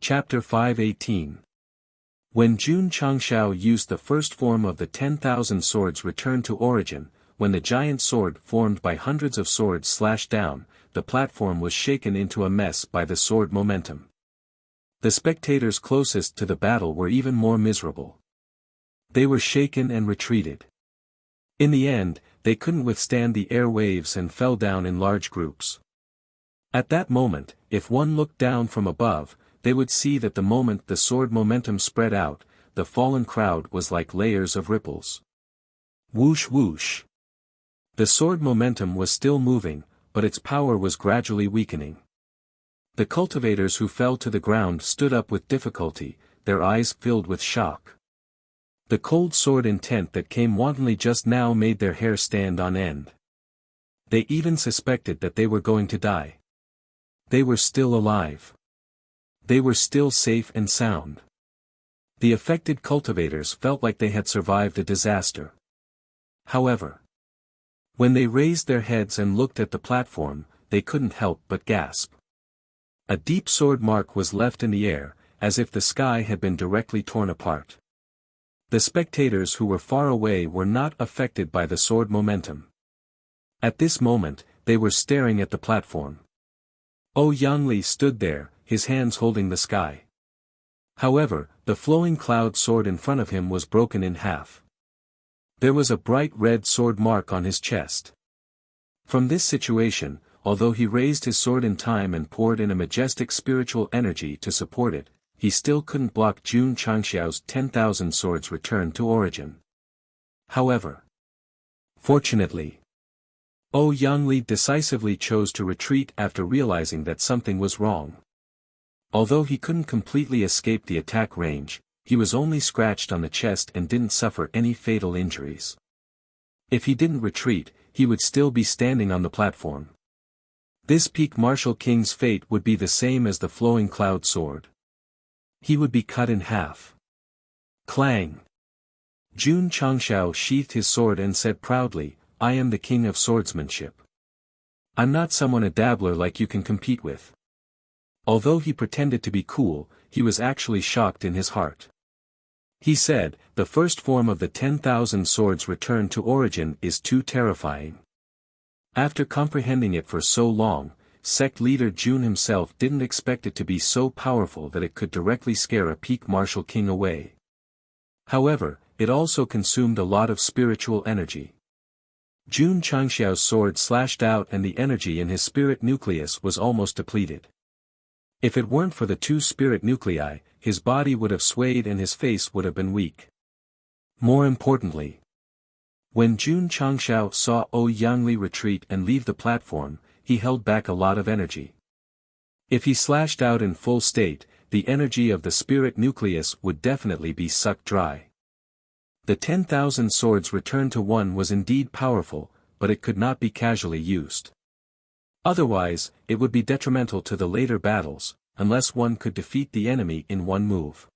Chapter 518. When Jun Changshao used the first form of the 10,000 swords returned to origin, when the giant sword formed by hundreds of swords slashed down, the platform was shaken into a mess by the sword momentum. The spectators closest to the battle were even more miserable. They were shaken and retreated. In the end, they couldn't withstand the air waves and fell down in large groups. At that moment, if one looked down from above, they would see that the moment the sword momentum spread out, the fallen crowd was like layers of ripples. Whoosh whoosh. The sword momentum was still moving, but its power was gradually weakening. The cultivators who fell to the ground stood up with difficulty, their eyes filled with shock. The cold sword intent that came wantonly just now made their hair stand on end. They even suspected that they were going to die. They were still alive. They were still safe and sound. The affected cultivators felt like they had survived a disaster. However, when they raised their heads and looked at the platform, they couldn't help but gasp. A deep sword mark was left in the air, as if the sky had been directly torn apart. The spectators who were far away were not affected by the sword momentum. At this moment, they were staring at the platform. Yangli stood there, his hands holding the sky. However, the flowing cloud sword in front of him was broken in half. There was a bright red sword mark on his chest. From this situation, although he raised his sword in time and poured in a majestic spiritual energy to support it, he still couldn't block Jun Changxiao's 10,000 swords return to origin. However, fortunately, Yangli decisively chose to retreat after realizing that something was wrong. Although he couldn't completely escape the attack range, he was only scratched on the chest and didn't suffer any fatal injuries. If he didn't retreat, he would still be standing on the platform. This peak martial king's fate would be the same as the flowing cloud sword. He would be cut in half. Clang! Jun Changshao sheathed his sword and said proudly, "I am the king of swordsmanship. I'm not someone a dabbler like you can compete with." Although he pretended to be cool, he was actually shocked in his heart. He said, "The first form of the 10,000 swords returned to origin is too terrifying." After comprehending it for so long, Sect leader Jun himself didn't expect it to be so powerful that it could directly scare a peak martial king away. However, it also consumed a lot of spiritual energy. Jun Changxiao's sword slashed out and the energy in his spirit nucleus was almost depleted. If it weren't for the 2 spirit nuclei, his body would have swayed and his face would have been weak. More importantly, when Jun Changxiao saw Yangli retreat and leave the platform, he held back a lot of energy. If he slashed out in full state, the energy of the spirit nucleus would definitely be sucked dry. The 10,000 swords returned to one was indeed powerful, but it could not be casually used. Otherwise, it would be detrimental to the later battles, unless one could defeat the enemy in one move.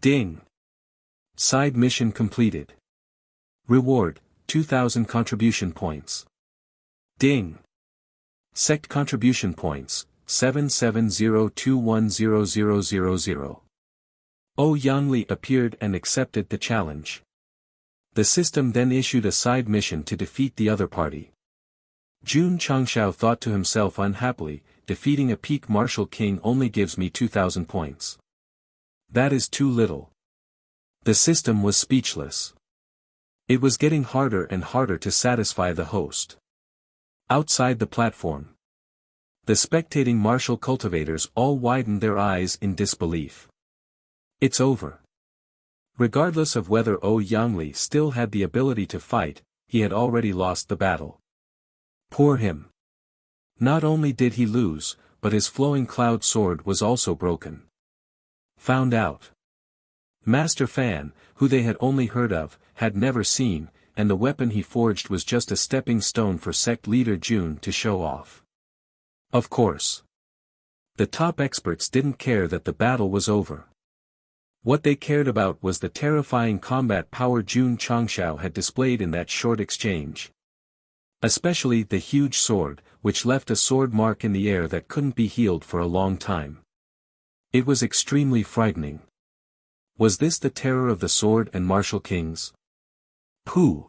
Ding! Side mission completed. Reward, 2,000 contribution points. Ding! Sect contribution points, 770210000. Yangli appeared and accepted the challenge. The system then issued a side mission to defeat the other party. Jun Changxiao thought to himself unhappily, defeating a peak martial king only gives me 2,000 points. That is too little. The system was speechless. It was getting harder and harder to satisfy the host. Outside the platform, the spectating martial cultivators all widened their eyes in disbelief. It's over. Regardless of whether Yangli still had the ability to fight, he had already lost the battle. Poor him. Not only did he lose, but his flowing cloud sword was also broken. Found out. Master Fan, who they had only heard of, had never seen, and the weapon he forged was just a stepping stone for Sect leader Jun to show off. Of course. The top experts didn't care that the battle was over. What they cared about was the terrifying combat power Jun Changxiao had displayed in that short exchange. Especially the huge sword, which left a sword mark in the air that couldn't be healed for a long time. It was extremely frightening. Was this the terror of the sword and martial kings? Pooh!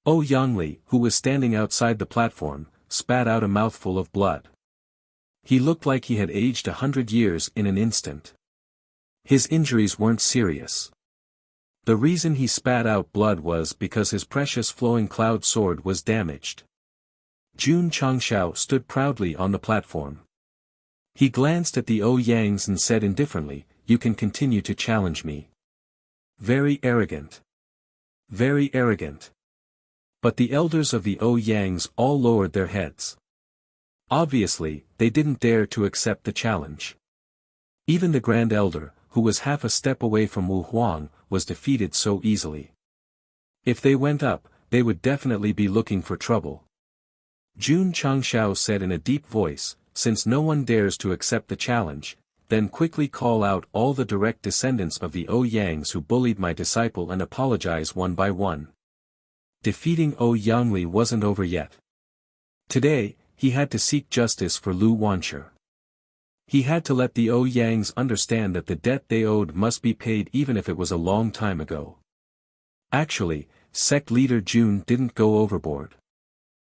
Oh Yangli, who was standing outside the platform, spat out a mouthful of blood. He looked like he had aged 100 years in an instant. His injuries weren't serious. The reason he spat out blood was because his precious flowing cloud sword was damaged. Jun Changshao stood proudly on the platform. He glanced at the Ouyang and said indifferently, "You can continue to challenge me." Very arrogant. Very arrogant. But the elders of the Ouyang all lowered their heads. Obviously, they didn't dare to accept the challenge. Even the Grand Elder, who was half a step away from Wu Huang, was defeated so easily. If they went up, they would definitely be looking for trouble. Jun Changshao said in a deep voice, "Since no one dares to accept the challenge, then quickly call out all the direct descendants of the Ouyang who bullied my disciple and apologize one by one." Defeating Yangli wasn't over yet. Today, he had to seek justice for Lu Wanshi. He had to let the Ouyang understand that the debt they owed must be paid even if it was a long time ago. Actually, sect leader Jun didn't go overboard.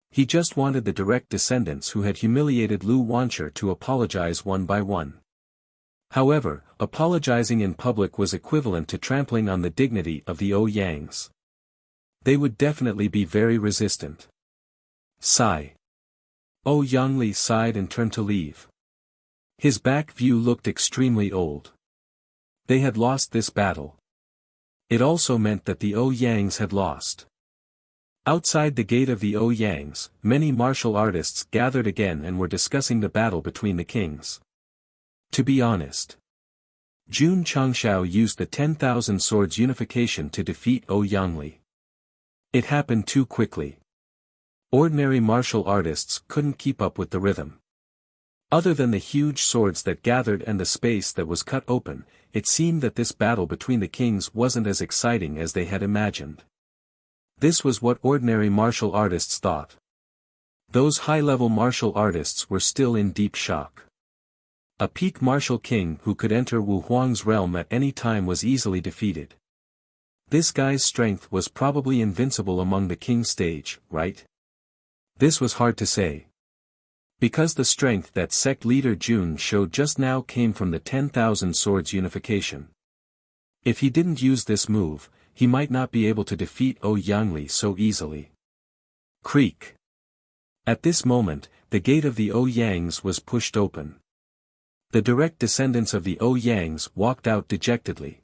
He just wanted the direct descendants who had humiliated Lu Wanshi to apologize one by one. However, apologizing in public was equivalent to trampling on the dignity of the Ouyang. They would definitely be very resistant. Sigh. Yangli sighed and turned to leave. His back view looked extremely old. They had lost this battle. It also meant that the Ouyang had lost. Outside the gate of the Ouyang, many martial artists gathered again and were discussing the battle between the kings. To be honest, Jun Changshao used the 10,000 swords unification to defeat Yangli. It happened too quickly. Ordinary martial artists couldn't keep up with the rhythm. Other than the huge swords that gathered and the space that was cut open, it seemed that this battle between the kings wasn't as exciting as they had imagined. This was what ordinary martial artists thought. Those high-level martial artists were still in deep shock. A peak martial king who could enter Wu Huang's realm at any time was easily defeated. This guy's strength was probably invincible among the king stage, right? This was hard to say. Because the strength that sect leader Jun showed just now came from the 10,000 swords unification. If he didn't use this move, he might not be able to defeat Yangli so easily. Creak. At this moment, the gate of the Ouyang was pushed open. The direct descendants of the Ouyang walked out dejectedly.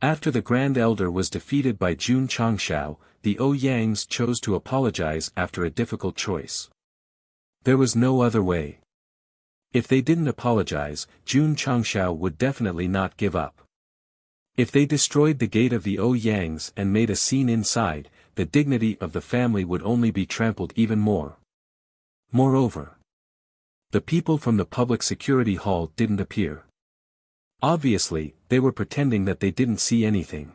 After the Grand Elder was defeated by Jun Changshao, the Ouyang chose to apologize after a difficult choice. There was no other way. If they didn't apologize, Jun Changshao would definitely not give up. If they destroyed the gate of the Ouyang and made a scene inside, the dignity of the family would only be trampled even more. Moreover, the people from the public security hall didn't appear. Obviously, they were pretending that they didn't see anything.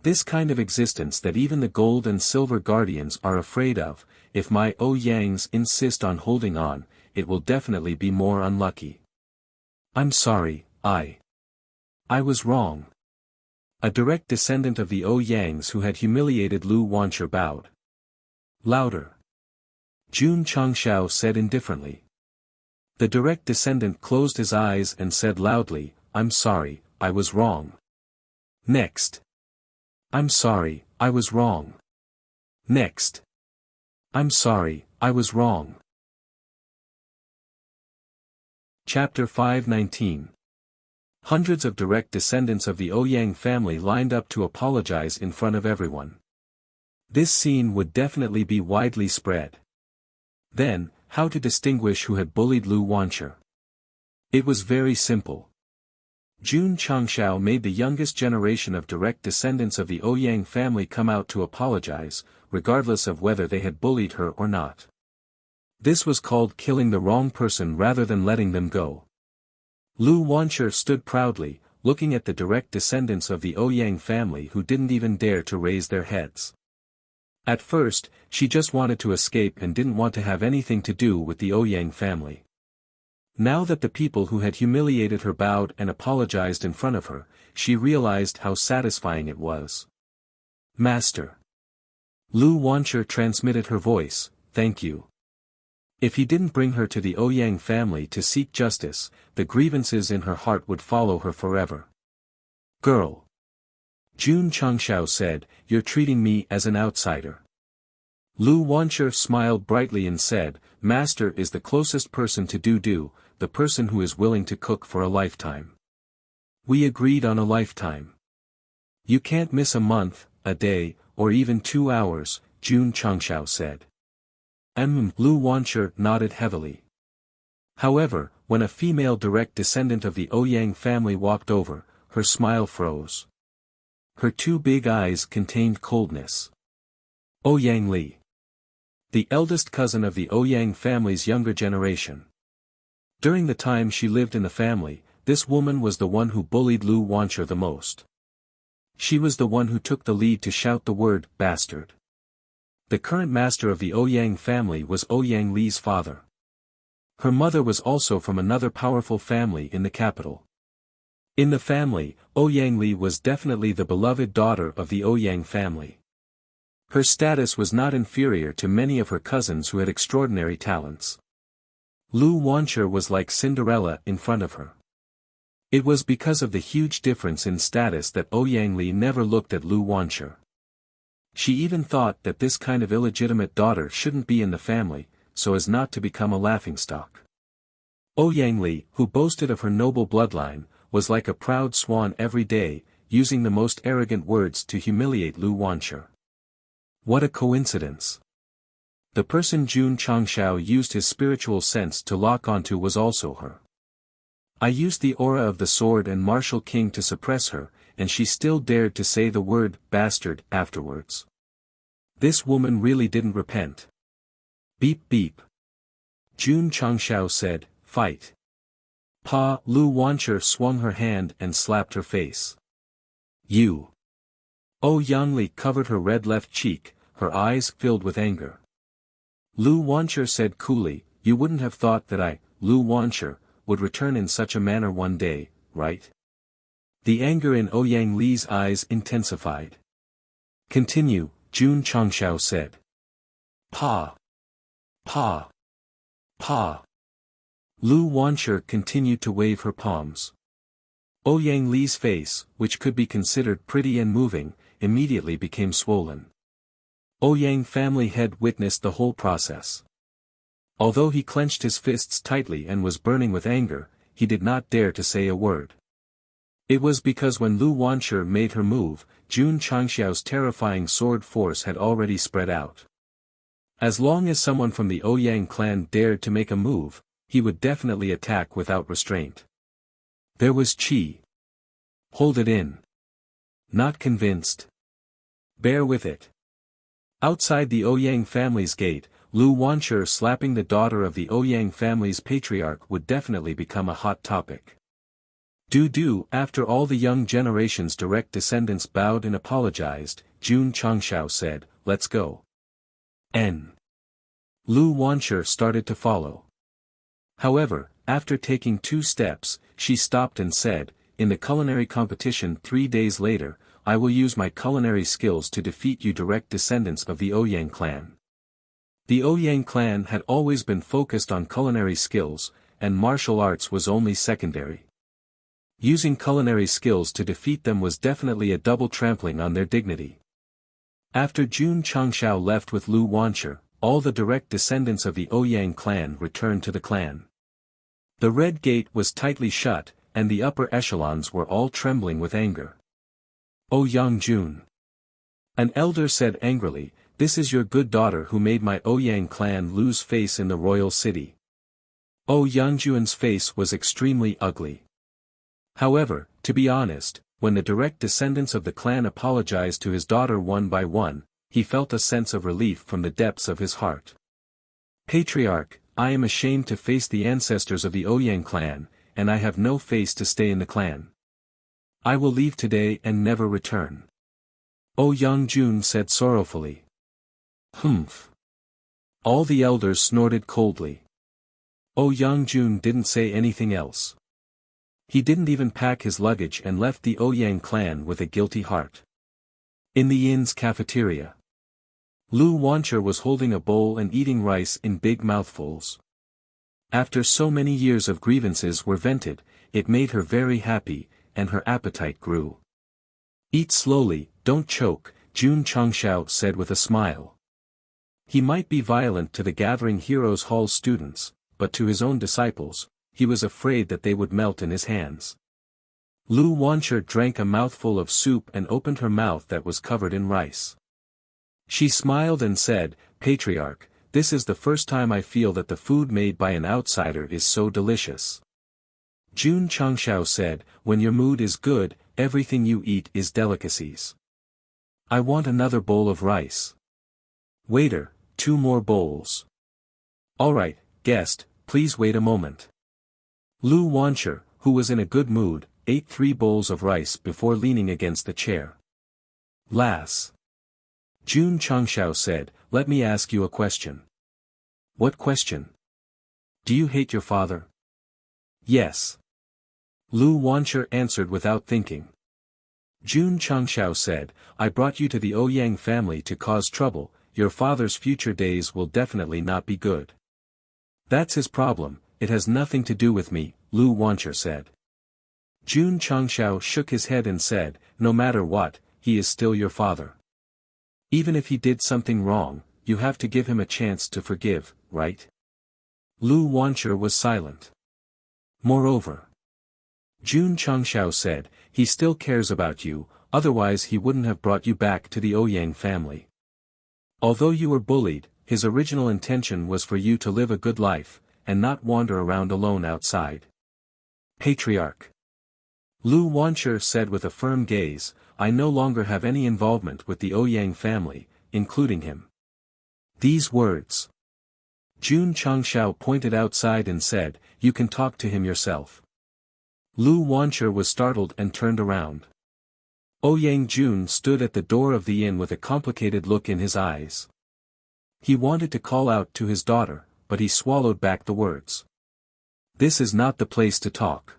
This kind of existence that even the gold and silver guardians are afraid of, if my Ouyang insist on holding on, it will definitely be more unlucky. I'm sorry, I was wrong. A direct descendant of the Ouyang who had humiliated Lu Wanshi bowed. Louder. Jun Changshao said indifferently. The direct descendant closed his eyes and said loudly, "I'm sorry, I was wrong." Next. "I'm sorry, I was wrong." Next. "I'm sorry, I was wrong." Chapter 519. Hundreds of direct descendants of the Ouyang family lined up to apologize in front of everyone. This scene would definitely be widely spread. Then, how to distinguish who had bullied Lu Wanshi? It was very simple. Jun Changshao made the youngest generation of direct descendants of the Ouyang family come out to apologize, regardless of whether they had bullied her or not. This was called killing the wrong person rather than letting them go. Lu Wanshi stood proudly, looking at the direct descendants of the Ouyang family who didn't even dare to raise their heads. At first, she just wanted to escape and didn't want to have anything to do with the Ouyang family. Now that the people who had humiliated her bowed and apologized in front of her, she realized how satisfying it was. Master. Lu Wancher transmitted her voice, thank you. If he didn't bring her to the Ouyang family to seek justice, the grievances in her heart would follow her forever. Girl. Jun Changshao said, you're treating me as an outsider. Lu Wancher smiled brightly and said, Master is the closest person to Du, the person who is willing to cook for a lifetime. We agreed on a lifetime. You can't miss a month, a day, or even 2 hours, Jun Changshao said. Lu Wancher nodded heavily. However, when a female direct descendant of the Ouyang family walked over, her smile froze. Her 2 big eyes contained coldness. Ouyang Li. The eldest cousin of the Ouyang family's younger generation. During the time she lived in the family, this woman was the one who bullied Lu Wancher the most. She was the one who took the lead to shout the word, bastard. The current master of the Ouyang family was Ouyang Li's father. Her mother was also from another powerful family in the capital. In the family, Ouyang Li was definitely the beloved daughter of the Ouyang family. Her status was not inferior to many of her cousins who had extraordinary talents. Lu Wancher was like Cinderella in front of her. It was because of the huge difference in status that Ouyang Li never looked at Lu Wancher. She even thought that this kind of illegitimate daughter shouldn't be in the family, so as not to become a laughingstock. Ouyang Li, who boasted of her noble bloodline, was like a proud swan every day, using the most arrogant words to humiliate Lu Wancher. What a coincidence. The person Jun Changshao used his spiritual sense to lock onto was also her. I used the aura of the sword and martial king to suppress her, and she still dared to say the word, bastard, afterwards. This woman really didn't repent. Beep beep. Jun Changshao said, fight. Pa, Lu Wancher swung her hand and slapped her face. You. Ouyang Li covered her red left cheek, her eyes filled with anger. Lu Wancher said coolly, you wouldn't have thought that I, Lu Wancher, would return in such a manner one day, right? The anger in Ouyang Li's eyes intensified. Continue, Jun Changshao said. Pa. Pa. Pa. Lu Wancher continued to wave her palms. Ouyang Li's face, which could be considered pretty and moving, immediately became swollen. Ouyang family head witnessed the whole process. Although he clenched his fists tightly and was burning with anger, he did not dare to say a word. It was because when Lu Wancher made her move, Jun Changxiao's terrifying sword force had already spread out. As long as someone from the Ouyang clan dared to make a move, he would definitely attack without restraint. There was Qi. Hold it in. Not convinced. Bear with it. Outside the Ouyang family's gate, Lu Wancher slapping the daughter of the Ouyang family's patriarch would definitely become a hot topic. After all the young generation's direct descendants bowed and apologized, Jun Changshao said, let's go. Lu Wancher started to follow. However, after taking 2 steps, she stopped and said, in the culinary competition 3 days later, I will use my culinary skills to defeat you direct descendants of the Ouyang clan. The Ouyang clan had always been focused on culinary skills, and martial arts was only secondary. Using culinary skills to defeat them was definitely a double trampling on their dignity. After Jun Changshao left with Lu Wancher, all the direct descendants of the Ouyang clan returned to the clan. The red gate was tightly shut, and the upper echelons were all trembling with anger. Ouyang Jun. An elder said angrily, this is your good daughter who made my Ouyang clan lose face in the royal city. Ouyang Jun's face was extremely ugly. However, to be honest, when the direct descendants of the clan apologized to his daughter one by one, he felt a sense of relief from the depths of his heart. Patriarch, I am ashamed to face the ancestors of the Ouyang clan, and I have no face to stay in the clan. I will leave today and never return. Ouyang Jun said sorrowfully. Humph. All the elders snorted coldly. Yang didn't say anything else. He didn't even pack his luggage and left the Ouyang clan with a guilty heart. In the inn's cafeteria, Lu Wancher was holding a bowl and eating rice in big mouthfuls. After so many years of grievances were vented, it made her very happy, and her appetite grew. "Eat slowly, don't choke," Jun Changshao said with a smile. He might be violent to the Gathering Heroes Hall students, but to his own disciples, he was afraid that they would melt in his hands. Lu Wancher drank a mouthful of soup and opened her mouth that was covered in rice. She smiled and said, "Patriarch, this is the first time I feel that the food made by an outsider is so delicious." Jun Changshao said, "When your mood is good, everything you eat is delicacies. I want another bowl of rice." "Waiter, 2 more bowls." "All right, guest, please wait a moment." Lu Wancher, who was in a good mood, ate 3 bowls of rice before leaning against the chair. "Lass," Jun Changshao said, "let me ask you a question." "What question?" "Do you hate your father?" "Yes." Lu Wancher answered without thinking. Jun Changshao said, "I brought you to the Ouyang family to cause trouble. Your father's future days will definitely not be good." "That's his problem, it has nothing to do with me," Lu Wancher said. Jun Changshao shook his head and said, "No matter what, he is still your father. Even if he did something wrong, you have to give him a chance to forgive, right?" Lu Wancher was silent. "Moreover," Jun Changshao said, "he still cares about you, otherwise he wouldn't have brought you back to the Ouyang family. Although you were bullied, his original intention was for you to live a good life, and not wander around alone outside." "Patriarch," Lu Wancher said with a firm gaze, "I no longer have any involvement with the Ouyang family, including him." These words. Jun Changshao pointed outside and said, "You can talk to him yourself." Lu Wancher was startled and turned around. Ouyang Jun stood at the door of the inn with a complicated look in his eyes. He wanted to call out to his daughter, but he swallowed back the words. "This is not the place to talk.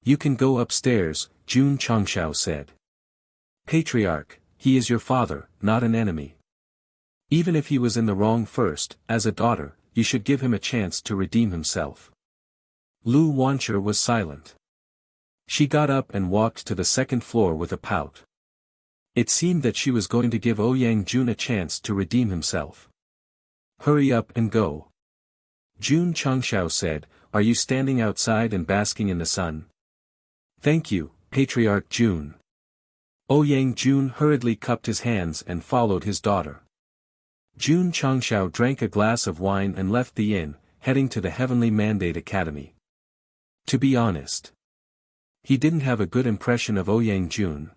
You can go upstairs," Jun Changshao said. "Patriarch, he is your father, not an enemy. Even if he was in the wrong first, as a daughter, you should give him a chance to redeem himself." Lu Wancher was silent. She got up and walked to the 2nd floor with a pout. It seemed that she was going to give Ouyang Jun a chance to redeem himself. "Hurry up and go," Jun Changshao said. "Are you standing outside and basking in the sun?" "Thank you, Patriarch Jun." Ouyang Jun hurriedly cupped his hands and followed his daughter. Jun Changshao drank a glass of wine and left the inn, heading to the Heavenly Mandate Academy. To be honest, he didn't have a good impression of Ouyang Jun.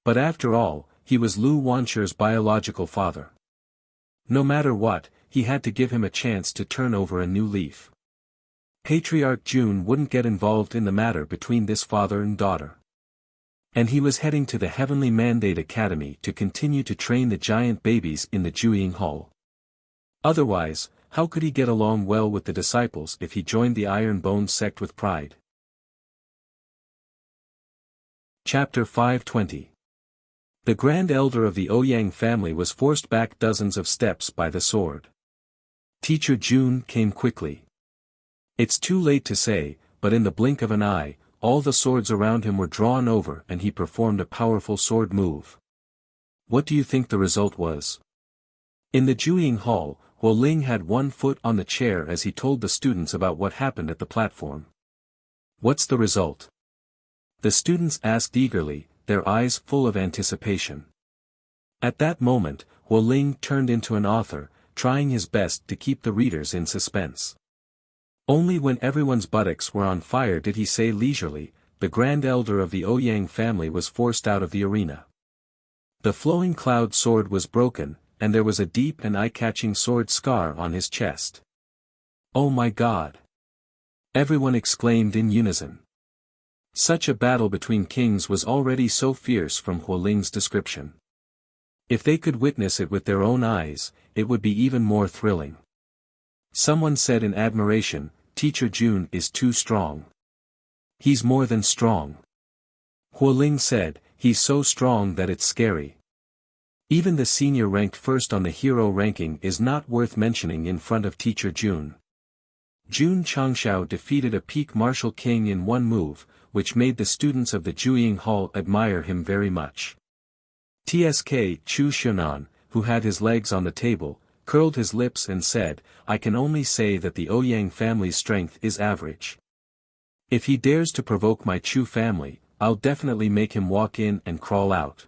But after all, he was Lu Wancher's biological father. No matter what, he had to give him a chance to turn over a new leaf. Patriarch Jun wouldn't get involved in the matter between this father and daughter. And he was heading to the Heavenly Mandate Academy to continue to train the giant babies in the Jueying Hall. Otherwise, how could he get along well with the disciples if he joined the Iron Bone sect with pride? Chapter 520. The Grand Elder of the Ouyang family was forced back dozens of steps by the sword. Teacher Jun came quickly. It's too late to say, but in the blink of an eye, all the swords around him were drawn over and he performed a powerful sword move. What do you think the result was? In the Jueying Hall, Huo Ling had 1 foot on the chair as he told the students about what happened at the platform. What's the result? The students asked eagerly, their eyes full of anticipation. At that moment, Huo Ling turned into an author, trying his best to keep the readers in suspense. Only when everyone's buttocks were on fire did he say leisurely, "The Grand Elder of the Ouyang family was forced out of the arena." The flowing cloud sword was broken, and there was a deep and eye-catching sword scar on his chest. "Oh my God!" everyone exclaimed in unison. Such a battle between kings was already so fierce from Huo Ling's description. If they could witness it with their own eyes, it would be even more thrilling. Someone said in admiration, Teacher Jun is too strong. He's more than strong. Huoling said, he's so strong that it's scary. Even the senior ranked first on the hero ranking is not worth mentioning in front of Teacher Jun. Jun Changshao defeated a peak martial king in one move, which made the students of the Juying Hall admire him very much. TSK Chu Xunan, who had his legs on the table, curled his lips and said, I can only say that the Ouyang family's strength is average. If he dares to provoke my Chu family, I'll definitely make him walk in and crawl out.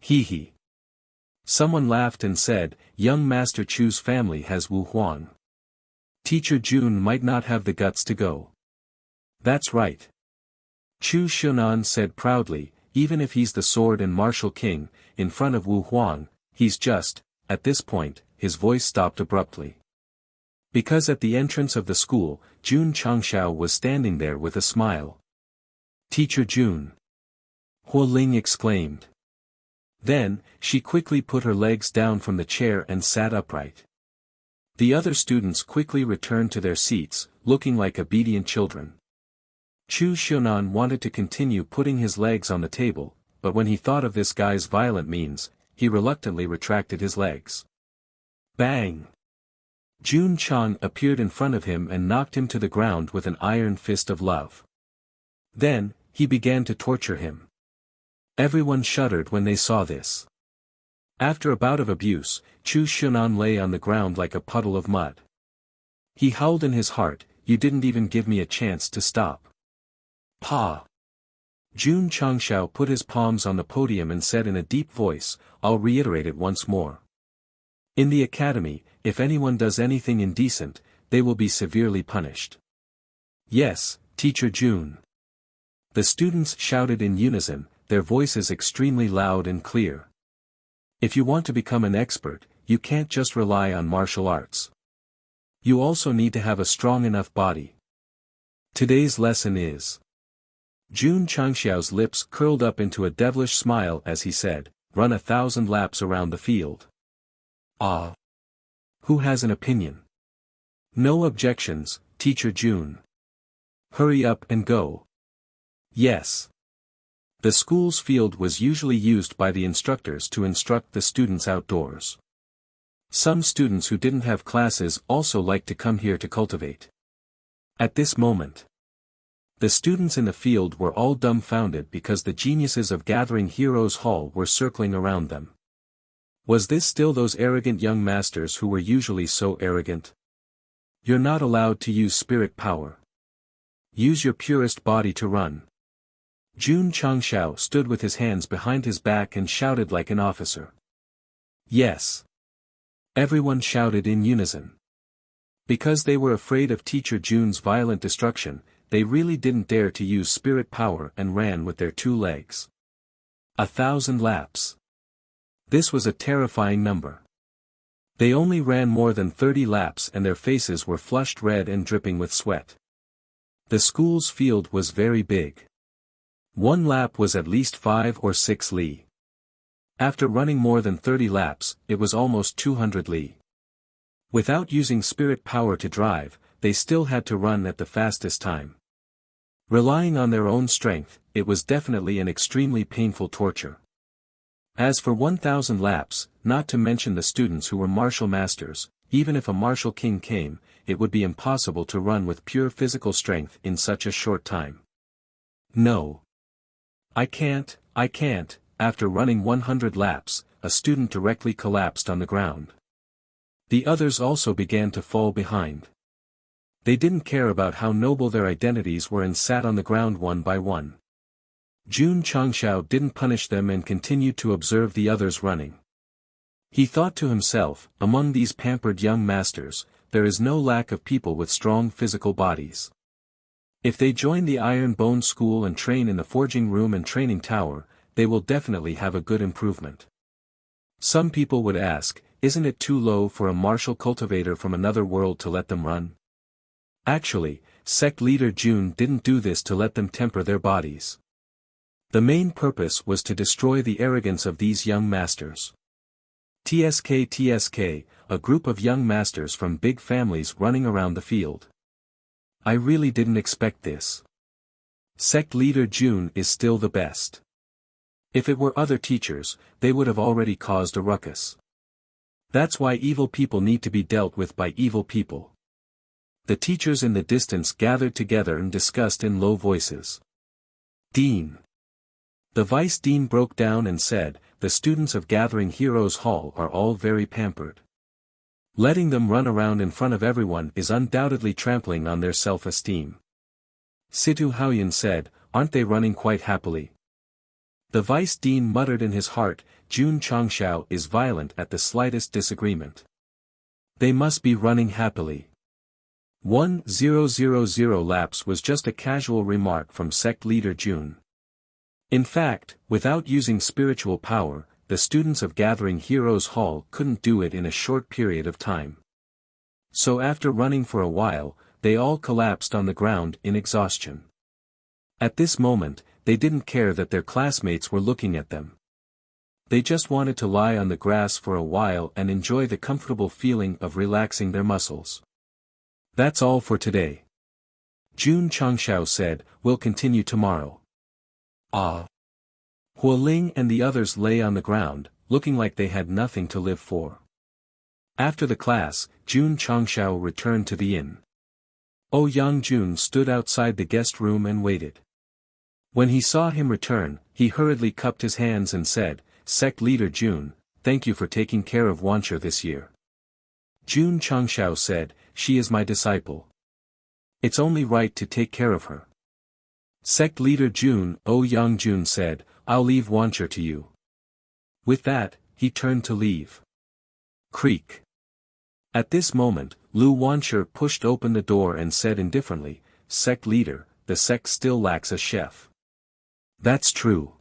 Hee hee. Someone laughed and said, young Master Chu's family has Wu Huang. Teacher Jun might not have the guts to go. That's right. Chu Xunan said proudly, even if he's the sword and martial king, in front of Wu Huang, he's just, at this point, his voice stopped abruptly. Because at the entrance of the school, Jun Changshao was standing there with a smile. Teacher Jun. Huoling exclaimed. Then, she quickly put her legs down from the chair and sat upright. The other students quickly returned to their seats, looking like obedient children. Chu Xunan wanted to continue putting his legs on the table, but when he thought of this guy's violent means, he reluctantly retracted his legs. Bang! Jun Chang appeared in front of him and knocked him to the ground with an iron fist of love. Then, he began to torture him. Everyone shuddered when they saw this. After a bout of abuse, Chu Xunan lay on the ground like a puddle of mud. He howled in his heart, you didn't even give me a chance to stop. Pa! Jun Changshao put his palms on the podium and said in a deep voice, I'll reiterate it once more. In the academy, if anyone does anything indecent, they will be severely punished. Yes, Teacher Jun. The students shouted in unison, their voices extremely loud and clear. If you want to become an expert, you can't just rely on martial arts. You also need to have a strong enough body. Today's lesson is. Jun Changxiao's lips curled up into a devilish smile as he said, run 1,000 laps around the field. Ah. Who has an opinion? No objections, Teacher Jun. Hurry up and go. Yes. The school's field was usually used by the instructors to instruct the students outdoors. Some students who didn't have classes also liked to come here to cultivate. At this moment, the students in the field were all dumbfounded because the geniuses of Gathering Heroes Hall were circling around them. Was this still those arrogant young masters who were usually so arrogant? You're not allowed to use spirit power. Use your purest body to run. Jun Changshao stood with his hands behind his back and shouted like an officer. Yes. Everyone shouted in unison. Because they were afraid of Teacher Jun's violent destruction, they really didn't dare to use spirit power and ran with their 2 legs. 1,000 laps. This was a terrifying number. They only ran more than 30 laps and their faces were flushed red and dripping with sweat. The school's field was very big. 1 lap was at least 5 or 6 li. After running more than 30 laps, it was almost 200 li. Without using spirit power to drive, they still had to run at the fastest time. Relying on their own strength, it was definitely an extremely painful torture. As for 1,000 laps, not to mention the students who were martial masters, even if a martial king came, it would be impossible to run with pure physical strength in such a short time. No. I can't. After running 100 laps, a student directly collapsed on the ground. The others also began to fall behind. They didn't care about how noble their identities were and sat on the ground one by one. Jun Changshao didn't punish them and continued to observe the others running. He thought to himself, among these pampered young masters, there is no lack of people with strong physical bodies. If they join the Iron Bone School and train in the forging room and training tower, they will definitely have a good improvement. Some people would ask, isn't it too low for a martial cultivator from another world to let them run? Actually, sect leader Jun didn't do this to let them temper their bodies. The main purpose was to destroy the arrogance of these young masters. TSK, a group of young masters from big families running around the field. I really didn't expect this. Sect leader June is still the best. If it were other teachers, they would have already caused a ruckus. That's why evil people need to be dealt with by evil people. The teachers in the distance gathered together and discussed in low voices. Dean. The vice dean broke down and said, the students of Gathering Heroes Hall are all very pampered. Letting them run around in front of everyone is undoubtedly trampling on their self-esteem. Situ Haoyan said, aren't they running quite happily? The vice dean muttered in his heart, Jun Changshao is violent at the slightest disagreement. They must be running happily. 1000 laps was just a casual remark from sect leader Jun. In fact, without using spiritual power, the students of Gathering Heroes Hall couldn't do it in a short period of time. So after running for a while, they all collapsed on the ground in exhaustion. At this moment, they didn't care that their classmates were looking at them. They just wanted to lie on the grass for a while and enjoy the comfortable feeling of relaxing their muscles. That's all for today. Jun Changshao said, we'll continue tomorrow. Ah. Hualing and the others lay on the ground, looking like they had nothing to live for. After the class, Jun Changshao returned to the inn. Yang Jun stood outside the guest room and waited. When he saw him return, he hurriedly cupped his hands and said, Sect leader Jun, thank you for taking care of Wuxia this year. Jun Changshao said, she is my disciple. It's only right to take care of her. Sect leader Jun, Yang Jun said, I'll leave Wuxia to you. With that, he turned to leave. Creak. At this moment, Lu Wuxia pushed open the door and said indifferently, Sect leader, the sect still lacks a chef. That's true.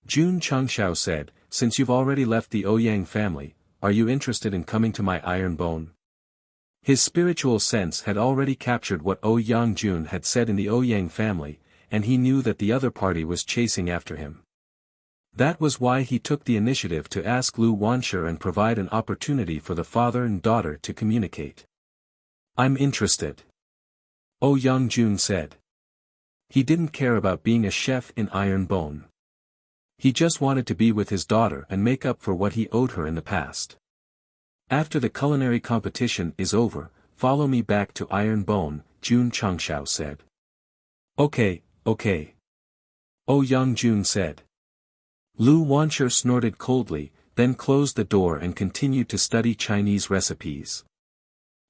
Jun Changshao said, since you've already left the Ouyang family, are you interested in coming to my iron bone? His spiritual sense had already captured what Yang Jun had said in the Ouyang family, and he knew that the other party was chasing after him. That was why he took the initiative to ask Lu Wuxia and provide an opportunity for the father and daughter to communicate. I'm interested. Yang Jun said. He didn't care about being a chef in Iron Bone. He just wanted to be with his daughter and make up for what he owed her in the past. After the culinary competition is over, follow me back to Iron Bone, Jun Changshao said. Okay. Yang Jun said. Lu Wuxia snorted coldly, then closed the door and continued to study Chinese recipes.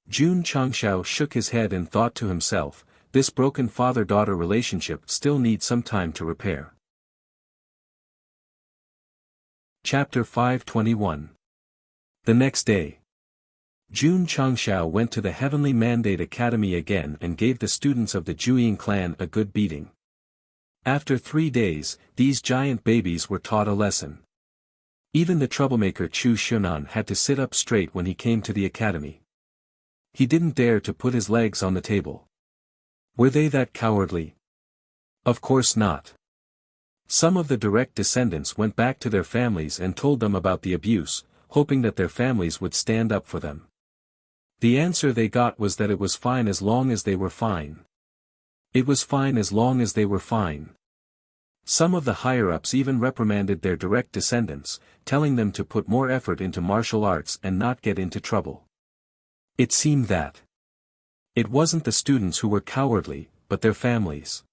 Jun Changshao shook his head and thought to himself, this broken father-daughter relationship still needs some time to repair. Chapter 521. The next day. Jun Changshao went to the Heavenly Mandate Academy again and gave the students of the Juying clan a good beating. After 3 days, these giant babies were taught a lesson. Even the troublemaker Chu Xunan had to sit up straight when he came to the academy. He didn't dare to put his legs on the table. Were they that cowardly? Of course not. Some of the direct descendants went back to their families and told them about the abuse, hoping that their families would stand up for them. The answer they got was that it was fine as long as they were fine. It was fine as long as they were fine. Some of the higher-ups even reprimanded their direct descendants, telling them to put more effort into martial arts and not get into trouble. It seemed that it wasn't the students who were cowardly, but their families.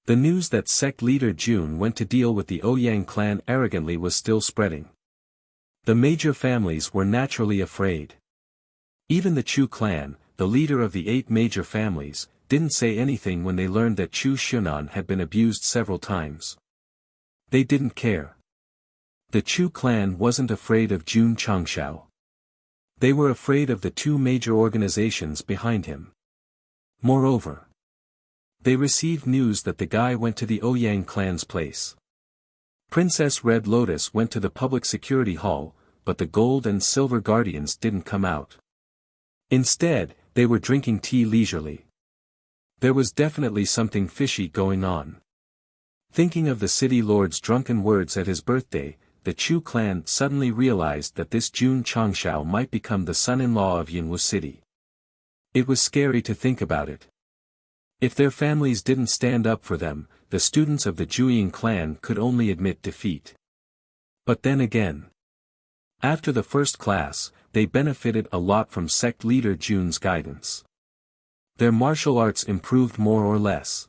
The news that sect leader Jun went to deal with the Ouyang clan arrogantly was still spreading. The major families were naturally afraid. Even the Chu clan, the leader of the 8 major families, didn't say anything when they learned that Chu Xunan had been abused several times. They didn't care. The Chu clan wasn't afraid of Jun Changshao. They were afraid of the 2 major organizations behind him. Moreover, they received news that the guy went to the Ouyang clan's place. Princess Red Lotus went to the public security hall, but the gold and silver guardians didn't come out. Instead, they were drinking tea leisurely. There was definitely something fishy going on. Thinking of the city lord's drunken words at his birthday, the Chu clan suddenly realized that this Jun Changshao might become the son-in-law of Yinwu City. It was scary to think about it. If their families didn't stand up for them, the students of the Zhuyin clan could only admit defeat. But then again, after the first class, they benefited a lot from sect leader Jun's guidance. Their martial arts improved more or less.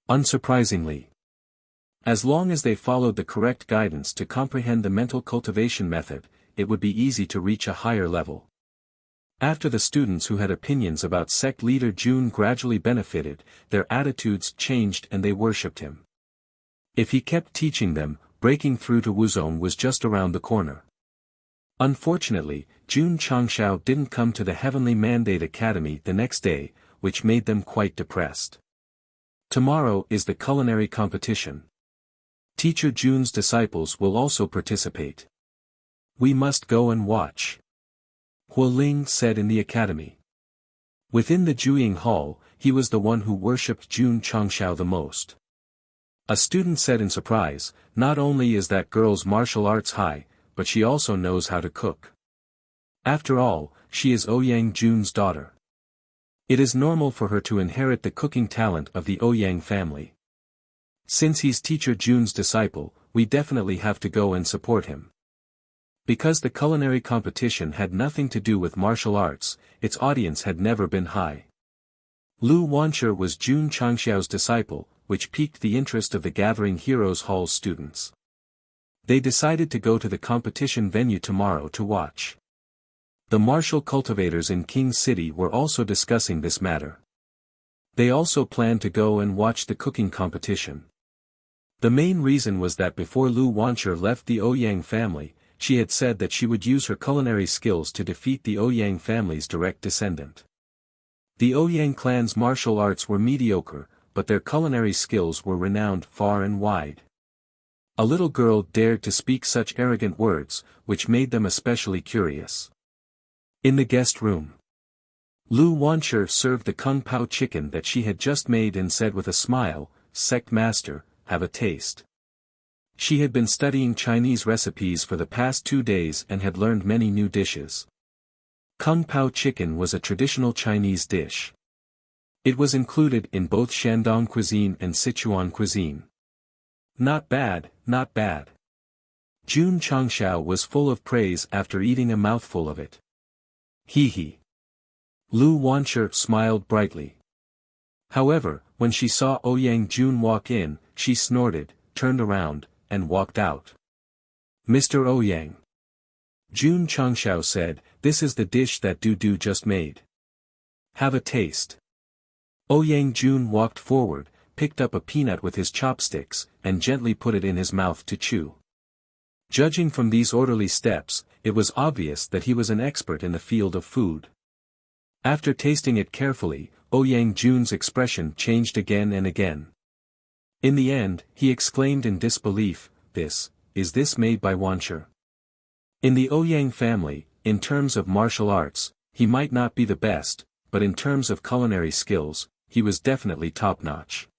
Unsurprisingly, as long as they followed the correct guidance to comprehend the mental cultivation method, it would be easy to reach a higher level. After the students who had opinions about sect leader Jun gradually benefited, their attitudes changed and they worshipped him. If he kept teaching them, breaking through to Wuzong was just around the corner. Unfortunately, Jun Changshao didn't come to the Heavenly Mandate Academy the next day, which made them quite depressed. Tomorrow is the culinary competition. Teacher Jun's disciples will also participate. We must go and watch, Huoling said in the academy. Within the Juying Hall, he was the one who worshipped Jun Changshao the most. A student said in surprise, not only is that girl's martial arts high, but she also knows how to cook. After all, she is Ouyang Jun's daughter. It is normal for her to inherit the cooking talent of the Ouyang family. Since he's teacher Jun's disciple, we definitely have to go and support him. Because the culinary competition had nothing to do with martial arts, its audience had never been high. Lu Wancher was Jun Changxiao's disciple, which piqued the interest of the Gathering Heroes Hall's students. They decided to go to the competition venue tomorrow to watch. The martial cultivators in King City were also discussing this matter. They also planned to go and watch the cooking competition. The main reason was that before Lu Wancher left the Ouyang family, she had said that she would use her culinary skills to defeat the Ouyang family's direct descendant. The Ouyang clan's martial arts were mediocre, but their culinary skills were renowned far and wide. A little girl dared to speak such arrogant words, which made them especially curious. In the guest room, Lu Wancher served the kung pao chicken that she had just made and said with a smile, "Sect master, have a taste." She had been studying Chinese recipes for the past 2 days and had learned many new dishes. Kung pao chicken was a traditional Chinese dish. It was included in both Shandong cuisine and Sichuan cuisine. Not bad, not bad. Jun Changshao was full of praise after eating a mouthful of it. Hee hee. Lu Wancher smiled brightly. However, when she saw Ouyang Jun walk in, she snorted, turned around, and walked out. "Mr. Ouyang," Jun Changshao said, "this is the dish that Du just made. Have a taste." Ouyang Jun walked forward, picked up a peanut with his chopsticks, and gently put it in his mouth to chew. Judging from these orderly steps, it was obvious that he was an expert in the field of food. After tasting it carefully, Ouyang Jun's expression changed again and again. In the end, he exclaimed in disbelief, Is this made by Wancher?" In the Ouyang family, in terms of martial arts, he might not be the best, but in terms of culinary skills, he was definitely top-notch.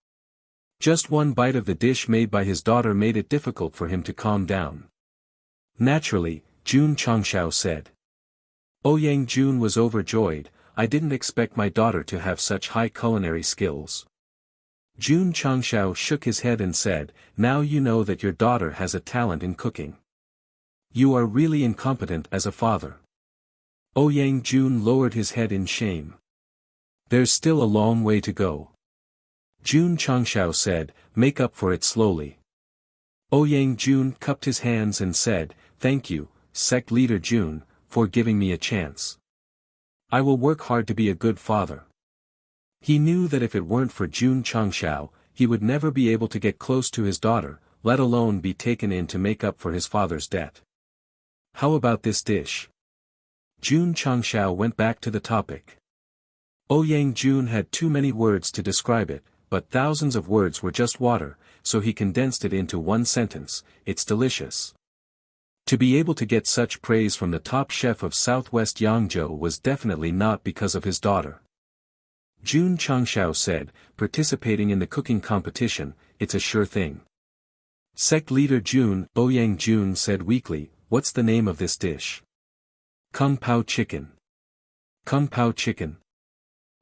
Just one bite of the dish made by his daughter made it difficult for him to calm down. Naturally, Jun Changshao said. Ouyang Jun was overjoyed, "I didn't expect my daughter to have such high culinary skills." Jun Changshao shook his head and said, "Now you know that your daughter has a talent in cooking. You are really incompetent as a father." Ouyang Jun lowered his head in shame. "There's still a long way to go." Jun Changshao said, "Make up for it slowly." Ouyang Jun cupped his hands and said, "Thank you, sect leader Jun, for giving me a chance. I will work hard to be a good father." He knew that if it weren't for Jun Changshao, he would never be able to get close to his daughter, let alone be taken in to make up for his father's debt. "How about this dish?" Jun Changshao went back to the topic. Ouyang Jun had too many words to describe it, but thousands of words were just water, so he condensed it into one sentence: "It's delicious." To be able to get such praise from the top chef of Southwest Yangzhou was definitely not because of his daughter. Jun Changshao said, "Participating in the cooking competition, it's a sure thing. Sect leader Ouyang Jun said weakly, "What's the name of this dish?" Kung Pao chicken. Kung Pao chicken.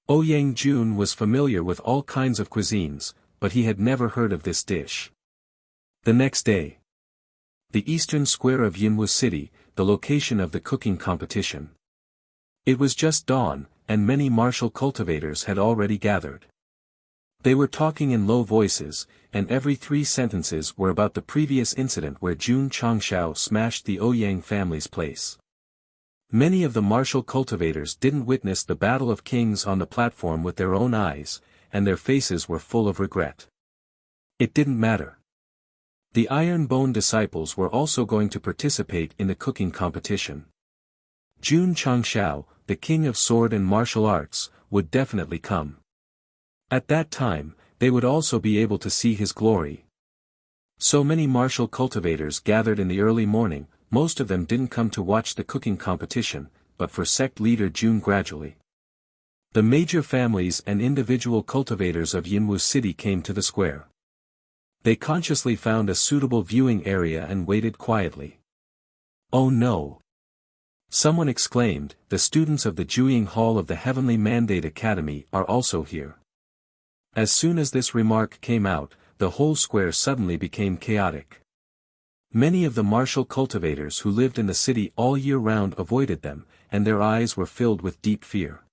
Ouyang Jun was familiar with all kinds of cuisines, but he had never heard of this dish. The next day. The eastern square of Yinwu City, the location of the cooking competition. It was just dawn, and many martial cultivators had already gathered. They were talking in low voices, and every 3 sentences were about the previous incident where Jun Changshao smashed the Ouyang family's place. Many of the martial cultivators didn't witness the Battle of Kings on the platform with their own eyes, and their faces were full of regret. It didn't matter. The Iron Bone disciples were also going to participate in the cooking competition. Jun Changshao, the king of sword and martial arts, would definitely come. At that time, they would also be able to see his glory. So many martial cultivators gathered in the early morning. Most of them didn't come to watch the cooking competition, but for sect leader Jun gradually. The major families and individual cultivators of Yinwu City came to the square. They consciously found a suitable viewing area and waited quietly. "Oh no!" Someone exclaimed, "The students of the Juying Hall of the Heavenly Mandate Academy are also here." As soon as this remark came out, the whole square suddenly became chaotic. Many of the martial cultivators who lived in the city all year round avoided them, and their eyes were filled with deep fear.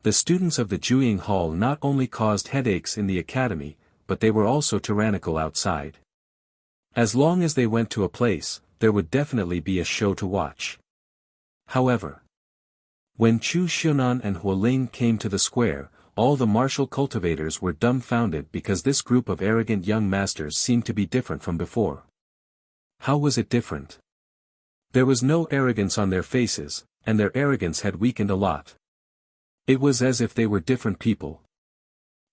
The students of the Juying Hall not only caused headaches in the academy, but they were also tyrannical outside. As long as they went to a place, there would definitely be a show to watch. However, when Chu Xunan and Hualing came to the square, all the martial cultivators were dumbfounded because this group of arrogant young masters seemed to be different from before. How was it different? There was no arrogance on their faces, and their arrogance had weakened a lot. It was as if they were different people.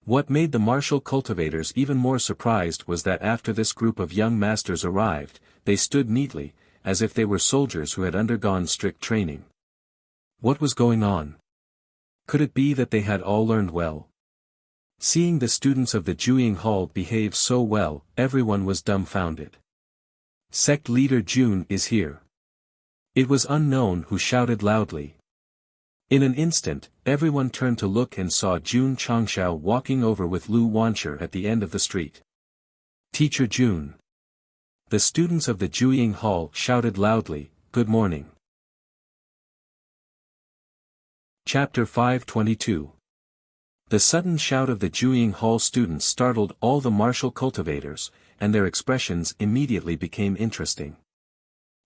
What made the martial cultivators even more surprised was that after this group of young masters arrived, they stood neatly, as if they were soldiers who had undergone strict training. What was going on? Could it be that they had all learned well? Seeing the students of the Juying Hall behave so well, everyone was dumbfounded. Sect leader Jun is here. It was unknown who shouted loudly. In an instant, everyone turned to look and saw Jun Changshao walking over with Lu Wancher at the end of the street. Teacher Jun. The students of the Juying Hall shouted loudly, "Good morning." Chapter 522. The sudden shout of the Juying Hall students startled all the martial cultivators, and their expressions immediately became interesting.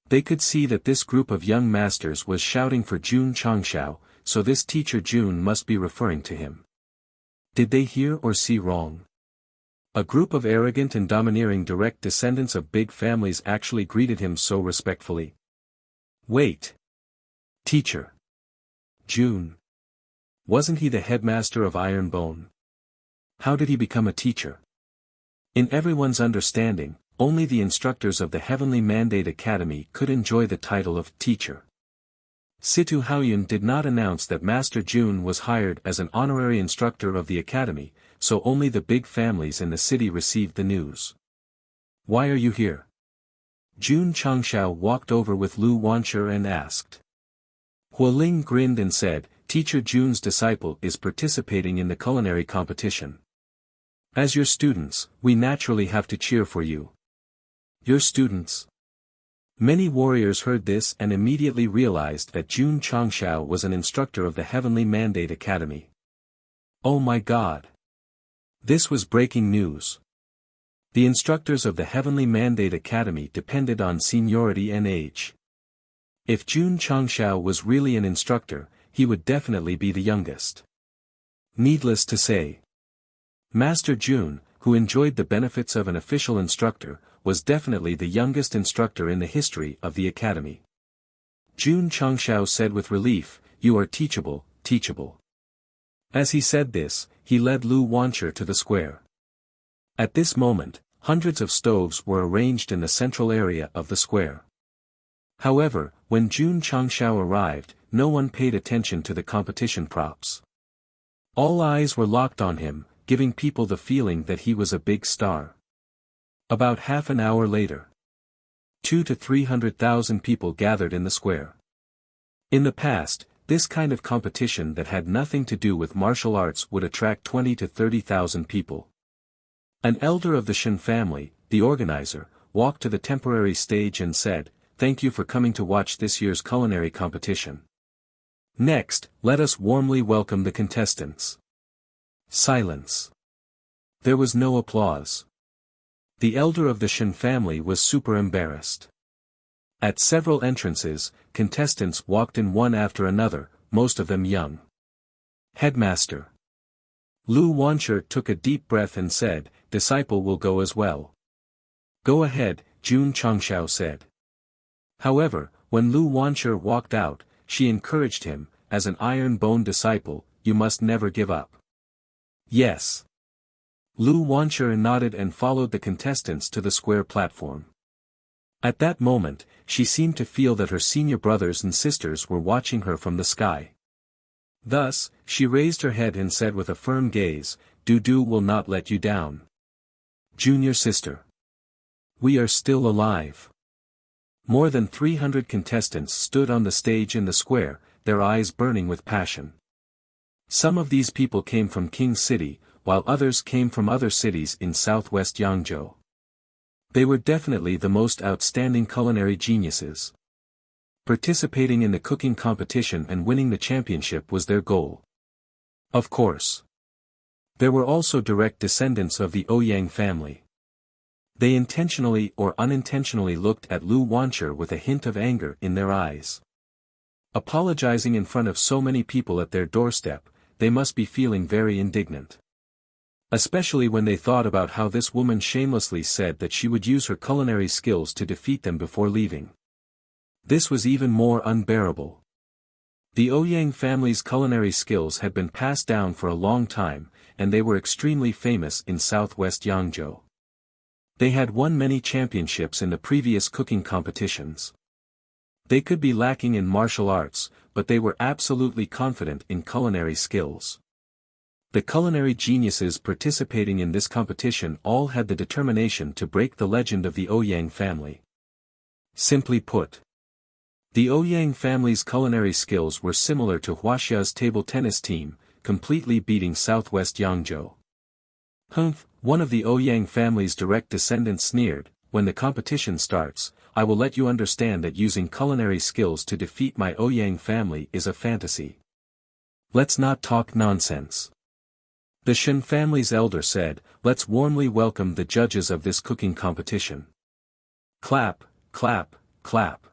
They could see that this group of young masters was shouting for Jun Changshao, so this teacher Jun must be referring to him. Did they hear or see wrong? A group of arrogant and domineering direct descendants of big families actually greeted him so respectfully. Wait. Teacher Jun. Wasn't he the headmaster of Iron Bone? How did he become a teacher? In everyone's understanding, only the instructors of the Heavenly Mandate Academy could enjoy the title of teacher. Situ Haoyun did not announce that Master Jun was hired as an honorary instructor of the academy, so only the big families in the city received the news. Why are you here? Jun Changshao walked over with Lu Wancher and asked. Hualing grinned and said, Teacher Jun's disciple is participating in the culinary competition. As your students, we naturally have to cheer for you. Your students? Many warriors heard this and immediately realized that Jun Changshao was an instructor of the Heavenly Mandate Academy. Oh my God! This was breaking news. The instructors of the Heavenly Mandate Academy depended on seniority and age. If Jun Changshao was really an instructor, he would definitely be the youngest. Needless to say, Master Jun, who enjoyed the benefits of an official instructor, was definitely the youngest instructor in the history of the academy. Jun Changshao said with relief, "You are teachable, teachable." As he said this, he led Lu Wancher to the square. At this moment, hundreds of stoves were arranged in the central area of the square. However, when Jun Changshao arrived, no one paid attention to the competition props. All eyes were locked on him, giving people the feeling that he was a big star. About half an hour later, 200,000 to 300,000 people gathered in the square. In the past, this kind of competition that had nothing to do with martial arts would attract 20,000 to 30,000 people. An elder of the Shen family, the organizer, walked to the temporary stage and said, "Thank you for coming to watch this year's culinary competition. Next, let us warmly welcome the contestants." Silence. There was no applause. The elder of the Shen family was super embarrassed. At several entrances, contestants walked in one after another, most of them young. Headmaster Lu Wancher took a deep breath and said, "Disciple will go as well." "Go ahead," Jun Changshao said. However, when Lu Wancher walked out, she encouraged him, "As an iron-bone disciple, you must never give up." "Yes." Lu Wancher nodded and followed the contestants to the square platform. At that moment, she seemed to feel that her senior brothers and sisters were watching her from the sky. Thus, she raised her head and said with a firm gaze, "Dudu will not let you down. Junior sister. We are still alive." More than 300 contestants stood on the stage in the square, their eyes burning with passion. Some of these people came from King City, while others came from other cities in southwest Yangzhou. They were definitely the most outstanding culinary geniuses. Participating in the cooking competition and winning the championship was their goal. Of course. There were also direct descendants of the Ouyang family. They intentionally or unintentionally looked at Lu Wancher with a hint of anger in their eyes. Apologizing in front of so many people at their doorstep, they must be feeling very indignant. Especially when they thought about how this woman shamelessly said that she would use her culinary skills to defeat them before leaving. This was even more unbearable. The Ouyang family's culinary skills had been passed down for a long time, and they were extremely famous in southwest Yangzhou. They had won many championships in the previous cooking competitions. They could be lacking in martial arts, but they were absolutely confident in culinary skills. The culinary geniuses participating in this competition all had the determination to break the legend of the Ouyang family. Simply put, the Ouyang family's culinary skills were similar to Wuxia's table tennis team, completely beating southwest Yangzhou. "Humph," one of the Ouyang family's direct descendants sneered, "when the competition starts, I will let you understand that using culinary skills to defeat my Ouyang family is a fantasy. Let's not talk nonsense." The Shen family's elder said, "Let's warmly welcome the judges of this cooking competition." Clap, clap, clap.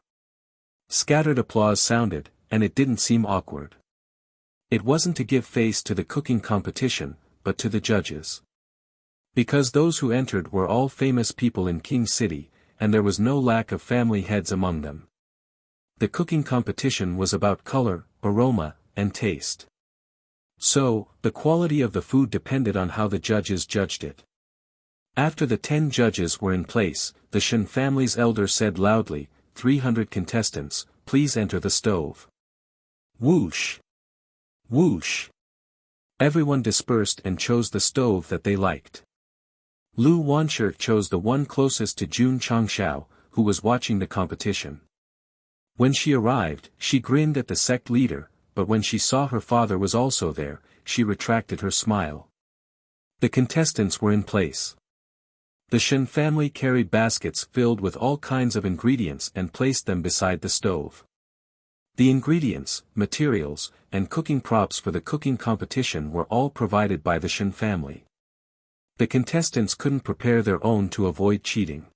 Scattered applause sounded, and it didn't seem awkward. It wasn't to give face to the cooking competition, but to the judges. Because those who entered were all famous people in King City, and there was no lack of family heads among them. The cooking competition was about color, aroma, and taste. So, the quality of the food depended on how the judges judged it. After the 10 judges were in place, the Shen family's elder said loudly, 300 contestants, please enter the stove." Whoosh! Whoosh! Everyone dispersed and chose the stove that they liked. Lu Wancher chose the one closest to Jun Changshao, who was watching the competition. When she arrived, she grinned at the sect leader, but when she saw her father was also there, she retracted her smile. The contestants were in place. The Shen family carried baskets filled with all kinds of ingredients and placed them beside the stove. The ingredients, materials, and cooking props for the cooking competition were all provided by the Shen family. The contestants couldn't prepare their own to avoid cheating.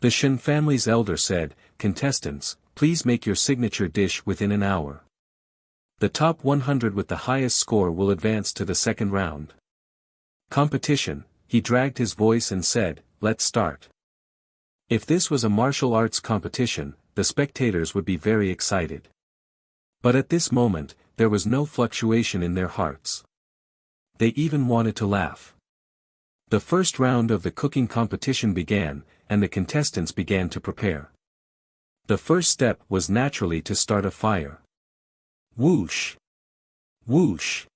The Shen family's elder said, "Contestants, please make your signature dish within an hour. The top 100 with the highest score will advance to the second round." Competition, he dragged his voice and said, "Let's start." If this was a martial arts competition, the spectators would be very excited. But at this moment, there was no fluctuation in their hearts. They even wanted to laugh. The first round of the cooking competition began, and the contestants began to prepare. The first step was naturally to start a fire. Whoosh! Whoosh!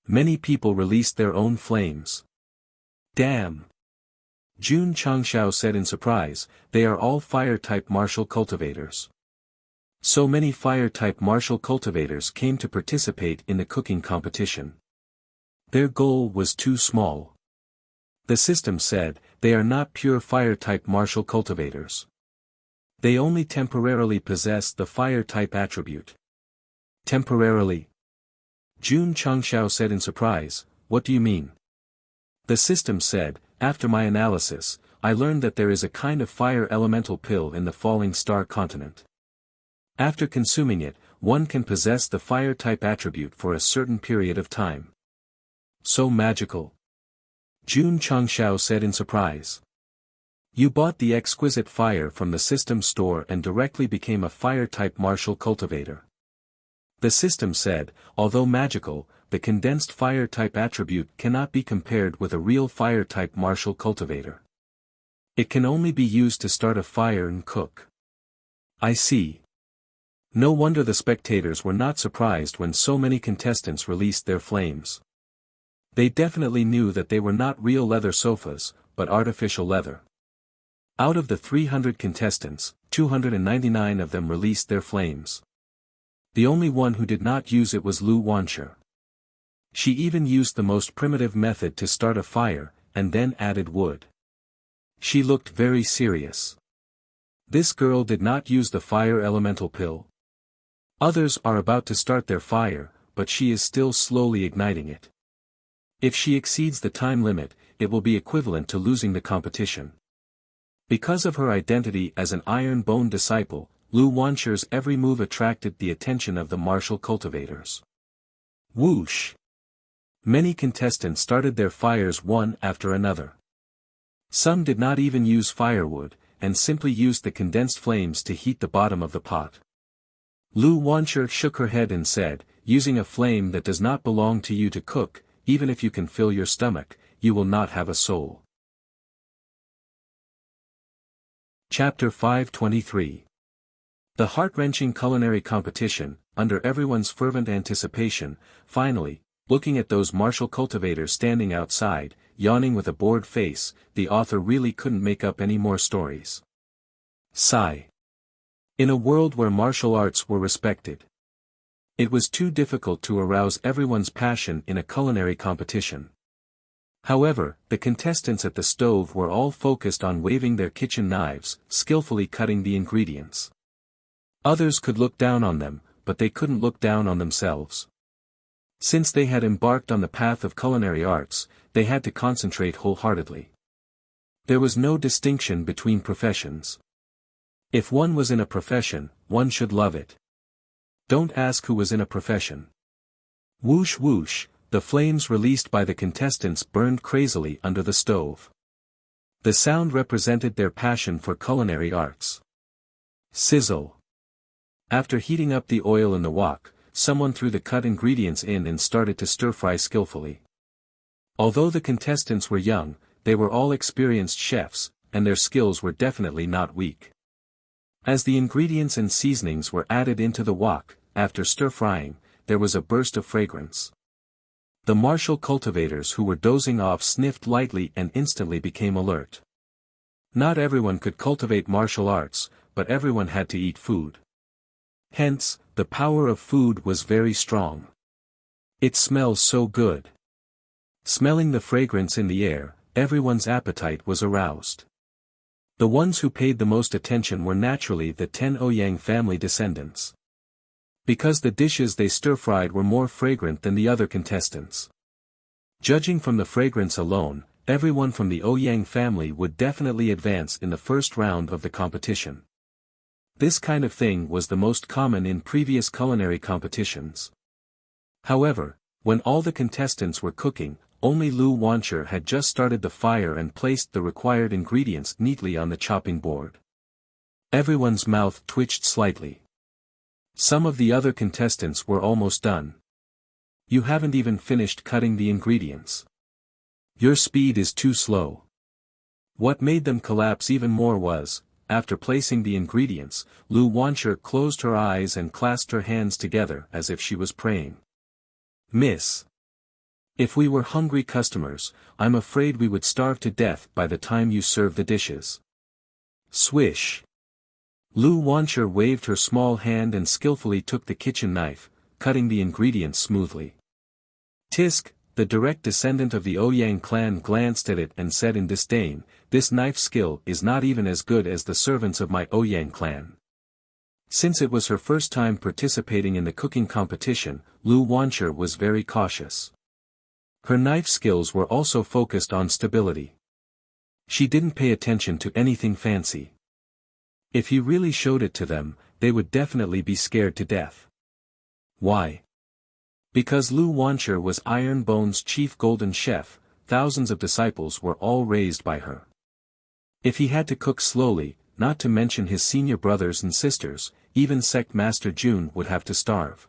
Many people released their own flames. Damn! Jun Changshao said in surprise, they are all fire-type martial cultivators. So many fire-type martial cultivators came to participate in the cooking competition. Their goal was too small. The system said, they are not pure fire-type martial cultivators. They only temporarily possess the fire-type attribute. Temporarily? Jun Changshao said in surprise, what do you mean? The system said, after my analysis, I learned that there is a kind of fire elemental pill in the falling star continent. After consuming it, one can possess the fire-type attribute for a certain period of time. So magical. Jun Changshao said in surprise. You bought the exquisite fire from the system store and directly became a fire-type martial cultivator. The system said, although magical, the condensed fire-type attribute cannot be compared with a real fire-type martial cultivator. It can only be used to start a fire and cook. I see. No wonder the spectators were not surprised when so many contestants released their flames. They definitely knew that they were not real leather sofas, but artificial leather. Out of the 300 contestants, 299 of them released their flames. The only one who did not use it was Lu Wanshi. She even used the most primitive method to start a fire, and then added wood. She looked very serious. This girl did not use the fire elemental pill. Others are about to start their fire, but she is still slowly igniting it. If she exceeds the time limit, it will be equivalent to losing the competition. Because of her identity as an Iron Bone disciple, Lu Wanshi's every move attracted the attention of the martial cultivators. Whoosh! Many contestants started their fires one after another. Some did not even use firewood, and simply used the condensed flames to heat the bottom of the pot. Lu Wanshi shook her head and said, using a flame that does not belong to you to cook, even if you can fill your stomach, you will not have a soul. Chapter 523. The heart-wrenching culinary competition, under everyone's fervent anticipation, finally, looking at those martial cultivators standing outside, yawning with a bored face, the author really couldn't make up any more stories. Sigh. In a world where martial arts were respected, it was too difficult to arouse everyone's passion in a culinary competition. However, the contestants at the stove were all focused on waving their kitchen knives, skillfully cutting the ingredients. Others could look down on them, but they couldn't look down on themselves. Since they had embarked on the path of culinary arts, they had to concentrate wholeheartedly. There was no distinction between professions. If one was in a profession, one should love it. Don't ask who was in a profession. Whoosh whoosh, the flames released by the contestants burned crazily under the stove. The sound represented their passion for culinary arts. Sizzle. After heating up the oil in the wok, someone threw the cut ingredients in and started to stir-fry skillfully. Although the contestants were young, they were all experienced chefs, and their skills were definitely not weak. As the ingredients and seasonings were added into the wok, after stir-frying, there was a burst of fragrance. The martial cultivators who were dozing off sniffed lightly and instantly became alert. Not everyone could cultivate martial arts, but everyone had to eat food. Hence, the power of food was very strong. It smells so good. Smelling the fragrance in the air, everyone's appetite was aroused. The ones who paid the most attention were naturally the 10 Ouyang family descendants. Because the dishes they stir-fried were more fragrant than the other contestants. Judging from the fragrance alone, everyone from the Ouyang family would definitely advance in the first round of the competition. This kind of thing was the most common in previous culinary competitions. However, when all the contestants were cooking, only Lu Wanshi had just started the fire and placed the required ingredients neatly on the chopping board. Everyone's mouth twitched slightly. Some of the other contestants were almost done. You haven't even finished cutting the ingredients. Your speed is too slow. What made them collapse even more was, after placing the ingredients, Lu Wanshi closed her eyes and clasped her hands together as if she was praying. Miss. If we were hungry customers, I'm afraid we would starve to death by the time you serve the dishes. Swish. Lu Wancher waved her small hand and skillfully took the kitchen knife, cutting the ingredients smoothly. Tisk, the direct descendant of the Ouyang clan, glanced at it and said in disdain, "This knife skill is not even as good as the servants of my Ouyang clan." Since it was her first time participating in the cooking competition, Lu Wancher was very cautious. Her knife skills were also focused on stability. She didn't pay attention to anything fancy. If he really showed it to them, they would definitely be scared to death. Why? Because Lu Wancher was Iron Bone's chief golden chef, thousands of disciples were all raised by her. If he had to cook slowly, not to mention his senior brothers and sisters, even Sect Master Jun would have to starve.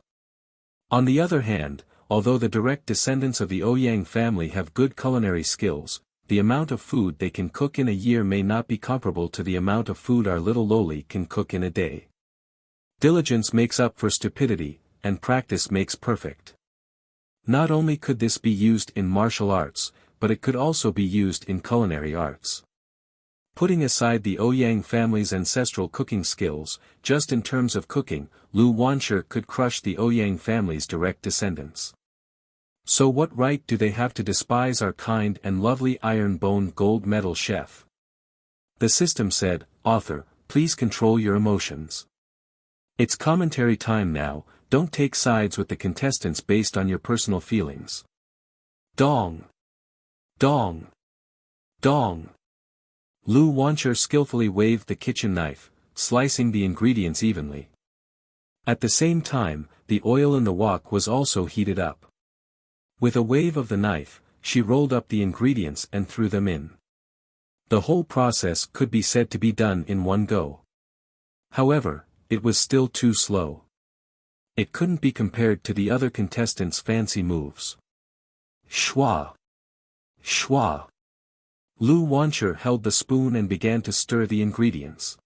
On the other hand, although the direct descendants of the Ouyang family have good culinary skills, the amount of food they can cook in a year may not be comparable to the amount of food our little lowly can cook in a day. Diligence makes up for stupidity, and practice makes perfect. Not only could this be used in martial arts, but it could also be used in culinary arts. Putting aside the Ouyang family's ancestral cooking skills, just in terms of cooking, Lu Wancher could crush the Ouyang family's direct descendants. So what right do they have to despise our kind and lovely Iron Bone gold medal chef? The system said, "Author, please control your emotions. It's commentary time now, don't take sides with the contestants based on your personal feelings." Dong! Dong! Dong! Lu Wancher skillfully waved the kitchen knife, slicing the ingredients evenly. At the same time, the oil in the wok was also heated up. With a wave of the knife, she rolled up the ingredients and threw them in. The whole process could be said to be done in one go. However, it was still too slow. It couldn't be compared to the other contestants' fancy moves. Shwa! Shwa! Lu Wancher held the spoon and began to stir the ingredients.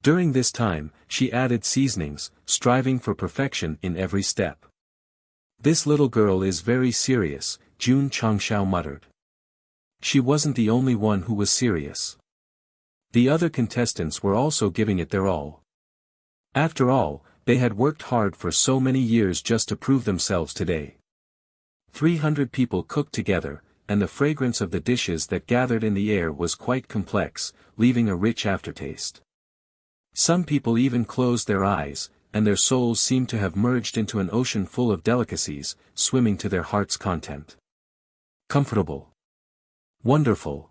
During this time, she added seasonings, striving for perfection in every step. "This little girl is very serious," Jun Changshao muttered. She wasn't the only one who was serious. The other contestants were also giving it their all. After all, they had worked hard for so many years just to prove themselves today. 300 people cooked together, and the fragrance of the dishes that gathered in the air was quite complex, leaving a rich aftertaste. Some people even closed their eyes, and their souls seemed to have merged into an ocean full of delicacies, swimming to their heart's content. Comfortable. Wonderful.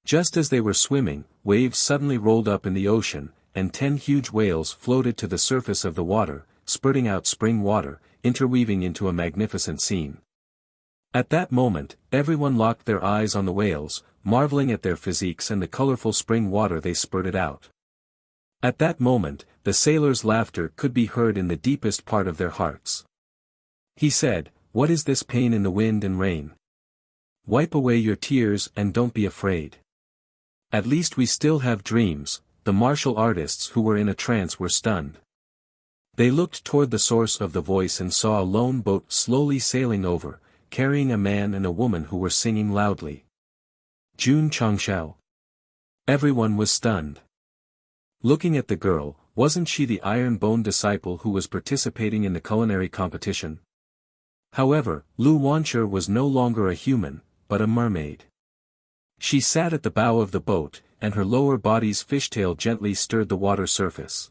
Just as they were swimming, waves suddenly rolled up in the ocean, and 10 huge whales floated to the surface of the water, spurting out spring water, interweaving into a magnificent scene. At that moment, everyone locked their eyes on the whales, marveling at their physiques and the colorful spring water they spurted out. At that moment, the sailors' laughter could be heard in the deepest part of their hearts. He said, "What is this pain in the wind and rain? Wipe away your tears and don't be afraid. At least we still have dreams." The martial artists who were in a trance were stunned. They looked toward the source of the voice and saw a lone boat slowly sailing over, carrying a man and a woman who were singing loudly. Jun Changshao. Everyone was stunned. Looking at the girl, wasn't she the Iron Bone disciple who was participating in the culinary competition? However, Lu Wancher was no longer a human, but a mermaid. She sat at the bow of the boat, and her lower body's fishtail gently stirred the water surface.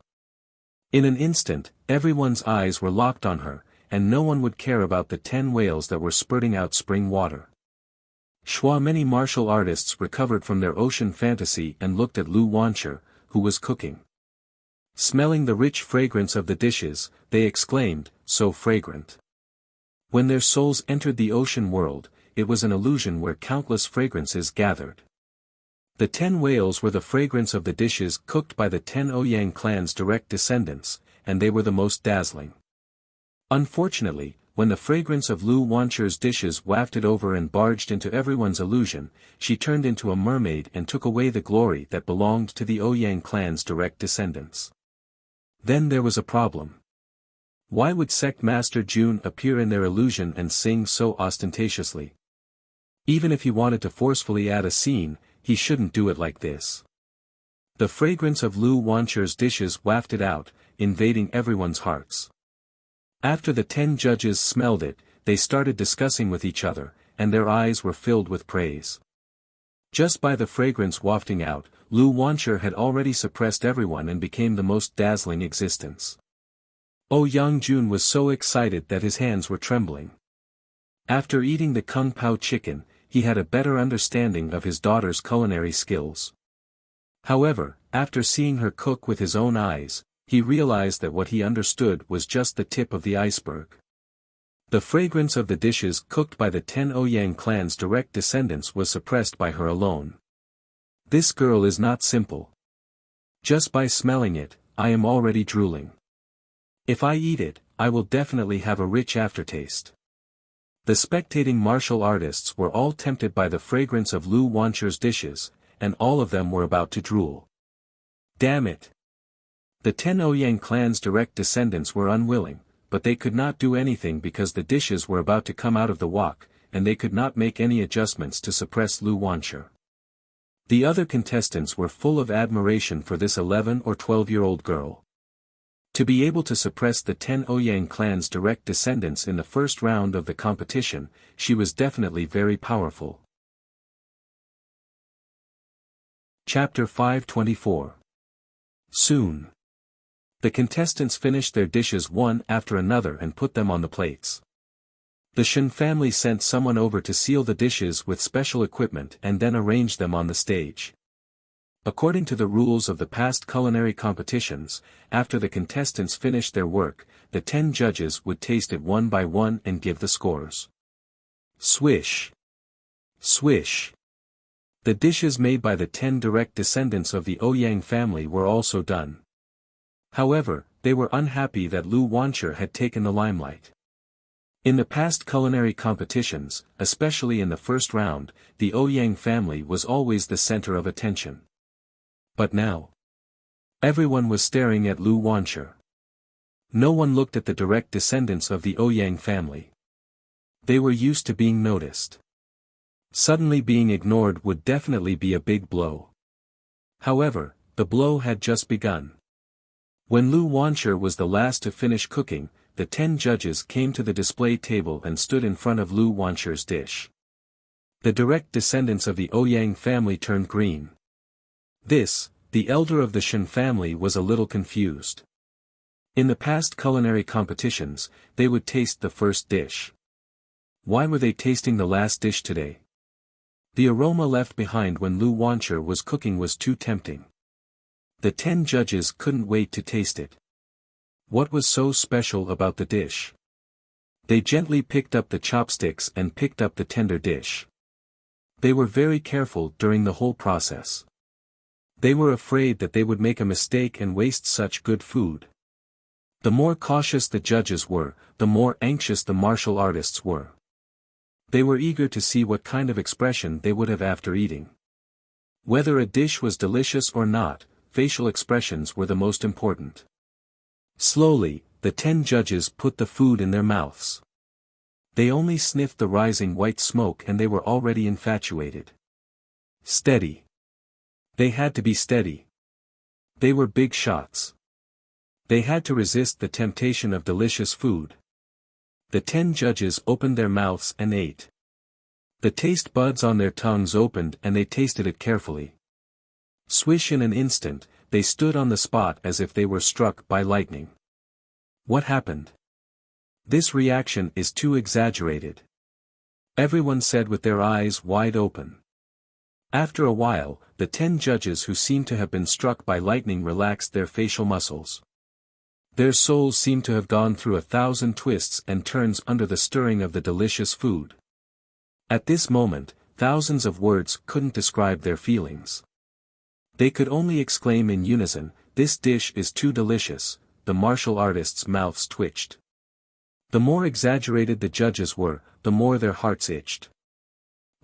In an instant, everyone's eyes were locked on her, and no one would care about the 10 whales that were spurting out spring water. Many martial artists recovered from their ocean fantasy and looked at Lu Wancher, who was cooking. Smelling the rich fragrance of the dishes, they exclaimed, "So fragrant." When their souls entered the ocean world, it was an illusion where countless fragrances gathered. The 10 whales were the fragrance of the dishes cooked by the 10 Ouyang clan's direct descendants, and they were the most dazzling. Unfortunately, when the fragrance of Lu Wancher's dishes wafted over and barged into everyone's illusion, she turned into a mermaid and took away the glory that belonged to the Ouyang clan's direct descendants. Then there was a problem. Why would Sect Master June appear in their illusion and sing so ostentatiously? Even if he wanted to forcefully add a scene, he shouldn't do it like this. The fragrance of Lu Wancher's dishes wafted out, invading everyone's hearts. After the 10 judges smelled it, they started discussing with each other, and their eyes were filled with praise. Just by the fragrance wafting out, Lu Wancher had already suppressed everyone and became the most dazzling existence. Yang Jun was so excited that his hands were trembling. After eating the Kung Pao chicken, he had a better understanding of his daughter's culinary skills. However, after seeing her cook with his own eyes, he realized that what he understood was just the tip of the iceberg. The fragrance of the dishes cooked by the 10 Ouyang clan's direct descendants was suppressed by her alone. This girl is not simple. Just by smelling it, I am already drooling. If I eat it, I will definitely have a rich aftertaste. The spectating martial artists were all tempted by the fragrance of Lu Wancher's dishes, and all of them were about to drool. Damn it! The 10 Ouyang clan's direct descendants were unwilling, but they could not do anything because the dishes were about to come out of the wok, and they could not make any adjustments to suppress Lu Wancher. The other contestants were full of admiration for this 11 or 12-year-old girl. To be able to suppress the 10 Ouyang clan's direct descendants in the first round of the competition, she was definitely very powerful. Chapter 524. Soon. The contestants finished their dishes one after another and put them on the plates. The Shen family sent someone over to seal the dishes with special equipment and then arrange them on the stage. According to the rules of the past culinary competitions, after the contestants finished their work, the 10 judges would taste it one by one and give the scores. Swish! Swish! The dishes made by the 10 direct descendants of the Ouyang family were also done. However, they were unhappy that Lu Wancher had taken the limelight. In the past culinary competitions, especially in the first round, the Ouyang family was always the center of attention. But now, everyone was staring at Lu Wancher. No one looked at the direct descendants of the Ouyang family. They were used to being noticed. Suddenly being ignored would definitely be a big blow. However, the blow had just begun. When Lu Wancher was the last to finish cooking, the 10 judges came to the display table and stood in front of Lu Wancher's dish. The direct descendants of the Ouyang family turned green. The elder of the Shen family was a little confused. In the past culinary competitions, they would taste the first dish. Why were they tasting the last dish today? The aroma left behind when Lu Wancher was cooking was too tempting. The 10 judges couldn't wait to taste it. What was so special about the dish? They gently picked up the chopsticks and picked up the tender dish. They were very careful during the whole process. They were afraid that they would make a mistake and waste such good food. The more cautious the judges were, the more anxious the martial artists were. They were eager to see what kind of expression they would have after eating. Whether a dish was delicious or not, facial expressions were the most important. Slowly, the 10 judges put the food in their mouths. They only sniffed the rising white smoke and they were already infatuated. Steady. They had to be steady. They were big shots. They had to resist the temptation of delicious food. The 10 judges opened their mouths and ate. The taste buds on their tongues opened and they tasted it carefully. Swish, in an instant, they stood on the spot as if they were struck by lightning. What happened? This reaction is too exaggerated. Everyone said with their eyes wide open. After a while, the 10 judges who seemed to have been struck by lightning relaxed their facial muscles. Their souls seemed to have gone through 1,000 twists and turns under the stirring of the delicious food. At this moment, thousands of words couldn't describe their feelings. They could only exclaim in unison, "This dish is too delicious." The martial artists' mouths twitched. The more exaggerated the judges were, the more their hearts itched.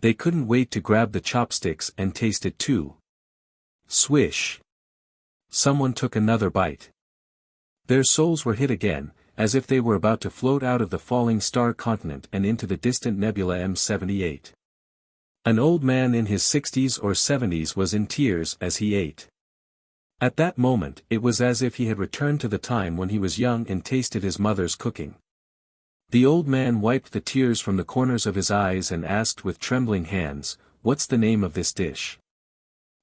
They couldn't wait to grab the chopsticks and taste it too. Swish! Someone took another bite. Their souls were hit again, as if they were about to float out of the falling star continent and into the distant nebula M78. An old man in his 60s or 70s was in tears as he ate. At that moment it was as if he had returned to the time when he was young and tasted his mother's cooking. The old man wiped the tears from the corners of his eyes and asked with trembling hands, "What's the name of this dish?"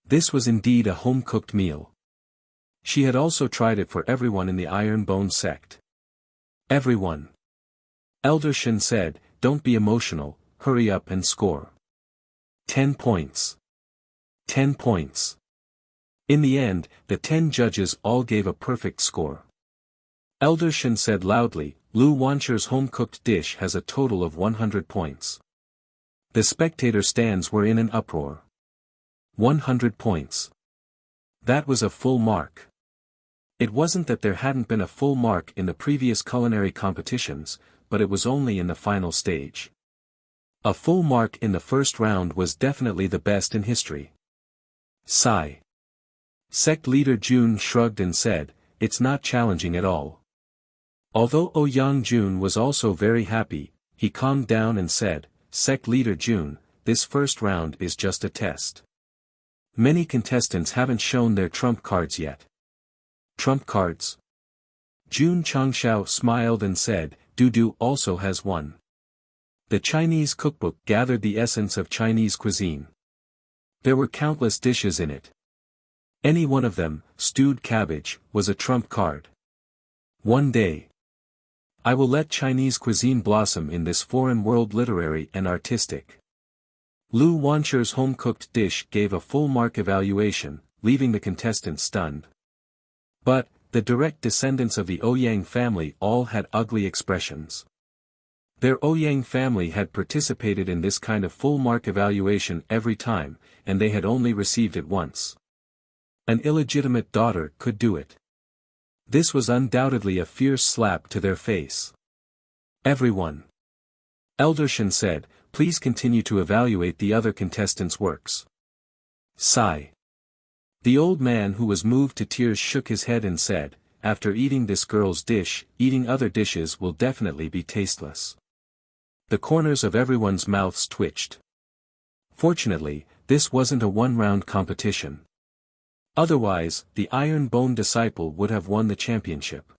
This was indeed a home-cooked meal. She had also tried it for everyone in the Iron Bone sect. Everyone. Elder Shin said, "Don't be emotional, hurry up and score. 10 points. 10 points. In the end, the 10 judges all gave a perfect score. Elder Shin said loudly, "Lu Wancher's home-cooked dish has a total of 100 points." The spectator stands were in an uproar. 100 points. That was a full mark. It wasn't that there hadn't been a full mark in the previous culinary competitions, but it was only in the final stage. A full mark in the first round was definitely the best in history. Sigh. Sect leader Jun shrugged and said, "It's not challenging at all." Although Ouyang Jun was also very happy, he calmed down and said, "Sect leader Jun, this first round is just a test. Many contestants haven't shown their trump cards yet." Trump cards? Jun Changshao smiled and said, "Dudu also has one." The Chinese cookbook gathered the essence of Chinese cuisine. There were countless dishes in it. Any one of them, stewed cabbage, was a trump card. One day, I will let Chinese cuisine blossom in this foreign world, literary and artistic. Lu Wancher's home-cooked dish gave a full mark evaluation, leaving the contestants stunned. But, the direct descendants of the Ouyang family all had ugly expressions. Their Ouyang family had participated in this kind of full mark evaluation every time, and they had only received it once. An illegitimate daughter could do it. This was undoubtedly a fierce slap to their face. Everyone. Elder Shin said, "Please continue to evaluate the other contestants' works." Sigh. The old man who was moved to tears shook his head and said, "After eating this girl's dish, eating other dishes will definitely be tasteless." The corners of everyone's mouths twitched. Fortunately, this wasn't a one-round competition. Otherwise, the Iron Bone disciple would have won the championship.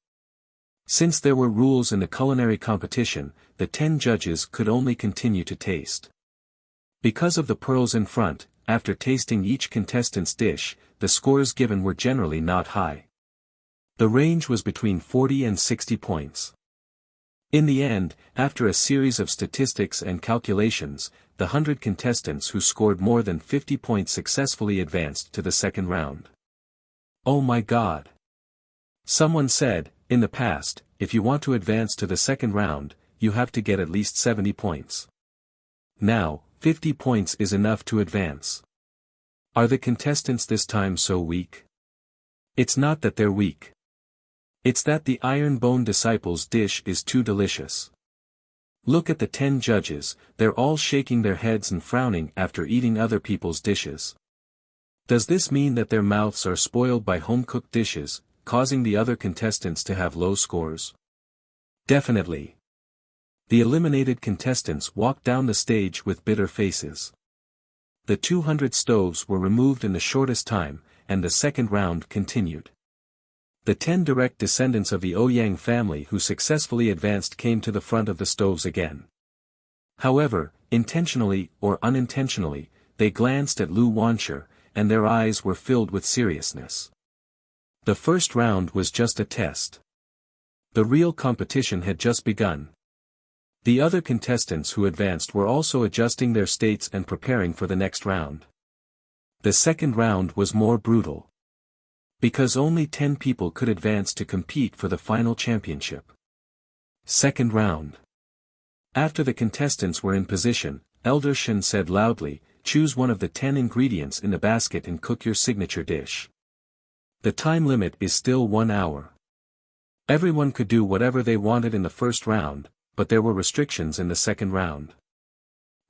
Since there were rules in the culinary competition, the 10 judges could only continue to taste. Because of the pearls in front, after tasting each contestant's dish, the scores given were generally not high. The range was between 40 and 60 points. In the end, after a series of statistics and calculations, the 100 contestants who scored more than 50 points successfully advanced to the second round. Oh my God! Someone said, "In the past, if you want to advance to the second round, you have to get at least 70 points. Now, 50 points is enough to advance." Are the contestants this time so weak? It's not that they're weak. It's that the Iron Bone disciples' dish is too delicious. Look at the 10 judges, they're all shaking their heads and frowning after eating other people's dishes. Does this mean that their mouths are spoiled by home-cooked dishes, causing the other contestants to have low scores? Definitely. The eliminated contestants walked down the stage with bitter faces. The 200 stoves were removed in the shortest time, and the second round continued. The 10 direct descendants of the Ouyang family who successfully advanced came to the front of the stoves again. However, intentionally or unintentionally, they glanced at Lu Wancher, and their eyes were filled with seriousness. The first round was just a test. The real competition had just begun. The other contestants who advanced were also adjusting their states and preparing for the next round. The second round was more brutal. Because only 10 people could advance to compete for the final championship. Second round. After the contestants were in position, Elder Shin said loudly, "Choose one of the 10 ingredients in the basket and cook your signature dish." The time limit is still 1 hour. Everyone could do whatever they wanted in the first round, but there were restrictions in the second round.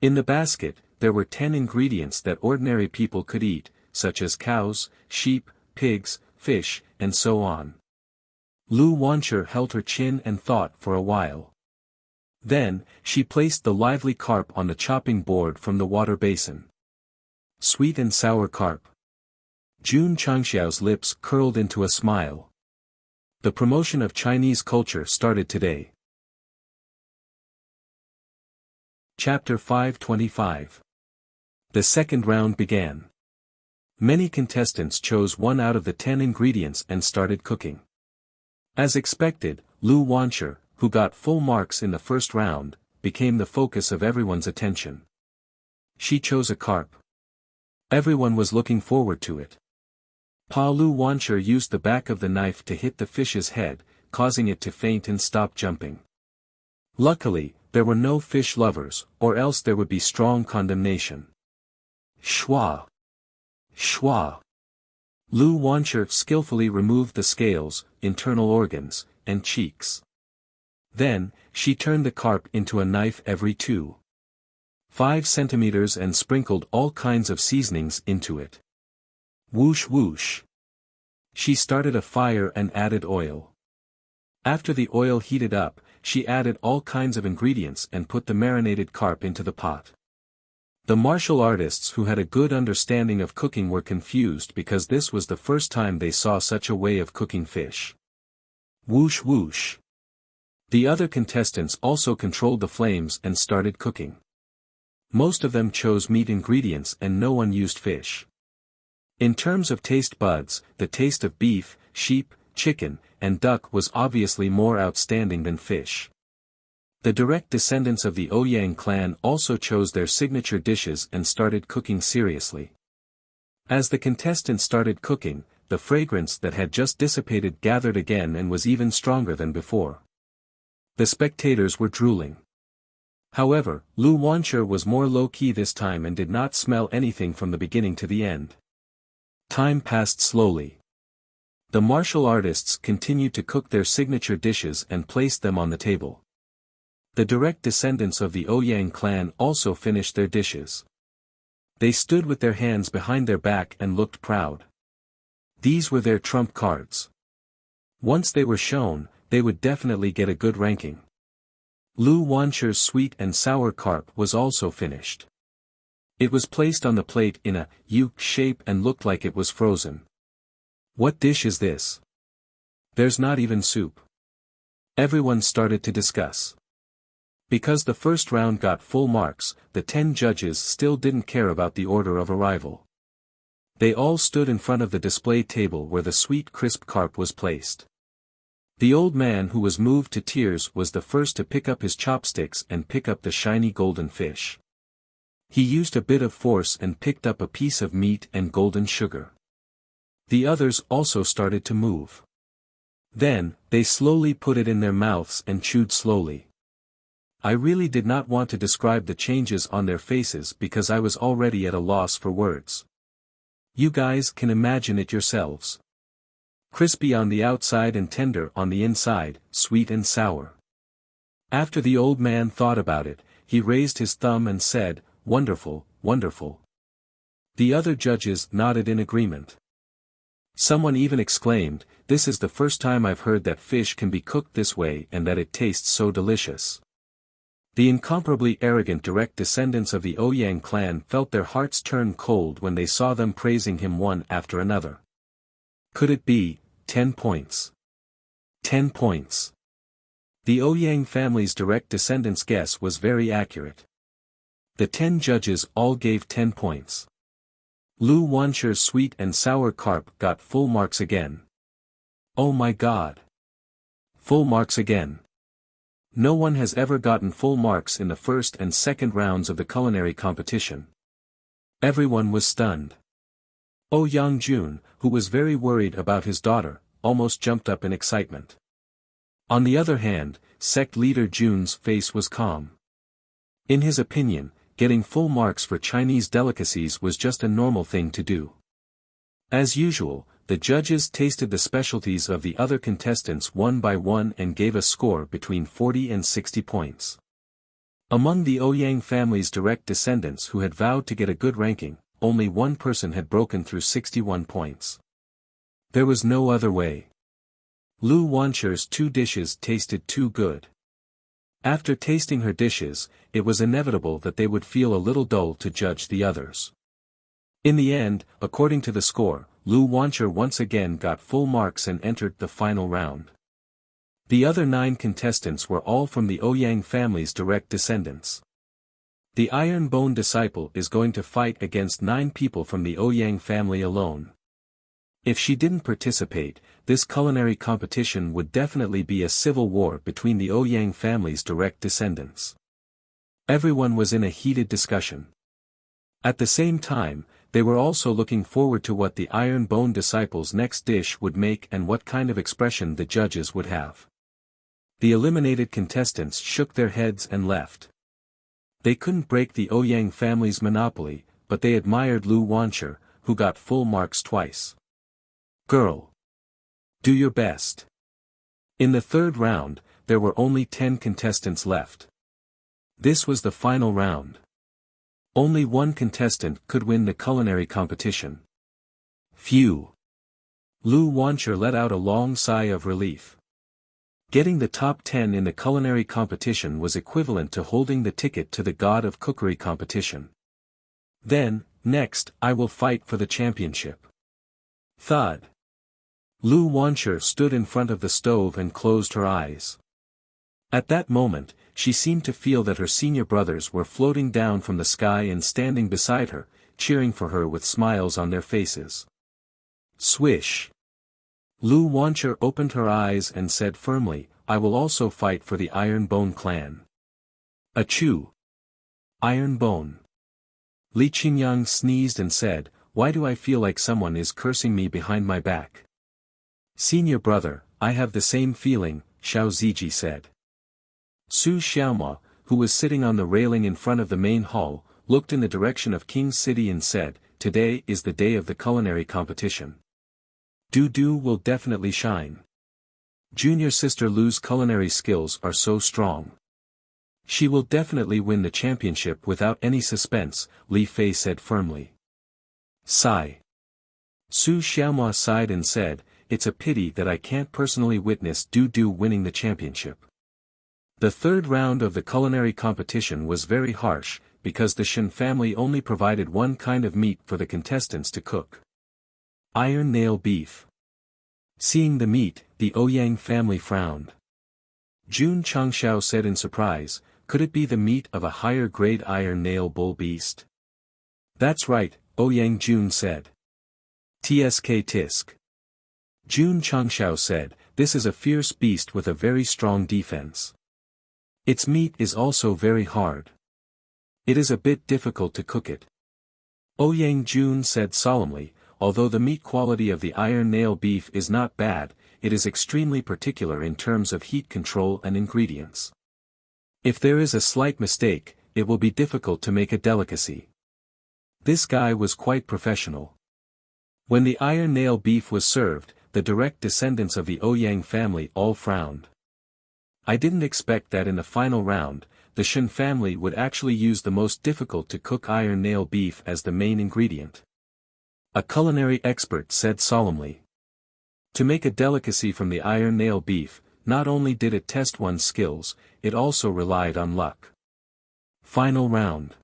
In the basket, there were 10 ingredients that ordinary people could eat, such as cows, sheep, pigs, fish, and so on. Lu Wanshi held her chin and thought for a while. Then, she placed the lively carp on the chopping board from the water basin. Sweet and sour carp. Jun Changxiao's lips curled into a smile. The promotion of Chinese culture started today. Chapter 525. The second round began. Many contestants chose one out of the 10 ingredients and started cooking. As expected, Lu Wanshi, who got full marks in the first round, became the focus of everyone's attention. She chose a carp. Everyone was looking forward to it. Lu Wanshi used the back of the knife to hit the fish's head, causing it to faint and stop jumping. Luckily, there were no fish lovers, or else there would be strong condemnation. Shua! Shua! Lu Wanshi skillfully removed the scales, internal organs, and cheeks. Then, she turned the carp into a knife every 2.5 centimeters and sprinkled all kinds of seasonings into it. Whoosh whoosh. She started a fire and added oil. After the oil heated up, she added all kinds of ingredients and put the marinated carp into the pot. The martial artists who had a good understanding of cooking were confused because this was the first time they saw such a way of cooking fish. Whoosh whoosh. The other contestants also controlled the flames and started cooking. Most of them chose meat ingredients and no one used fish. In terms of taste buds, the taste of beef, sheep, chicken, and duck was obviously more outstanding than fish. The direct descendants of the Ouyang clan also chose their signature dishes and started cooking seriously. As the contestants started cooking, the fragrance that had just dissipated gathered again and was even stronger than before. The spectators were drooling. However, Lu Wanshi was more low-key this time and did not smell anything from the beginning to the end. Time passed slowly. The martial artists continued to cook their signature dishes and placed them on the table. The direct descendants of the Ouyang clan also finished their dishes. They stood with their hands behind their back and looked proud. These were their trump cards. Once they were shown, they would definitely get a good ranking. Lu Wanshi's sweet and sour carp was also finished. It was placed on the plate in a U shape and looked like it was frozen. What dish is this? There's not even soup. Everyone started to discuss. Because the first round got full marks, the 10 judges still didn't care about the order of arrival. They all stood in front of the display table where the sweet crisp carp was placed. The old man who was moved to tears was the first to pick up his chopsticks and pick up the shiny golden fish. He used a bit of force and picked up a piece of meat and golden sugar. The others also started to move. Then, they slowly put it in their mouths and chewed slowly. I really did not want to describe the changes on their faces because I was already at a loss for words. You guys can imagine it yourselves. Crispy on the outside and tender on the inside, sweet and sour. After the old man thought about it, he raised his thumb and said, "Wonderful, wonderful." The other judges nodded in agreement. Someone even exclaimed, "This is the first time I've heard that fish can be cooked this way and that it tastes so delicious." The incomparably arrogant direct descendants of the Ouyang clan felt their hearts turn cold when they saw them praising him one after another. Could it be 10 points? 10 points. The Ouyang family's direct descendants' guess was very accurate. The 10 judges all gave 10 points. Lu Wanshi's sweet and sour carp got full marks again. Oh my god! Full marks again. No one has ever gotten full marks in the first and second rounds of the culinary competition. Everyone was stunned. Ouyang Jun, who was very worried about his daughter, almost jumped up in excitement. On the other hand, Sect leader Jun's face was calm. In his opinion, getting full marks for Chinese delicacies was just a normal thing to do. As usual, the judges tasted the specialties of the other contestants one by one and gave a score between 40 and 60 points. Among the Ouyang family's direct descendants who had vowed to get a good ranking, only one person had broken through 61 points. There was no other way. Lu Wancher's 2 dishes tasted too good. After tasting her dishes, it was inevitable that they would feel a little dull to judge the others. In the end, according to the score, Lu Wancher once again got full marks and entered the final round. The other 9 contestants were all from the Ouyang family's direct descendants. The Iron Bone disciple is going to fight against 9 people from the Ouyang family alone. If she didn't participate, this culinary competition would definitely be a civil war between the Ouyang family's direct descendants. Everyone was in a heated discussion. At the same time, they were also looking forward to what the Iron Bone disciple's next dish would make and what kind of expression the judges would have. The eliminated contestants shook their heads and left. They couldn't break the Ouyang family's monopoly, but they admired Lu Wancher, who got full marks twice. Girl. Do your best. In the 3rd round, there were only 10 contestants left. This was the final round. Only one contestant could win the culinary competition. Phew. Lu Wancher let out a long sigh of relief. Getting the top 10 in the culinary competition was equivalent to holding the ticket to the God of Cookery competition. Then, next, I will fight for the championship. Thud. Lu Wancher stood in front of the stove and closed her eyes. At that moment, she seemed to feel that her senior brothers were floating down from the sky and standing beside her, cheering for her with smiles on their faces. Swish. Lu Wancher opened her eyes and said firmly, I will also fight for the Iron Bone clan. Achoo. Iron Bone. Li Qingyang sneezed and said, why do I feel like someone is cursing me behind my back? Senior brother, I have the same feeling, Xiao Ziji said. Su Xiaoma, who was sitting on the railing in front of the main hall, looked in the direction of King's City and said, today is the day of the culinary competition. Du will definitely shine. Junior sister Lu's culinary skills are so strong. She will definitely win the championship without any suspense, Li Fei said firmly. Sigh. Su Xiaoma sighed and said, it's a pity that I can't personally witness Du winning the championship. The 3rd round of the culinary competition was very harsh, because the Shen family only provided one kind of meat for the contestants to cook. Iron nail beef. Seeing the meat, the Ouyang family frowned. Jun Changshao said in surprise, could it be the meat of a higher grade iron nail bull beast? That's right, Ouyang Jun said. Tsk tisk. Jun Changshao said, this is a fierce beast with a very strong defense. Its meat is also very hard. It is a bit difficult to cook it. Ouyang Jun said solemnly, although the meat quality of the iron nail beef is not bad, it is extremely particular in terms of heat control and ingredients. If there is a slight mistake, it will be difficult to make a delicacy. This guy was quite professional. When the iron nail beef was served, the direct descendants of the Ouyang family all frowned. I didn't expect that in the final round, the Shen family would actually use the most difficult to cook iron nail beef as the main ingredient. A culinary expert said solemnly. To make a delicacy from the iron nail beef, not only did it test one's skills, it also relied on luck. Final round.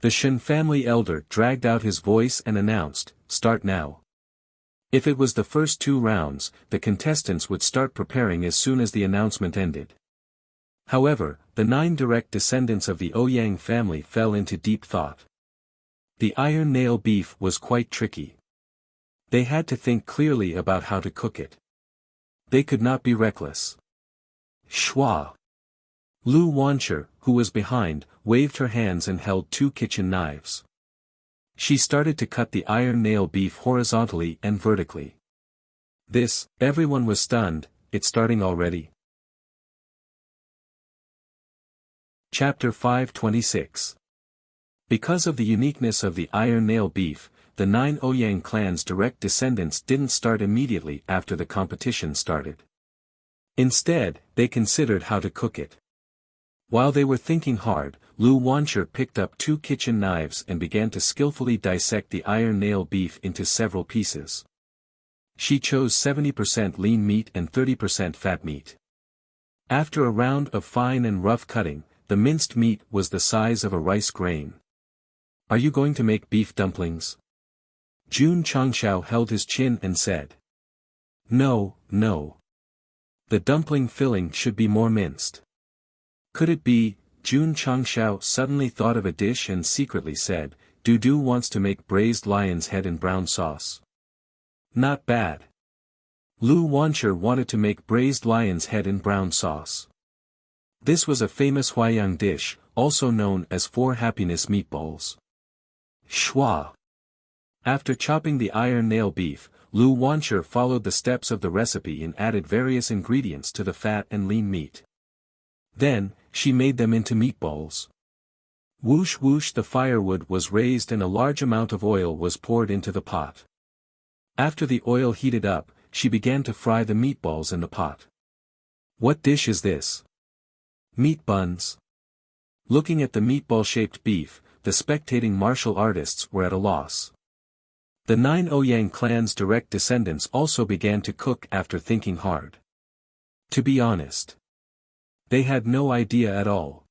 The Shen family elder dragged out his voice and announced, start now. If it was the first 2 rounds, the contestants would start preparing as soon as the announcement ended. However, the 9 direct descendants of the Ouyang family fell into deep thought. The iron nail beef was quite tricky. They had to think clearly about how to cook it. They could not be reckless. Schwa. Lu Wancher, who was behind, waved her hands and held 2 kitchen knives. She started to cut the iron nail beef horizontally and vertically. Everyone was stunned, it's starting already. Chapter 526. Because of the uniqueness of the iron nail beef, the 9 Ouyang clan's direct descendants didn't start immediately after the competition started. Instead, they considered how to cook it. While they were thinking hard, Lu Wancher picked up 2 kitchen knives and began to skillfully dissect the iron nail beef into several pieces. She chose 70% lean meat and 30% fat meat. After a round of fine and rough cutting, the minced meat was the size of a rice grain. "Are you going to make beef dumplings?" Jun Changshao held his chin and said. "No, no. The dumpling filling should be more minced." "Could it be?" Jun Changshao suddenly thought of a dish and secretly said, "Dudu wants to make braised lion's head in brown sauce." Not bad. Lu Wancher wanted to make braised lion's head in brown sauce. This was a famous Huaiyang dish, also known as Four Happiness meatballs. Schwa. After chopping the iron nail beef, Lu Wancher followed the steps of the recipe and added various ingredients to the fat and lean meat. Then, she made them into meatballs. Whoosh whoosh, the firewood was raised and a large amount of oil was poured into the pot. After the oil heated up, she began to fry the meatballs in the pot. "What dish is this?" "Meat buns." Looking at the meatball-shaped beef, the spectating martial artists were at a loss. The 9 Ouyang clan's direct descendants also began to cook after thinking hard. To be honest, they had no idea at all.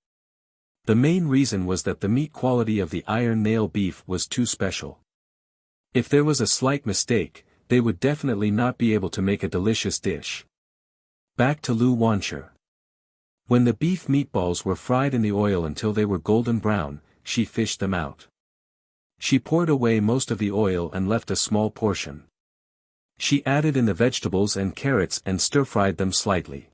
The main reason was that the meat quality of the iron nail beef was too special. If there was a slight mistake, they would definitely not be able to make a delicious dish. Back to Lu Wancher. When the beef meatballs were fried in the oil until they were golden brown, she fished them out. She poured away most of the oil and left a small portion. She added in the vegetables and carrots and stir-fried them slightly.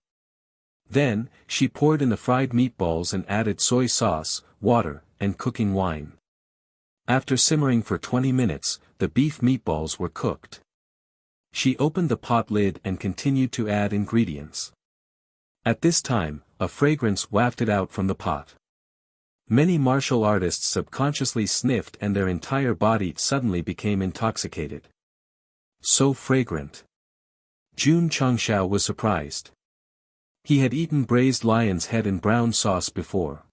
Then, she poured in the fried meatballs and added soy sauce, water, and cooking wine. After simmering for 20 minutes, the beef meatballs were cooked. She opened the pot lid and continued to add ingredients. At this time, a fragrance wafted out from the pot. Many martial artists subconsciously sniffed and their entire body suddenly became intoxicated. So fragrant. Jun Changshao was surprised. He had eaten braised lion's head in brown sauce before.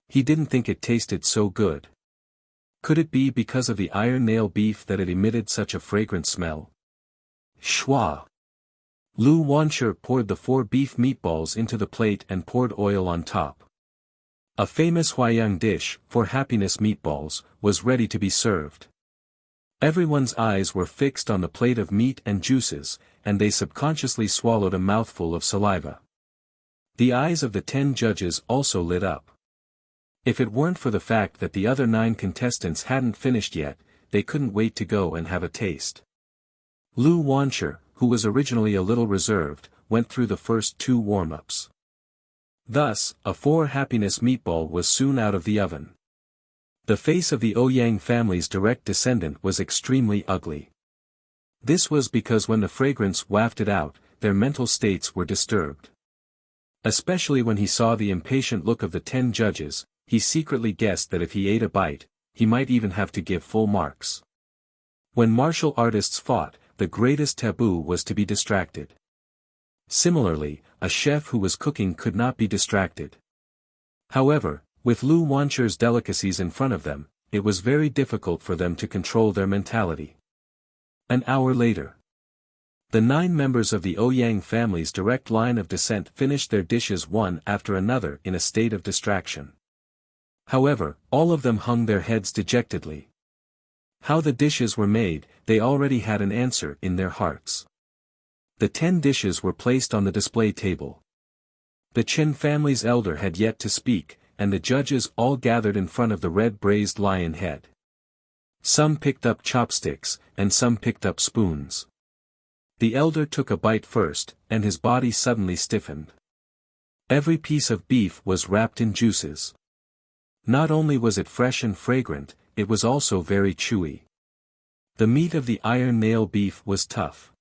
He didn't think it tasted so good. Could it be because of the iron nail beef that it emitted such a fragrant smell? Schwa. Lu Wancher poured the 4 beef meatballs into the plate and poured oil on top. A famous Huaiyang dish, Four Happiness meatballs, was ready to be served. Everyone's eyes were fixed on the plate of meat and juices, and they subconsciously swallowed a mouthful of saliva. The eyes of the 10 judges also lit up. If it weren't for the fact that the other 9 contestants hadn't finished yet, they couldn't wait to go and have a taste. Lu Wancher, who was originally a little reserved, went through the first 2 warm-ups. Thus, a Four Happiness meatball was soon out of the oven. The face of the Ouyang family's direct descendant was extremely ugly. This was because when the fragrance wafted out, their mental states were disturbed. Especially when he saw the impatient look of the 10 judges, he secretly guessed that if he ate a bite, he might even have to give full marks. When martial artists fought, the greatest taboo was to be distracted. Similarly, a chef who was cooking could not be distracted. However, with Lu Wancher's delicacies in front of them, it was very difficult for them to control their mentality. An hour later, the 9 members of the Ouyang family's direct line of descent finished their dishes one after another in a state of distraction. However, all of them hung their heads dejectedly. How the dishes were made, they already had an answer in their hearts. The 10 dishes were placed on the display table. The Chen family's elder had yet to speak, and the judges all gathered in front of the red braised lion head. Some picked up chopsticks, and some picked up spoons. The elder took a bite first, and his body suddenly stiffened. Every piece of beef was wrapped in juices. Not only was it fresh and fragrant, it was also very chewy. The meat of the iron nail beef was tough.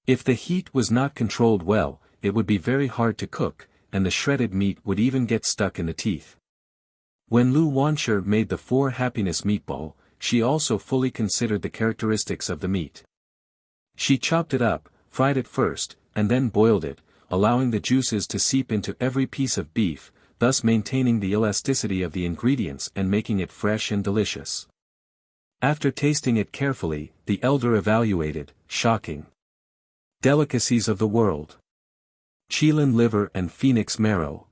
If the heat was not controlled well, it would be very hard to cook, and the shredded meat would even get stuck in the teeth. When Lu Wancher made the Four Happiness meatball, she also fully considered the characteristics of the meat. She chopped it up, fried it first, and then boiled it, allowing the juices to seep into every piece of beef, thus maintaining the elasticity of the ingredients and making it fresh and delicious. After tasting it carefully, the elder evaluated, shocking. Delicacies of the world. Qilin liver and phoenix marrow.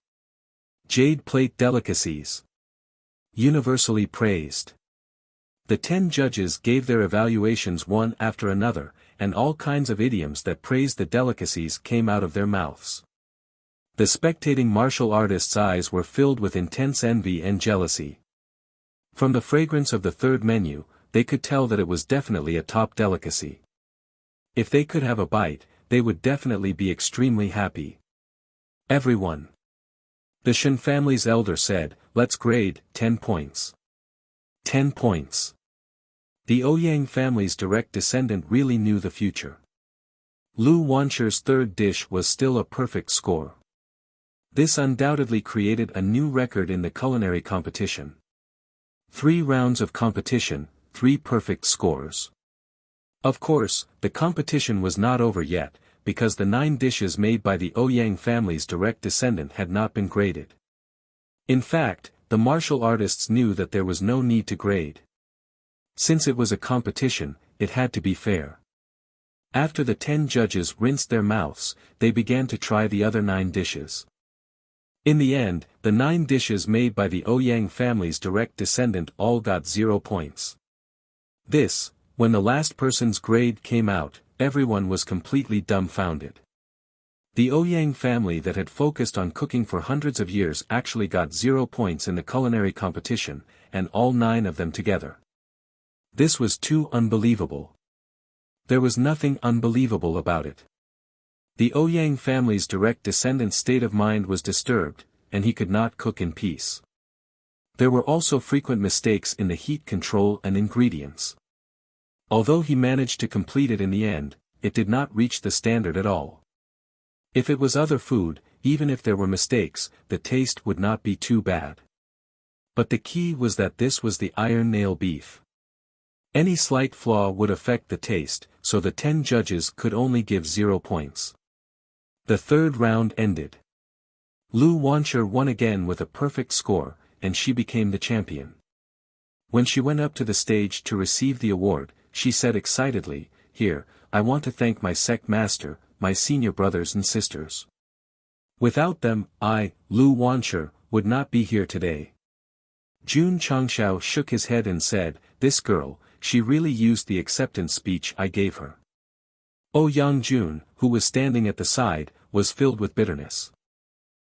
Jade plate delicacies. Universally praised. The 10 judges gave their evaluations one after another, and all kinds of idioms that praised the delicacies came out of their mouths. The spectating martial artists' eyes were filled with intense envy and jealousy. From the fragrance of the third menu, they could tell that it was definitely a top delicacy. If they could have a bite, they would definitely be extremely happy. Everyone. The Shen family's elder said, let's grade, 10 points. 10 points. The Ouyang family's direct descendant really knew the future. Lu Wancher's third dish was still a perfect score. This undoubtedly created a new record in the culinary competition. 3 rounds of competition, 3 perfect scores. Of course, the competition was not over yet, because the 9 dishes made by the Ouyang family's direct descendant had not been graded. In fact, the martial artists knew that there was no need to grade. Since it was a competition, it had to be fair. After the 10 judges rinsed their mouths, they began to try the other 9 dishes. In the end, the 9 dishes made by the Ouyang family's direct descendant all got 0 points. This, when the last person's grade came out, everyone was completely dumbfounded. The Ouyang family that had focused on cooking for hundreds of years actually got 0 points in the culinary competition, and all 9 of them together. This was too unbelievable. There was nothing unbelievable about it. The Ouyang family's direct descendant's state of mind was disturbed, and he could not cook in peace. There were also frequent mistakes in the heat control and ingredients. Although he managed to complete it in the end, it did not reach the standard at all. If it was other food, even if there were mistakes, the taste would not be too bad. But the key was that this was the iron nail beef. Any slight flaw would affect the taste, so the 10 judges could only give 0 points. The third round ended. Lu Wancher won again with a perfect score, and she became the champion. When she went up to the stage to receive the award, she said excitedly, "Here, I want to thank my sect master, my senior brothers and sisters. Without them, I, Lu Wancher, would not be here today." Jun Changshao shook his head and said, "This girl, she really used the acceptance speech I gave her." Yang Jun, who was standing at the side, was filled with bitterness.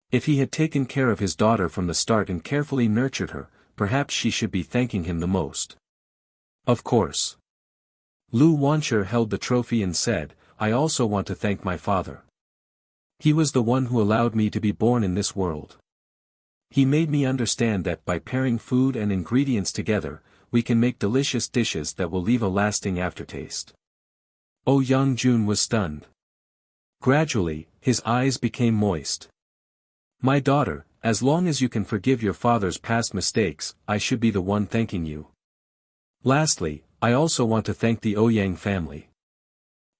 If he had taken care of his daughter from the start and carefully nurtured her, perhaps she should be thanking him the most. Of course. Lu Wancher held the trophy and said, "I also want to thank my father. He was the one who allowed me to be born in this world. He made me understand that by pairing food and ingredients together, we can make delicious dishes that will leave a lasting aftertaste." Yang Jun was stunned. Gradually, his eyes became moist. "My daughter, as long as you can forgive your father's past mistakes, I should be the one thanking you. Lastly, I also want to thank the Ouyang family.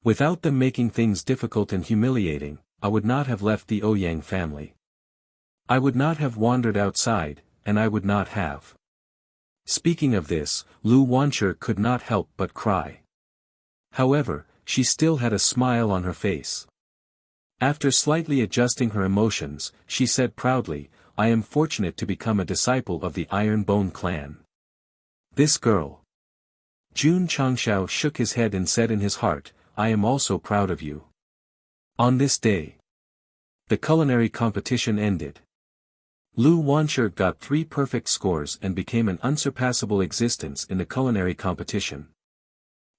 Without them making things difficult and humiliating, I would not have left the Ouyang family. I would not have wandered outside, and I would not have." Speaking of this, Lu Wancher could not help but cry. However, she still had a smile on her face. After slightly adjusting her emotions, she said proudly, "I am fortunate to become a disciple of the Iron Bone clan. This girl." Jun Changshao shook his head and said in his heart, "I am also proud of you." On this day, the culinary competition ended. Lu Wancher got 3 perfect scores and became an unsurpassable existence in the culinary competition.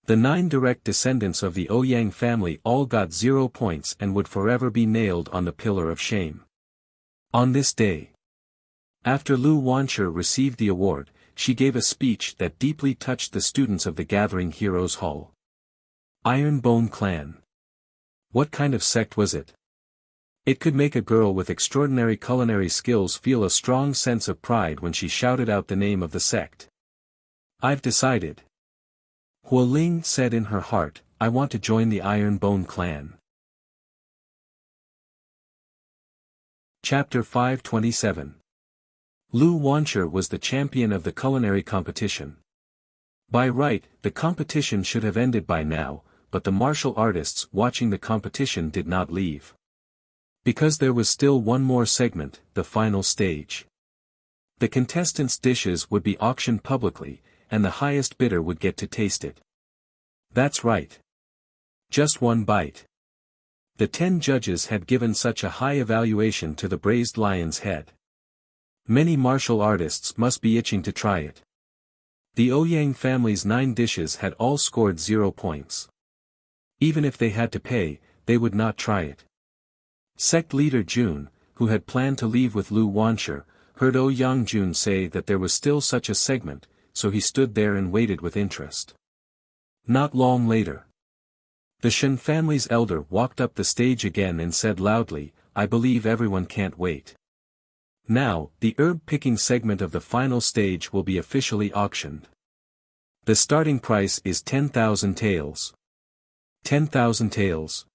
The 9 direct descendants of the Ouyang family all got 0 points and would forever be nailed on the pillar of shame. On this day, after Lu Wancher received the award, she gave a speech that deeply touched the students of the Gathering Heroes Hall. Iron Bone Clan. What kind of sect was it? It could make a girl with extraordinary culinary skills feel a strong sense of pride when she shouted out the name of the sect. "I've decided," Hualing said in her heart, "I want to join the Iron Bone clan." Chapter 527. Lu Wancher was the champion of the culinary competition. By right, the competition should have ended by now, but the martial artists watching the competition did not leave. Because there was still one more segment, the final stage. The contestants' dishes would be auctioned publicly, and the highest bidder would get to taste it. That's right. Just one bite. The 10 judges had given such a high evaluation to the braised lion's head. Many martial artists must be itching to try it. The Ouyang family's 9 dishes had all scored 0 points. Even if they had to pay, they would not try it. Sect leader Jun, who had planned to leave with Lu Wanshi, heard Ouyang Jun say that there was still such a segment, so he stood there and waited with interest. Not long later, the Shen family's elder walked up the stage again and said loudly, "I believe everyone can't wait. Now, the herb-picking segment of the final stage will be officially auctioned. The starting price is 10,000 taels. 10,000 taels.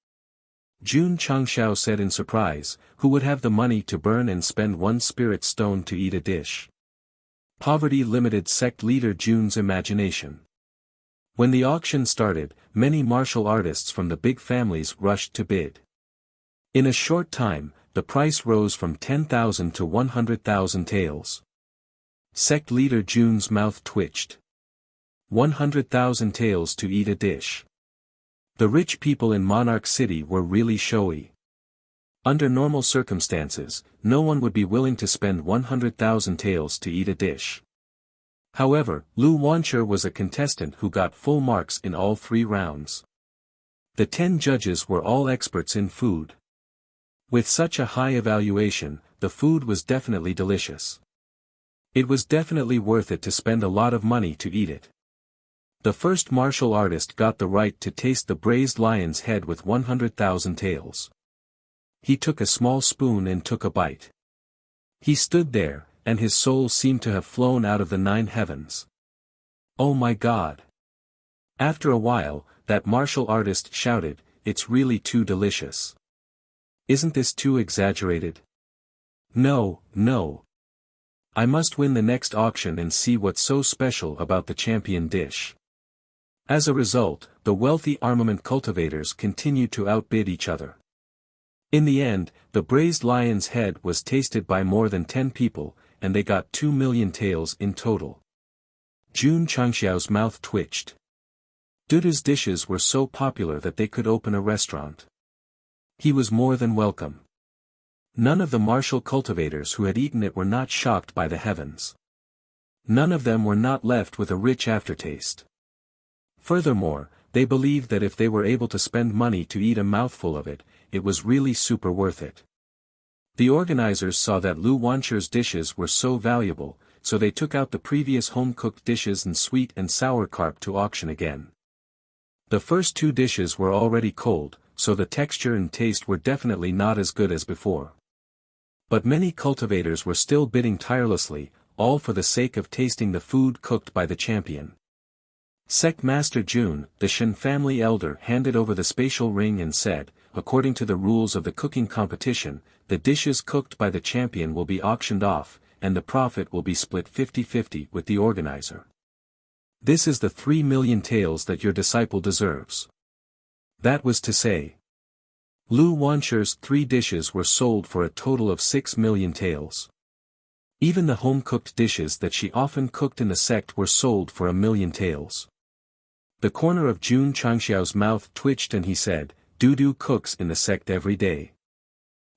Jun Changxiao said in surprise, who would have the money to burn and spend 1 spirit stone to eat a dish? Poverty limited sect leader Jun's imagination. When the auction started, many martial artists from the big families rushed to bid. In a short time, the price rose from 10,000 to 100,000 taels. Sect leader Jun's mouth twitched. 100,000 taels to eat a dish. The rich people in Monarch City were really showy. Under normal circumstances, no one would be willing to spend 100,000 taels to eat a dish. However, Lu Wanshi was a contestant who got full marks in all 3 rounds. The 10 judges were all experts in food. With such a high evaluation, the food was definitely delicious. It was definitely worth it to spend a lot of money to eat it. The first martial artist got the right to taste the braised lion's head with 100,000 taels. He took a small spoon and took a bite. He stood there, and his soul seemed to have flown out of the 9 heavens. Oh my God! After a while, that martial artist shouted, "It's really too delicious. Isn't this too exaggerated? No, no. I must win the next auction and see what's so special about the champion dish." As a result, the wealthy armament cultivators continued to outbid each other. In the end, the braised lion's head was tasted by more than 10 people, and they got 2 million taels in total. Jun Changxiao's mouth twitched. Duda's dishes were so popular that they could open a restaurant. He was more than welcome. None of the martial cultivators who had eaten it were not shocked by the heavens. None of them were not left with a rich aftertaste. Furthermore, they believed that if they were able to spend money to eat a mouthful of it, it was really super worth it. The organizers saw that Lu Wanshi's dishes were so valuable, so they took out the previous home-cooked dishes and sweet and sour carp to auction again. The first 2 dishes were already cold, so the texture and taste were definitely not as good as before. But many cultivators were still bidding tirelessly, all for the sake of tasting the food cooked by the champion. Sect Master Jun, the Shen family elder, handed over the spatial ring and said, "According to the rules of the cooking competition, the dishes cooked by the champion will be auctioned off, and the profit will be split 50-50 with the organizer. This is the 3 million taels that your disciple deserves." That was to say, Lu Wanshi's 3 dishes were sold for a total of 6 million taels. Even the home-cooked dishes that she often cooked in the sect were sold for 1 million taels. The corner of Jun Changxiao's mouth twitched and he said, "Dudu cooks in the sect every day.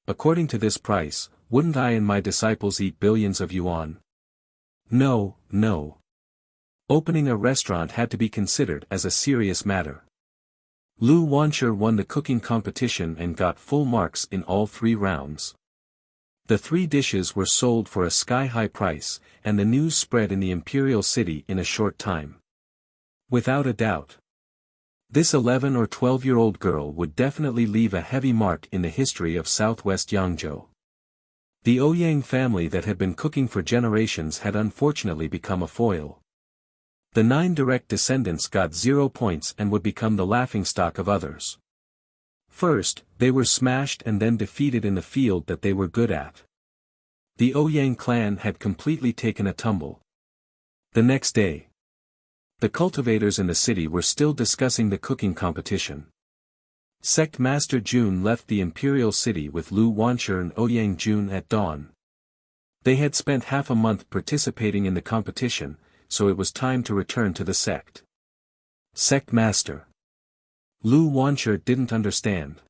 According to this price, wouldn't I and my disciples eat billions of yuan? No, no. Opening a restaurant had to be considered as a serious matter." Lu Wanshi won the cooking competition and got full marks in all 3 rounds. The 3 dishes were sold for a sky-high price, and the news spread in the imperial city in a short time. Without a doubt, this 11 or 12-year-old girl would definitely leave a heavy mark in the history of southwest Yangzhou. The Ouyang family that had been cooking for generations had unfortunately become a foil. The 9 direct descendants got 0 points and would become the laughingstock of others. First, they were smashed and then defeated in the field that they were good at. The Ouyang clan had completely taken a tumble. The next day, The cultivators in the city were still discussing the cooking competition. Sect Master Jun left the imperial city with Lu Wanshi and Ouyang Jun at dawn. They had spent half a month participating in the competition, so it was time to return to the sect. Sect Master. Lu Wanshi didn't understand.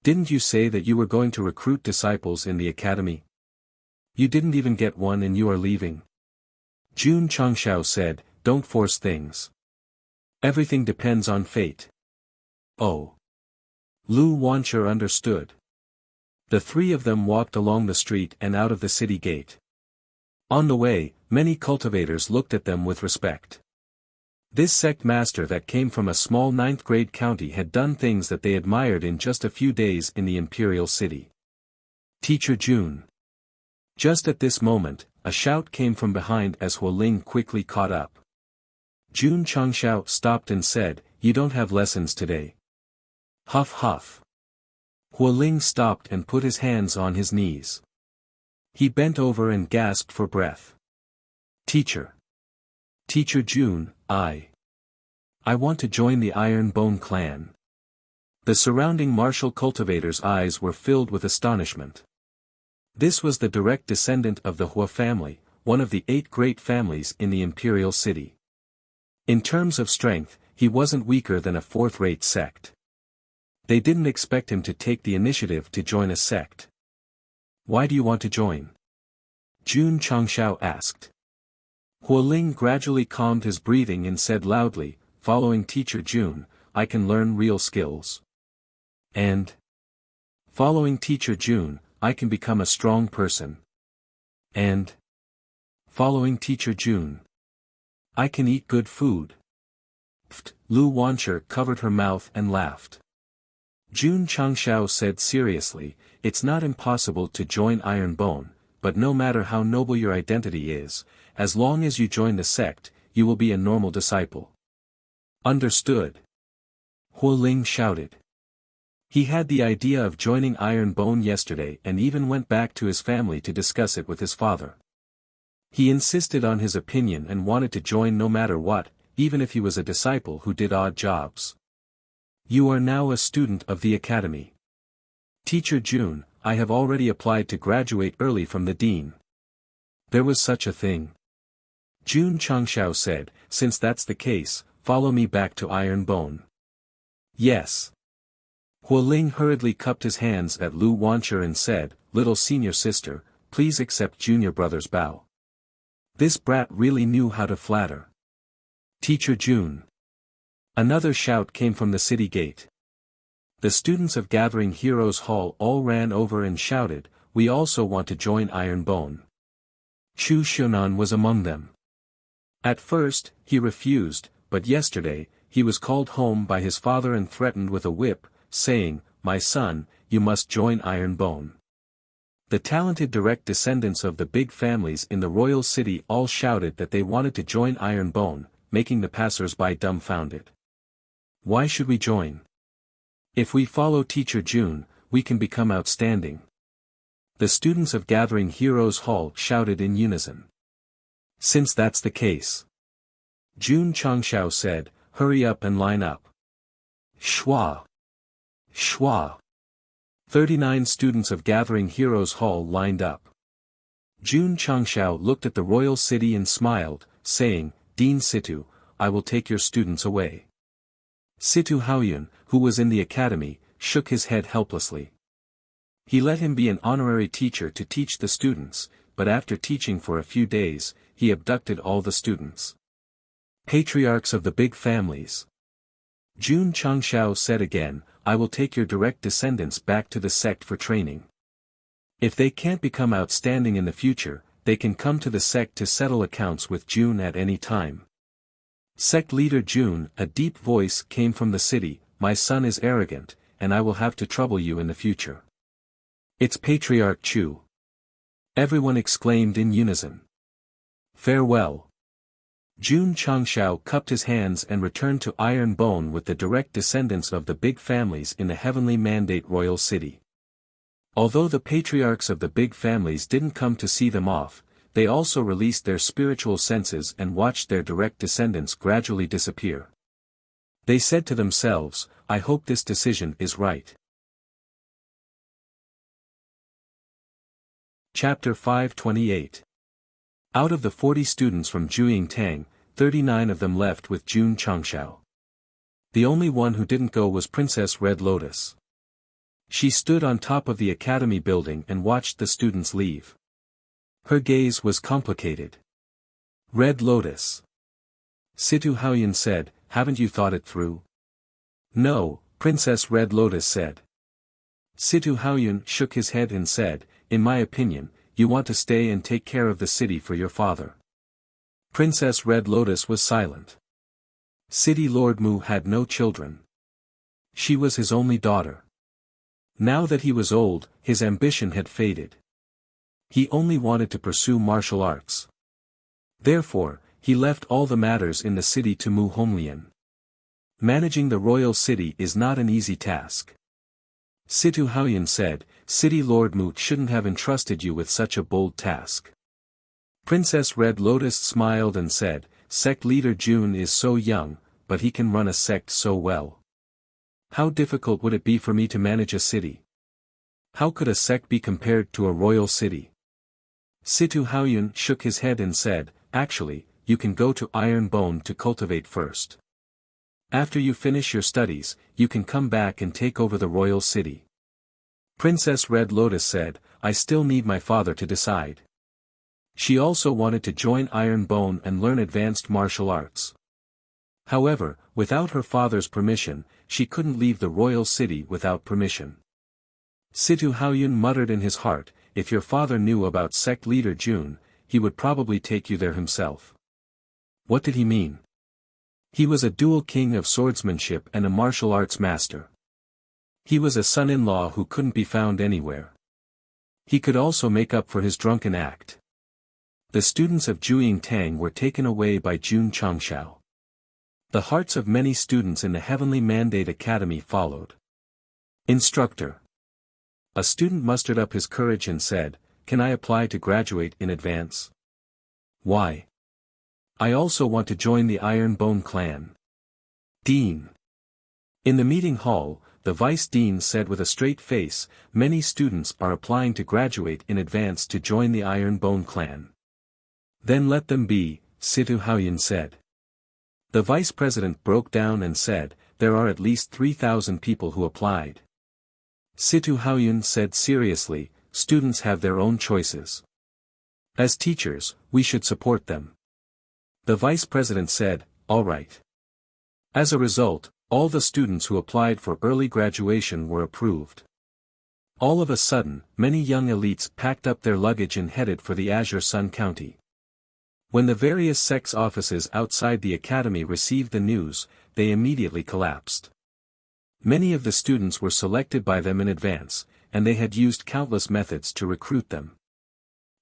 Didn't you say that you were going to recruit disciples in the academy? You didn't even get one and you are leaving. Jun Changshao said, don't force things. Everything depends on fate. Oh. Lu Wanshi understood. The three of them walked along the street and out of the city gate. On the way, many cultivators looked at them with respect. This sect master that came from a small 9th-grade county had done things that they admired in just a few days in the imperial city. Teacher Jun. Just at this moment, a shout came from behind as Hualing quickly caught up. Jun Changshao stopped and said, you don't have lessons today. Huff huff. Hualing stopped and put his hands on his knees. He bent over and gasped for breath. Teacher. Teacher Jun, I want to join the Iron Bone clan. The surrounding martial cultivators' eyes were filled with astonishment. This was the direct descendant of the Hua family, one of the 8 great families in the imperial city. In terms of strength, he wasn't weaker than a 4th-rate sect. They didn't expect him to take the initiative to join a sect. Why do you want to join? Jun Changshao asked. Hualing gradually calmed his breathing and said loudly, following Teacher Jun, I can learn real skills. And? Following Teacher Jun, I can become a strong person. And? Following Teacher Jun, I can eat good food. Pfft, Lu Wanshi covered her mouth and laughed. Jun Changshao said seriously, it's not impossible to join Iron Bone, but no matter how noble your identity is, as long as you join the sect, you will be a normal disciple. Understood? Hualing shouted. He had the idea of joining Iron Bone yesterday and even went back to his family to discuss it with his father. He insisted on his opinion and wanted to join no matter what, even if he was a disciple who did odd jobs. You are now a student of the academy. Teacher Jun, I have already applied to graduate early from the dean. There was such a thing. Jun Changshao said, since that's the case, follow me back to Iron Bone. Yes. Hualing hurriedly cupped his hands at Lu Wanshi and said, little senior sister, please accept junior brother's bow. This brat really knew how to flatter. Teacher Jun. Another shout came from the city gate. The students of Gathering Heroes Hall all ran over and shouted, we also want to join Iron Bone. Chu Xiaonan was among them. At first, he refused, but yesterday, he was called home by his father and threatened with a whip, saying, my son, you must join Iron Bone. The talented direct descendants of the big families in the royal city all shouted that they wanted to join Iron Bone, making the passers-by dumbfounded. Why should we join? If we follow Teacher Jun, we can become outstanding. The students of Gathering Heroes Hall shouted in unison. Since that's the case. Jun Changshao said, hurry up and line up. Shua. Shua. 39 students of Gathering Heroes Hall lined up. Jun Changshao looked at the royal city and smiled, saying, Dean Situ, I will take your students away. Situ Haoyun, who was in the academy, shook his head helplessly. He let him be an honorary teacher to teach the students, but after teaching for a few days, he abducted all the students. Patriarchs of the big families. Jun Changshao said again, I will take your direct descendants back to the sect for training. If they can't become outstanding in the future, they can come to the sect to settle accounts with Jun at any time. Sect leader Jun, a deep voice came from the city, my son is arrogant, and I will have to trouble you in the future. It's Patriarch Chu. Everyone exclaimed in unison. Farewell. Jun Changshao cupped his hands and returned to Iron Bone with the direct descendants of the big families in the Heavenly Mandate Royal City. Although the patriarchs of the big families didn't come to see them off, they also released their spiritual senses and watched their direct descendants gradually disappear. They said to themselves, I hope this decision is right. Chapter 528. Out of the 40 students from Tang, 39 of them left with Jun Changshao. The only one who didn't go was Princess Red Lotus. She stood on top of the academy building and watched the students leave. Her gaze was complicated. Red Lotus. Situ Haoyun said, haven't you thought it through? No, Princess Red Lotus said. Situ Haoyun shook his head and said, in my opinion, you want to stay and take care of the city for your father. Princess Red Lotus was silent. City Lord Mu had no children. She was his only daughter. Now that he was old, his ambition had faded. He only wanted to pursue martial arts. Therefore, he left all the matters in the city to Mu Honglian. Managing the royal city is not an easy task. Situ Haoyun said, City Lord Mu shouldn't have entrusted you with such a bold task. Princess Red Lotus smiled and said, Sect leader Jun is so young, but he can run a sect so well. How difficult would it be for me to manage a city? How could a sect be compared to a royal city? Situ Haoyun shook his head and said, actually, you can go to Iron Bone to cultivate first. After you finish your studies, you can come back and take over the royal city. Princess Red Lotus said, I still need my father to decide. She also wanted to join Iron Bone and learn advanced martial arts. However, without her father's permission, she couldn't leave the royal city without permission. Situ Haoyun muttered in his heart, if your father knew about sect leader Jun, he would probably take you there himself. What did he mean? He was a dual king of swordsmanship and a martial arts master. He was a son-in-law who couldn't be found anywhere. He could also make up for his drunken act. The students of Tang were taken away by Jun Changshao. The hearts of many students in the Heavenly Mandate Academy followed. Instructor. A student mustered up his courage and said, can I apply to graduate in advance? Why? I also want to join the Iron Bone clan. Dean. In the meeting hall, the Vice Dean said with a straight face, many students are applying to graduate in advance to join the Iron Bone clan. Then let them be, Situ Haoyun said. The Vice President broke down and said, there are at least 3,000 people who applied. Situ Haoyun said seriously, students have their own choices. As teachers, we should support them. The Vice President said, all right. As a result, all the students who applied for early graduation were approved. All of a sudden, many young elites packed up their luggage and headed for the Azure Sun County. When the various sects offices outside the academy received the news, they immediately collapsed. Many of the students were selected by them in advance, and they had used countless methods to recruit them.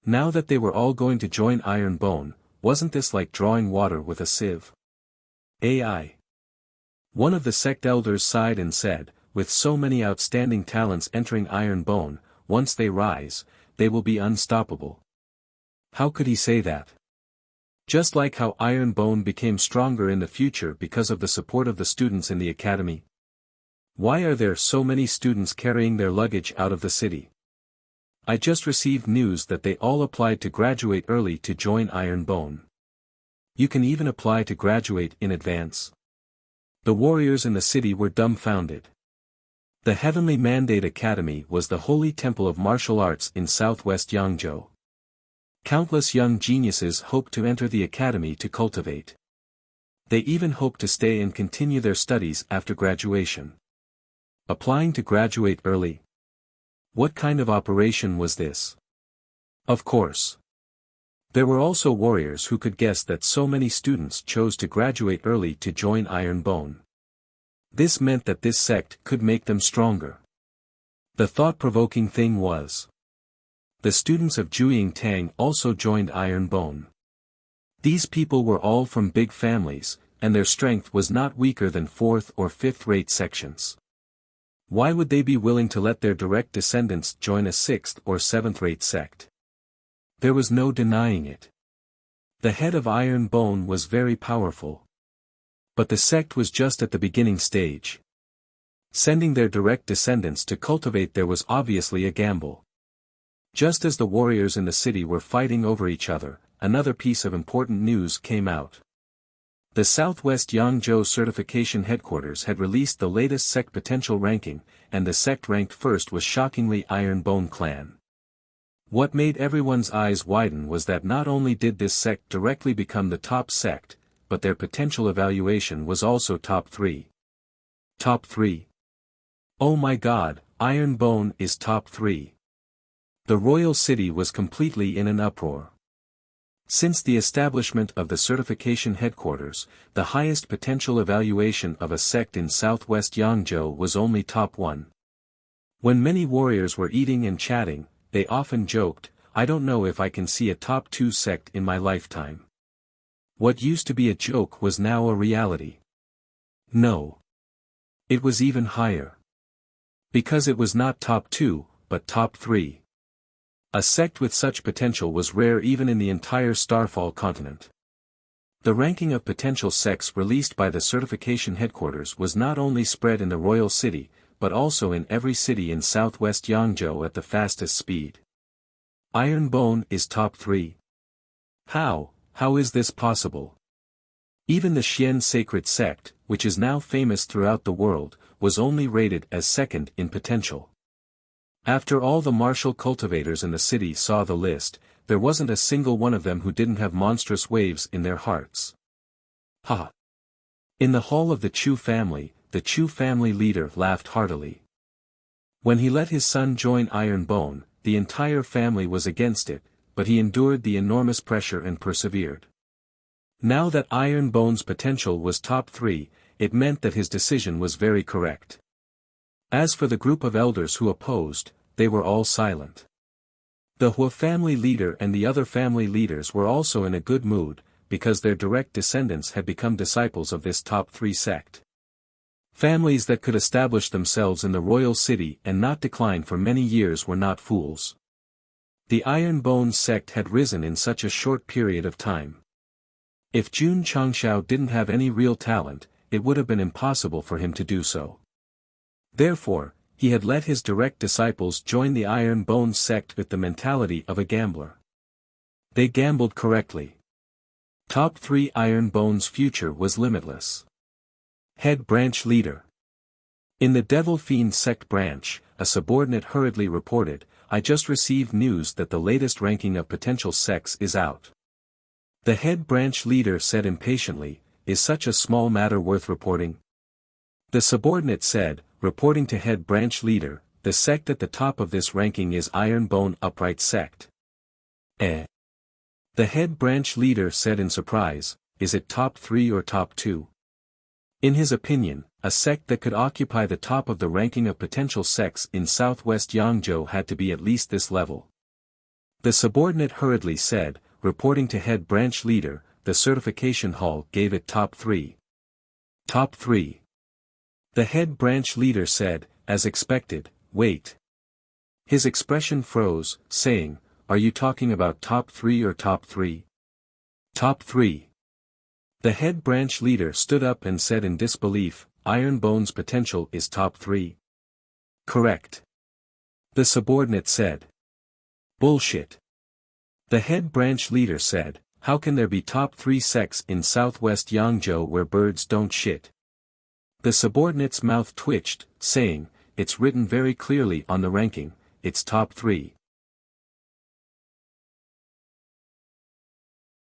Now that they were all going to join Iron Bone, wasn't this like drawing water with a sieve? AI. One of the sect elders sighed and said, with so many outstanding talents entering Iron Bone, once they rise, they will be unstoppable. How could he say that? Just like how Iron Bone became stronger in the future because of the support of the students in the academy. Why are there so many students carrying their luggage out of the city? I just received news that they all applied to graduate early to join Iron Bone. You can even apply to graduate in advance. The warriors in the city were dumbfounded. The Heavenly Mandate Academy was the holy temple of martial arts in southwest Yangzhou. Countless young geniuses hoped to enter the academy to cultivate. They even hoped to stay and continue their studies after graduation. Applying to graduate early? What kind of operation was this? Of course. There were also warriors who could guess that so many students chose to graduate early to join Iron Bone. This meant that this sect could make them stronger. The thought-provoking thing was, the students of Tang also joined Iron Bone. These people were all from big families, and their strength was not weaker than 4th or 5th-rate sections. Why would they be willing to let their direct descendants join a 6th or 7th-rate sect? There was no denying it. The head of Iron Bone was very powerful. But the sect was just at the beginning stage. Sending their direct descendants to cultivate there was obviously a gamble. Just as the warriors in the city were fighting over each other, another piece of important news came out. The Southwest Yangzhou Certification Headquarters had released the latest sect potential ranking, and the sect ranked first was shockingly Iron Bone Clan. What made everyone's eyes widen was that not only did this sect directly become the top sect, but their potential evaluation was also top 3. Top 3. Oh my god, Iron Bone is top 3. The royal city was completely in an uproar. Since the establishment of the certification headquarters, the highest potential evaluation of a sect in southwest Yangzhou was only top 1. When many warriors were eating and chatting, they often joked, "I don't know if I can see a top 2 sect in my lifetime." What used to be a joke was now a reality. No. It was even higher. Because it was not top 2, but top 3. A sect with such potential was rare even in the entire Starfall continent. The ranking of potential sects released by the certification headquarters was not only spread in the royal city, but also in every city in southwest Yangzhou at the fastest speed. Iron Bone is top 3. How is this possible? Even the Xian Sacred Sect, which is now famous throughout the world, was only rated as second in potential. After all the martial cultivators in the city saw the list, there wasn't a single one of them who didn't have monstrous waves in their hearts. Ha! In the hall of the Chu family, the Chu family leader laughed heartily. When he let his son join Iron Bone, the entire family was against it, but he endured the enormous pressure and persevered. Now that Iron Bone's potential was top 3, it meant that his decision was very correct. As for the group of elders who opposed, they were all silent. The Hua family leader and the other family leaders were also in a good mood, because their direct descendants had become disciples of this top 3 sect. Families that could establish themselves in the royal city and not decline for many years were not fools. The Iron Bone sect had risen in such a short period of time. If Jun Changshao didn't have any real talent, it would have been impossible for him to do so. Therefore, he had let his direct disciples join the Iron Bone sect with the mentality of a gambler. They gambled correctly. Top 3 Iron Bone's future was limitless. Head Branch Leader. In the Devil Fiend Sect branch, a subordinate hurriedly reported, "I just received news that the latest ranking of potential sects is out." The head branch leader said impatiently, "Is such a small matter worth reporting?" The subordinate said, reporting to head branch leader, "The sect at the top of this ranking is Iron Bone Upright Sect." The head branch leader said in surprise, "Is it top 3 or top 2? In his opinion, a sect that could occupy the top of the ranking of potential sects in southwest Yangzhou had to be at least this level. The subordinate hurriedly said, reporting to head branch leader, "The certification hall gave it top 3. Top 3. The head branch leader said, as expected, "Wait." His expression froze, saying, "Are you talking about top 3 or top 3? Top 3. The head branch leader stood up and said in disbelief, "Iron Bone's potential is top 3. Correct." The subordinate said. "Bullshit." The head branch leader said, "How can there be top 3 sects in southwest Yangzhou where birds don't shit?" The subordinate's mouth twitched, saying, "It's written very clearly on the ranking, it's top 3.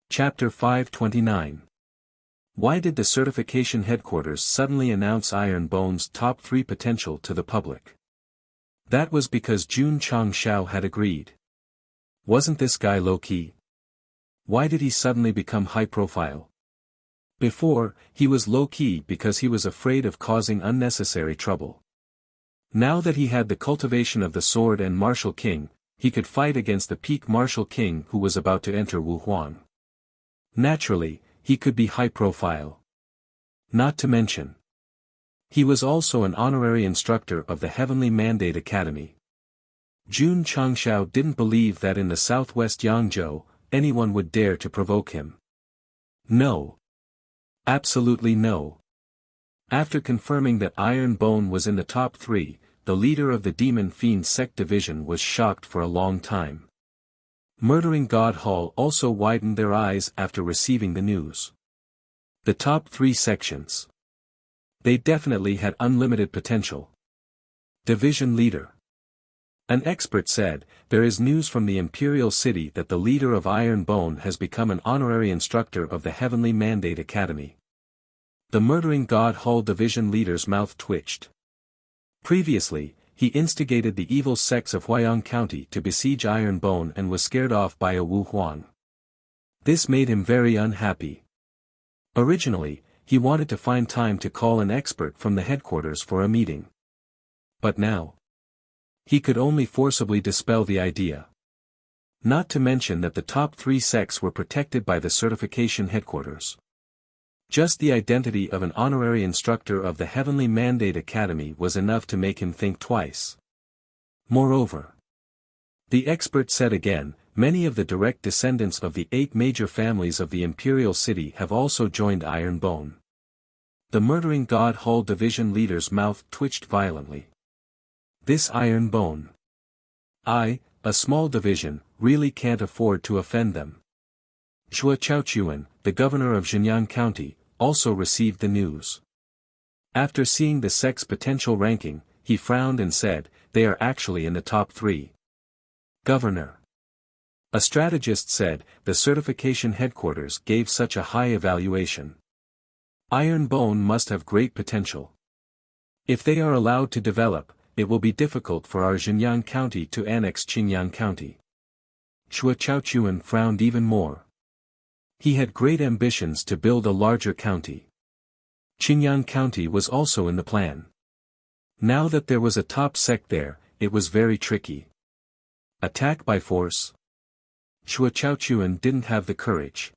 Chapter 529. Why did the certification headquarters suddenly announce Iron Bone's top 3 potential to the public? That was because Jun Changshao had agreed. Wasn't this guy low-key? Why did he suddenly become high-profile? Before, he was low-key because he was afraid of causing unnecessary trouble. Now that he had the cultivation of the sword and martial king, he could fight against the peak martial king who was about to enter Wuhuan. Naturally, he could be high-profile. Not to mention, he was also an honorary instructor of the Heavenly Mandate Academy. Jun Changshao didn't believe that in the southwest Yangzhou, anyone would dare to provoke him. No. Absolutely no. After confirming that Iron Bone was in the top 3, the leader of the Demon Fiend Sect division was shocked for a long time. Murdering God Hall also widened their eyes after receiving the news. The top 3 sections. They definitely had unlimited potential. Division Leader. An expert said, there is news from the Imperial City that the leader of Iron Bone has become an honorary instructor of the Heavenly Mandate Academy. The Murdering God Hall division leader's mouth twitched. Previously, he instigated the evil sects of Huayang County to besiege Iron Bone and was scared off by a Wu Huang. This made him very unhappy. Originally, he wanted to find time to call an expert from the headquarters for a meeting. But now, he could only forcibly dispel the idea. Not to mention that the top 3 sects were protected by the certification headquarters. Just the identity of an honorary instructor of the Heavenly Mandate Academy was enough to make him think twice. Moreover, the expert said again, many of the direct descendants of the 8 major families of the Imperial City have also joined Iron Bone. The Murdering God Hall division leader's mouth twitched violently. This Iron Bone. A small division, really can't afford to offend them. Xue Chaochuan, the governor of Xinyang County, also received the news. After seeing the sect's potential ranking, he frowned and said, they are actually in the top 3. Governor. A strategist said, the certification headquarters gave such a high evaluation. Iron Bone must have great potential. If they are allowed to develop, it will be difficult for our Xinyang County to annex Qingyang County. Xue Chaochuan frowned even more. He had great ambitions to build a larger county. Qingyang County was also in the plan. Now that there was a top sect there, it was very tricky. Attack by force? Xue Chaochuan didn't have the courage.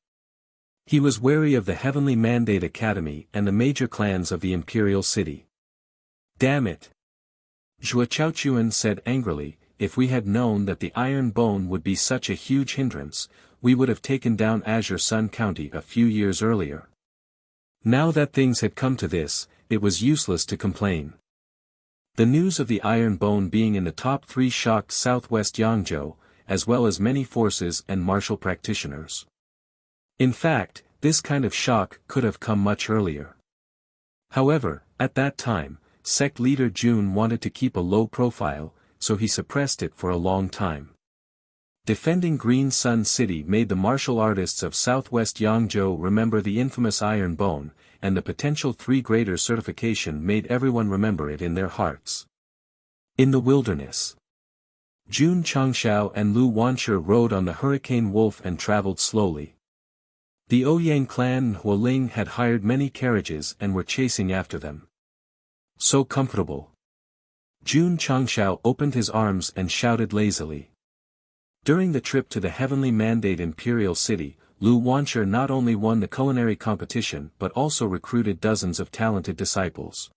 He was wary of the Heavenly Mandate Academy and the major clans of the Imperial City. Damn it! Xue Chaochuan said angrily, if we had known that the Iron Bone would be such a huge hindrance, we would have taken down Azure Sun County a few years earlier. Now that things had come to this, it was useless to complain. The news of the Iron Bone being in the top 3 shocked southwest Yangzhou, as well as many forces and martial practitioners. In fact, this kind of shock could have come much earlier. However, at that time, sect leader Jun wanted to keep a low profile, so he suppressed it for a long time. Defending Green Sun City made the martial artists of southwest Yangzhou remember the infamous Iron Bone, and the potential 3 greater certification made everyone remember it in their hearts. In the wilderness, Jun Changshao and Lu Wanshi rode on the Hurricane Wolf and traveled slowly. The Ouyang clan and Hualing had hired many carriages and were chasing after them. So comfortable. Jun Changshao opened his arms and shouted lazily. During the trip to the Heavenly Mandate Imperial City, Lu Wanshi not only won the culinary competition but also recruited dozens of talented disciples.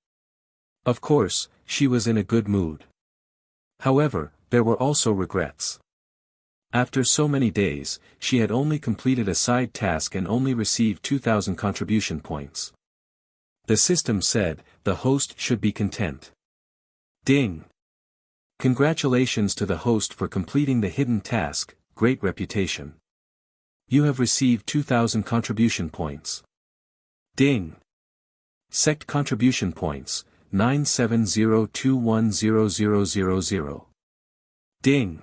Of course, she was in a good mood. However, there were also regrets. After so many days, she had only completed a side task and only received 2,000 contribution points. The system said, the host should be content. Ding! Congratulations to the host for completing the hidden task, great reputation. You have received 2,000 contribution points. Ding! Sect contribution points, 970210000. Ding!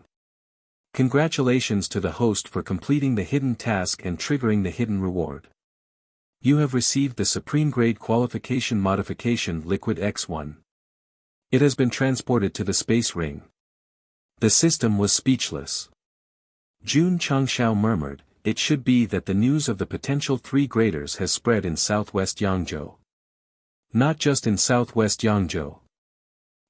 Congratulations to the host for completing the hidden task and triggering the hidden reward. You have received the Supreme Grade Qualification Modification Liquid X1. It has been transported to the space ring. The system was speechless. Jun Changshao murmured, it should be that the news of the potential 3 graders has spread in southwest Yangzhou. Not just in southwest Yangzhou.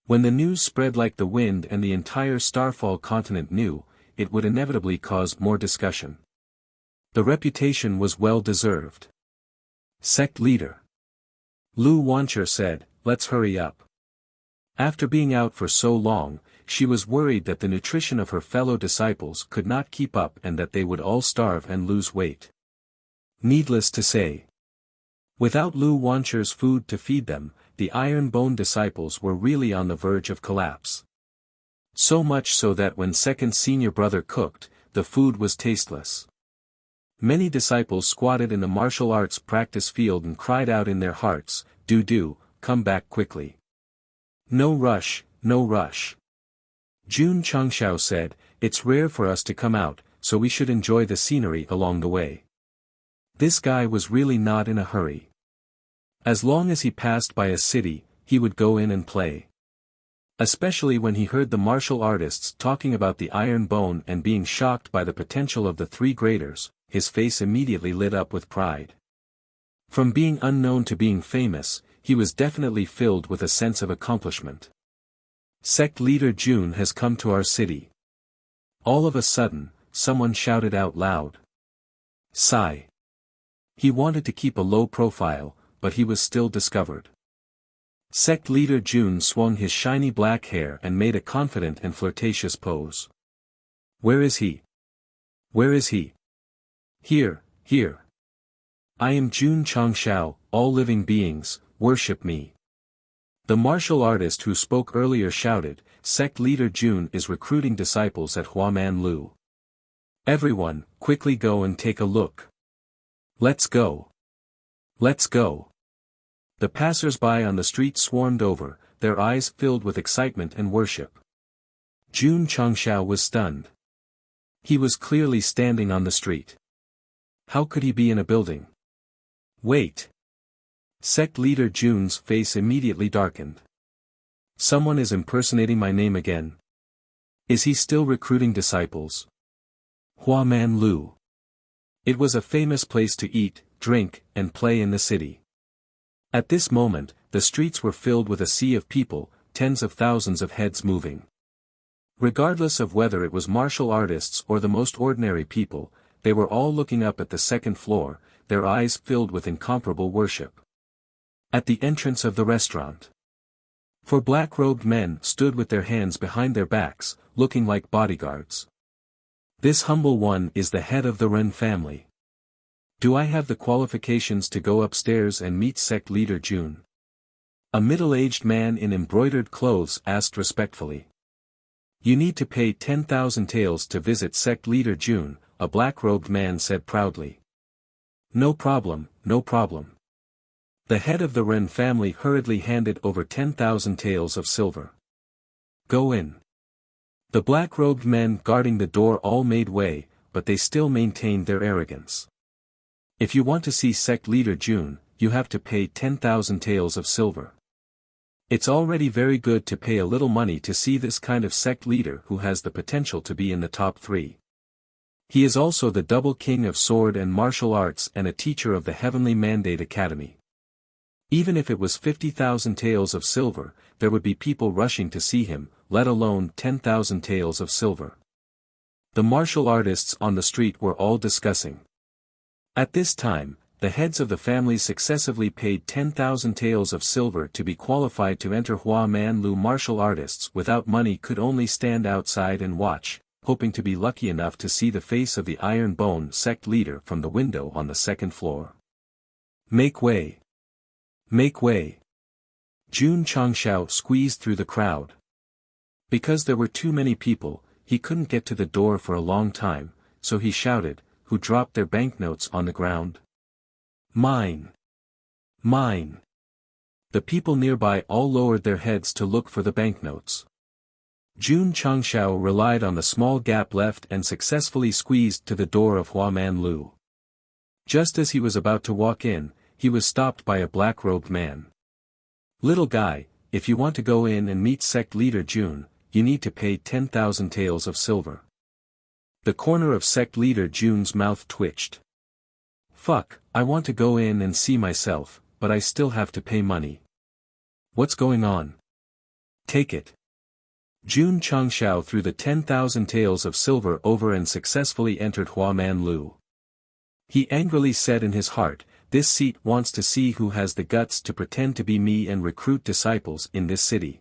When the news spread like the wind and the entire Starfall continent knew, it would inevitably cause more discussion. The reputation was well deserved. Sect leader Lu Wanshi said, let's hurry up. After being out for so long, she was worried that the nutrition of her fellow disciples could not keep up and that they would all starve and lose weight. Needless to say, without Lu Wanchu's food to feed them, the iron-bone disciples were really on the verge of collapse. So much so that when Second's senior brother cooked, the food was tasteless. Many disciples squatted in the martial arts practice field and cried out in their hearts, "Do, come back quickly. No rush, no rush." Jun Changshao said, "It's rare for us to come out, so we should enjoy the scenery along the way." This guy was really not in a hurry. As long as he passed by a city, he would go in and play. Especially when he heard the martial artists talking about the iron bone and being shocked by the potential of the three graders, his face immediately lit up with pride. From being unknown to being famous, he was definitely filled with a sense of accomplishment. Sect leader Jun has come to our city. All of a sudden, someone shouted out loud. Sigh. He wanted to keep a low profile, but he was still discovered. Sect leader Jun swung his shiny black hair and made a confident and flirtatious pose. Where is he? Where is he? Here. I am Jun Changshao, all living beings, worship me. The martial artist who spoke earlier shouted, Sect leader Jun is recruiting disciples at Huaman Lu. Everyone, quickly go and take a look. Let's go. Let's go. The passers-by on the street swarmed over, their eyes filled with excitement and worship. Jun Changshao was stunned. He was clearly standing on the street. How could he be in a building? Wait. Sect leader Jun's face immediately darkened. Someone is impersonating my name again. Is he still recruiting disciples? Huaman Lu. It was a famous place to eat, drink, and play in the city. At this moment, the streets were filled with a sea of people, tens of thousands of heads moving. Regardless of whether it was martial artists or the most ordinary people, they were all looking up at the second floor, their eyes filled with incomparable worship. At the entrance of the restaurant, four black-robed men stood with their hands behind their backs, looking like bodyguards. This humble one is the head of the Ren family. Do I have the qualifications to go upstairs and meet sect leader Jun? A middle-aged man in embroidered clothes asked respectfully. You need to pay 10,000 taels to visit sect leader Jun, a black-robed man said proudly. No problem, no problem. The head of the Ren family hurriedly handed over 10,000 taels of silver. Go in. The black-robed men guarding the door all made way, but they still maintained their arrogance. If you want to see sect leader Jun, you have to pay 10,000 taels of silver. It's already very good to pay a little money to see this kind of sect leader who has the potential to be in the top 3. He is also the double king of sword and martial arts and a teacher of the Heavenly Mandate Academy. Even if it was 50,000 taels of silver, there would be people rushing to see him, let alone 10,000 taels of silver. The martial artists on the street were all discussing. At this time, the heads of the families successively paid 10,000 taels of silver to be qualified to enter Huaman Lu. Martial artists without money could only stand outside and watch, hoping to be lucky enough to see the face of the Iron Bone sect leader from the window on the second floor. Make way. Make way. Jun Changshao squeezed through the crowd. Because there were too many people, he couldn't get to the door for a long time, so he shouted, who dropped their banknotes on the ground. Mine. Mine. The people nearby all lowered their heads to look for the banknotes. Jun Changshao relied on the small gap left and successfully squeezed to the door of Huaman Lu. Just as he was about to walk in, he was stopped by a black-robed man. Little guy, if you want to go in and meet sect leader Jun, you need to pay 10,000 taels of silver. The corner of sect leader Jun's mouth twitched. Fuck, I want to go in and see myself, but I still have to pay money. What's going on? Take it. Jun Changshao threw the 10,000 taels of silver over and successfully entered Huaman Lu. He angrily said in his heart, this seat wants to see who has the guts to pretend to be me and recruit disciples in this city.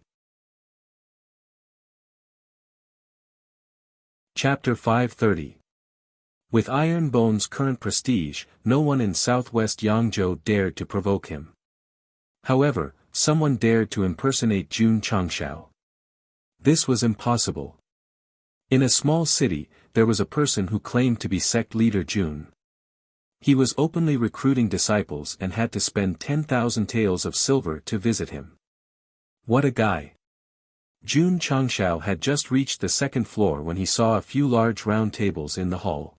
Chapter 530. With Iron Bone's current prestige, no one in southwest Yangzhou dared to provoke him. However, someone dared to impersonate Jun Changshao. This was impossible. In a small city, there was a person who claimed to be sect leader Jun. He was openly recruiting disciples and had to spend 10,000 taels of silver to visit him. What a guy! Jun Changshao had just reached the second floor when he saw a few large round tables in the hall.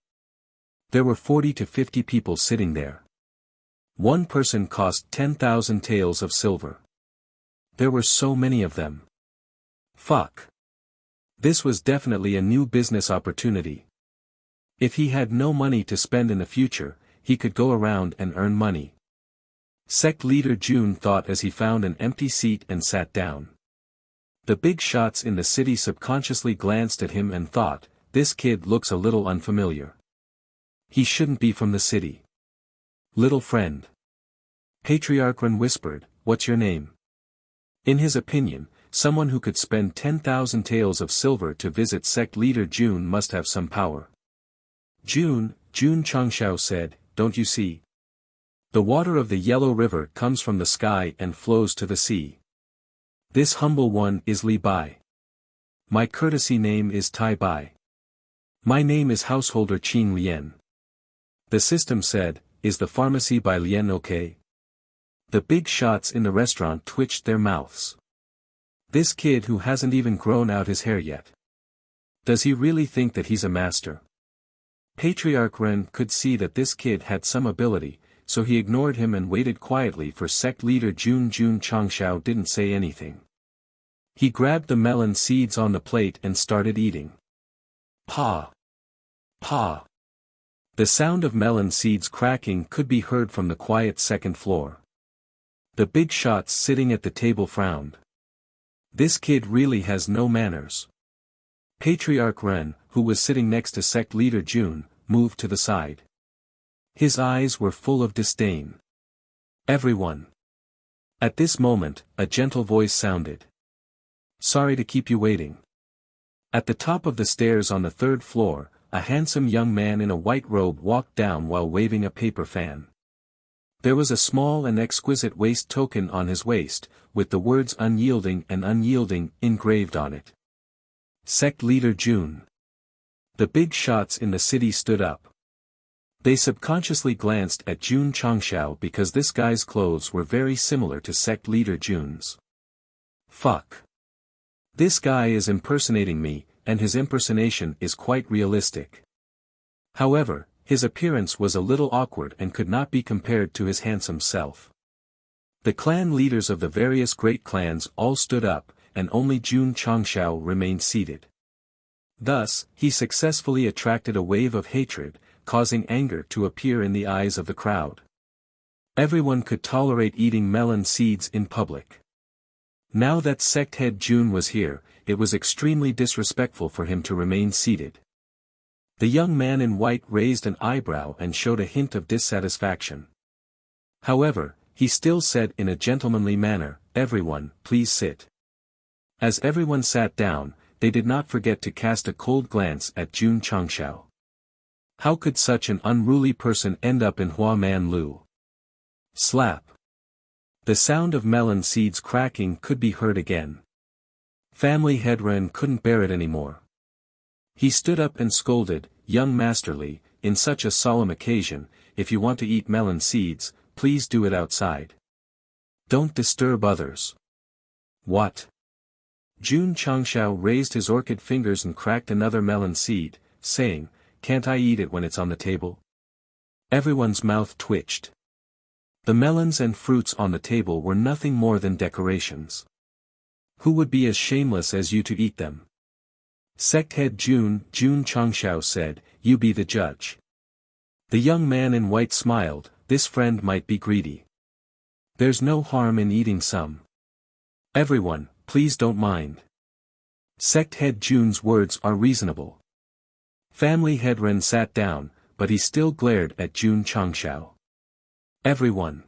There were 40 to 50 people sitting there. One person cost 10,000 taels of silver. There were so many of them. Fuck. This was definitely a new business opportunity. If he had no money to spend in the future, he could go around and earn money. Sect leader Jun thought as he found an empty seat and sat down. The big shots in the city subconsciously glanced at him and thought, this kid looks a little unfamiliar. He shouldn't be from the city. Little friend. Patriarch Ren whispered, what's your name? In his opinion, someone who could spend 10,000 taels of silver to visit sect leader Jun must have some power. Jun Changshao said, don't you see? The water of the Yellow River comes from the sky and flows to the sea. This humble one is Li Bai. My courtesy name is Tai Bai. My name is householder Qin Lian. The system said, is the pharmacy by Lian okay? The big shots in the restaurant twitched their mouths. This kid who hasn't even grown out his hair yet. Does he really think that he's a master? Patriarch Ren could see that this kid had some ability, so he ignored him and waited quietly for sect leader Jun Changshao didn't say anything. He grabbed the melon seeds on the plate and started eating. Pa! Pa! The sound of melon seeds cracking could be heard from the quiet second floor. The big shots sitting at the table frowned. This kid really has no manners. Patriarch Ren, who was sitting next to sect leader Jun, moved to the side. His eyes were full of disdain. Everyone. At this moment, a gentle voice sounded. Sorry to keep you waiting. At the top of the stairs on the third floor, a handsome young man in a white robe walked down while waving a paper fan. There was a small and exquisite waist token on his waist, with the words unyielding and unyielding engraved on it. Sect leader Jun. The big shots in the city stood up. They subconsciously glanced at Jun Changshao because this guy's clothes were very similar to sect leader Jun's. Fuck. This guy is impersonating me, and his impersonation is quite realistic. However, his appearance was a little awkward and could not be compared to his handsome self. The clan leaders of the various great clans all stood up, and only Jun Changshao remained seated. Thus, he successfully attracted a wave of hatred, causing anger to appear in the eyes of the crowd. Everyone could tolerate eating melon seeds in public. Now that sect head Jun was here, it was extremely disrespectful for him to remain seated. The young man in white raised an eyebrow and showed a hint of dissatisfaction. However, he still said in a gentlemanly manner, everyone, please sit. As everyone sat down, they did not forget to cast a cold glance at Jun Changshao. How could such an unruly person end up in Hua Man Lu? Slap. The sound of melon seeds cracking could be heard again. Family head Ren couldn't bear it anymore. He stood up and scolded, young masterly, in such a solemn occasion, if you want to eat melon seeds, please do it outside. Don't disturb others. What? Jun Changshao raised his orchid fingers and cracked another melon seed, saying, can't I eat it when it's on the table? Everyone's mouth twitched. The melons and fruits on the table were nothing more than decorations. Who would be as shameless as you to eat them? Sect head Jun Changshao said, you be the judge. The young man in white smiled, this friend might be greedy. There's no harm in eating some. Everyone, please don't mind. Sect head Jun's words are reasonable. Family head Ren sat down, but he still glared at Jun Changshao. Everyone.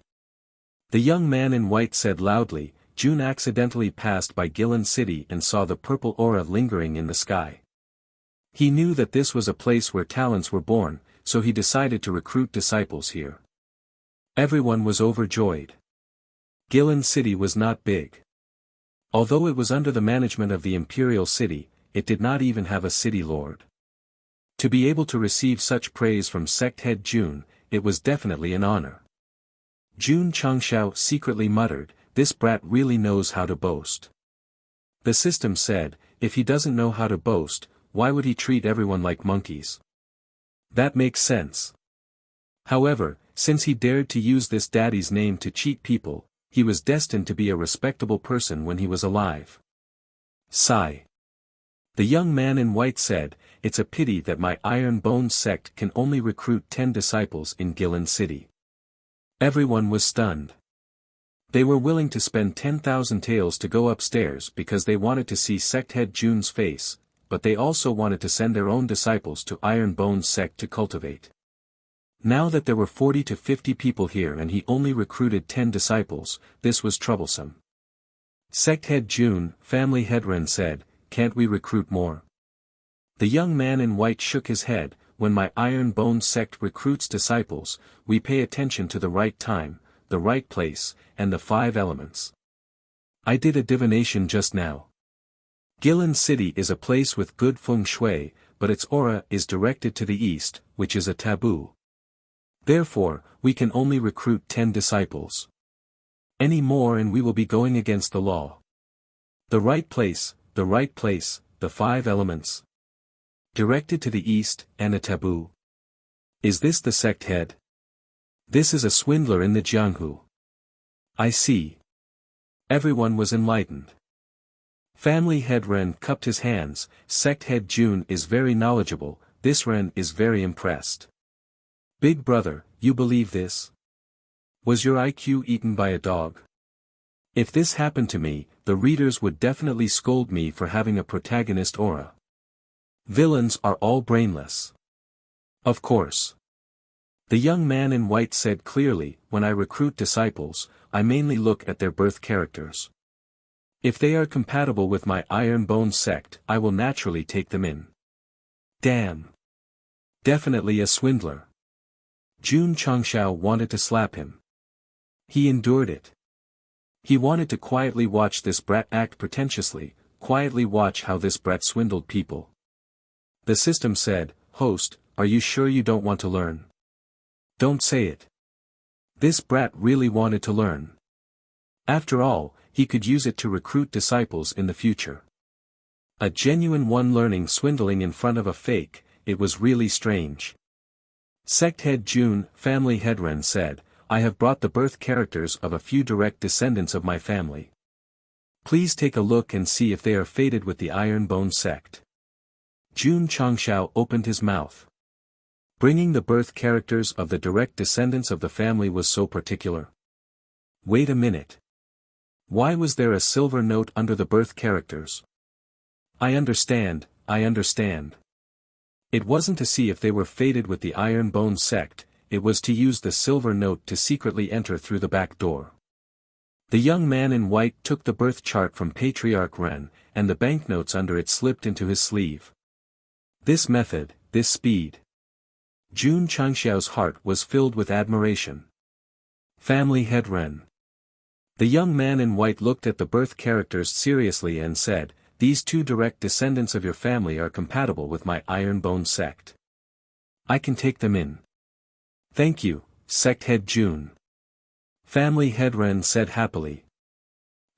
The young man in white said loudly, Jun accidentally passed by Gilan City and saw the purple aura lingering in the sky. He knew that this was a place where talents were born, so he decided to recruit disciples here. Everyone was overjoyed. Guilin City was not big. Although it was under the management of the imperial city, it did not even have a city lord. To be able to receive such praise from sect head Jun, it was definitely an honor. Jun Changshao secretly muttered, "This brat really knows how to boast." The system said, if he doesn't know how to boast, why would he treat everyone like monkeys? That makes sense. However, since he dared to use this daddy's name to cheat people, he was destined to be a respectable person when he was alive. Sigh. The young man in white said, "It's a pity that my Iron Bones sect can only recruit 10 disciples in Guilin City." Everyone was stunned. They were willing to spend 10,000 taels to go upstairs because they wanted to see sect head Jun's face, but they also wanted to send their own disciples to Iron Bones sect to cultivate. Now that there were 40 to 50 people here and he only recruited 10 disciples, this was troublesome. Sect head Jun, family head Ren said, "Can't we recruit more?" The young man in white shook his head. "When my Iron Bones sect recruits disciples, we pay attention to the right time, the right place, and the 5 elements. I did a divination just now. Guilin City is a place with good feng shui, but its aura is directed to the east, which is a taboo. Therefore, we can only recruit 10 disciples. Any more and we will be going against the law. The right place, the 5 elements. Directed to the east, and a taboo. Is this the sect head? This is a swindler in the Jianghu. I see." Everyone was enlightened. Family head Ren cupped his hands. Sect head Jun is very knowledgeable, this Ren is very impressed. Big brother, you believe this? Was your IQ eaten by a dog? If this happened to me, the readers would definitely scold me for having a protagonist aura. Villains are all brainless. Of course. The young man in white said clearly, "When I recruit disciples, I mainly look at their birth characters. If they are compatible with my Iron Bones sect, I will naturally take them in." Damn. Definitely a swindler. Jun Changshao wanted to slap him. He endured it. He wanted to quietly watch this brat act pretentiously, quietly watch how this brat swindled people. The system said, "Host, are you sure you don't want to learn? Don't say it." This brat really wanted to learn. After all, he could use it to recruit disciples in the future. A genuine one learning swindling in front of a fake, it was really strange. Sect head Jun, family head Ren said, "I have brought the birth characters of a few direct descendants of my family. Please take a look and see if they are fated with the Iron Bone sect." Jun Changshao opened his mouth. Bringing the birth characters of the direct descendants of the family was so particular. Wait a minute. Why was there a silver note under the birth characters? I understand. It wasn't to see if they were fated with the Iron Bone sect, it was to use the silver note to secretly enter through the back door. The young man in white took the birth chart from Patriarch Ren, and the banknotes under it slipped into his sleeve. This method, this speed. Jun Changshao's heart was filled with admiration. Family head Ren. The young man in white looked at the birth characters seriously and said, "These 2 direct descendants of your family are compatible with my Iron Bone sect. I can take them in." "Thank you, sect head Jun." Family head Ren said happily.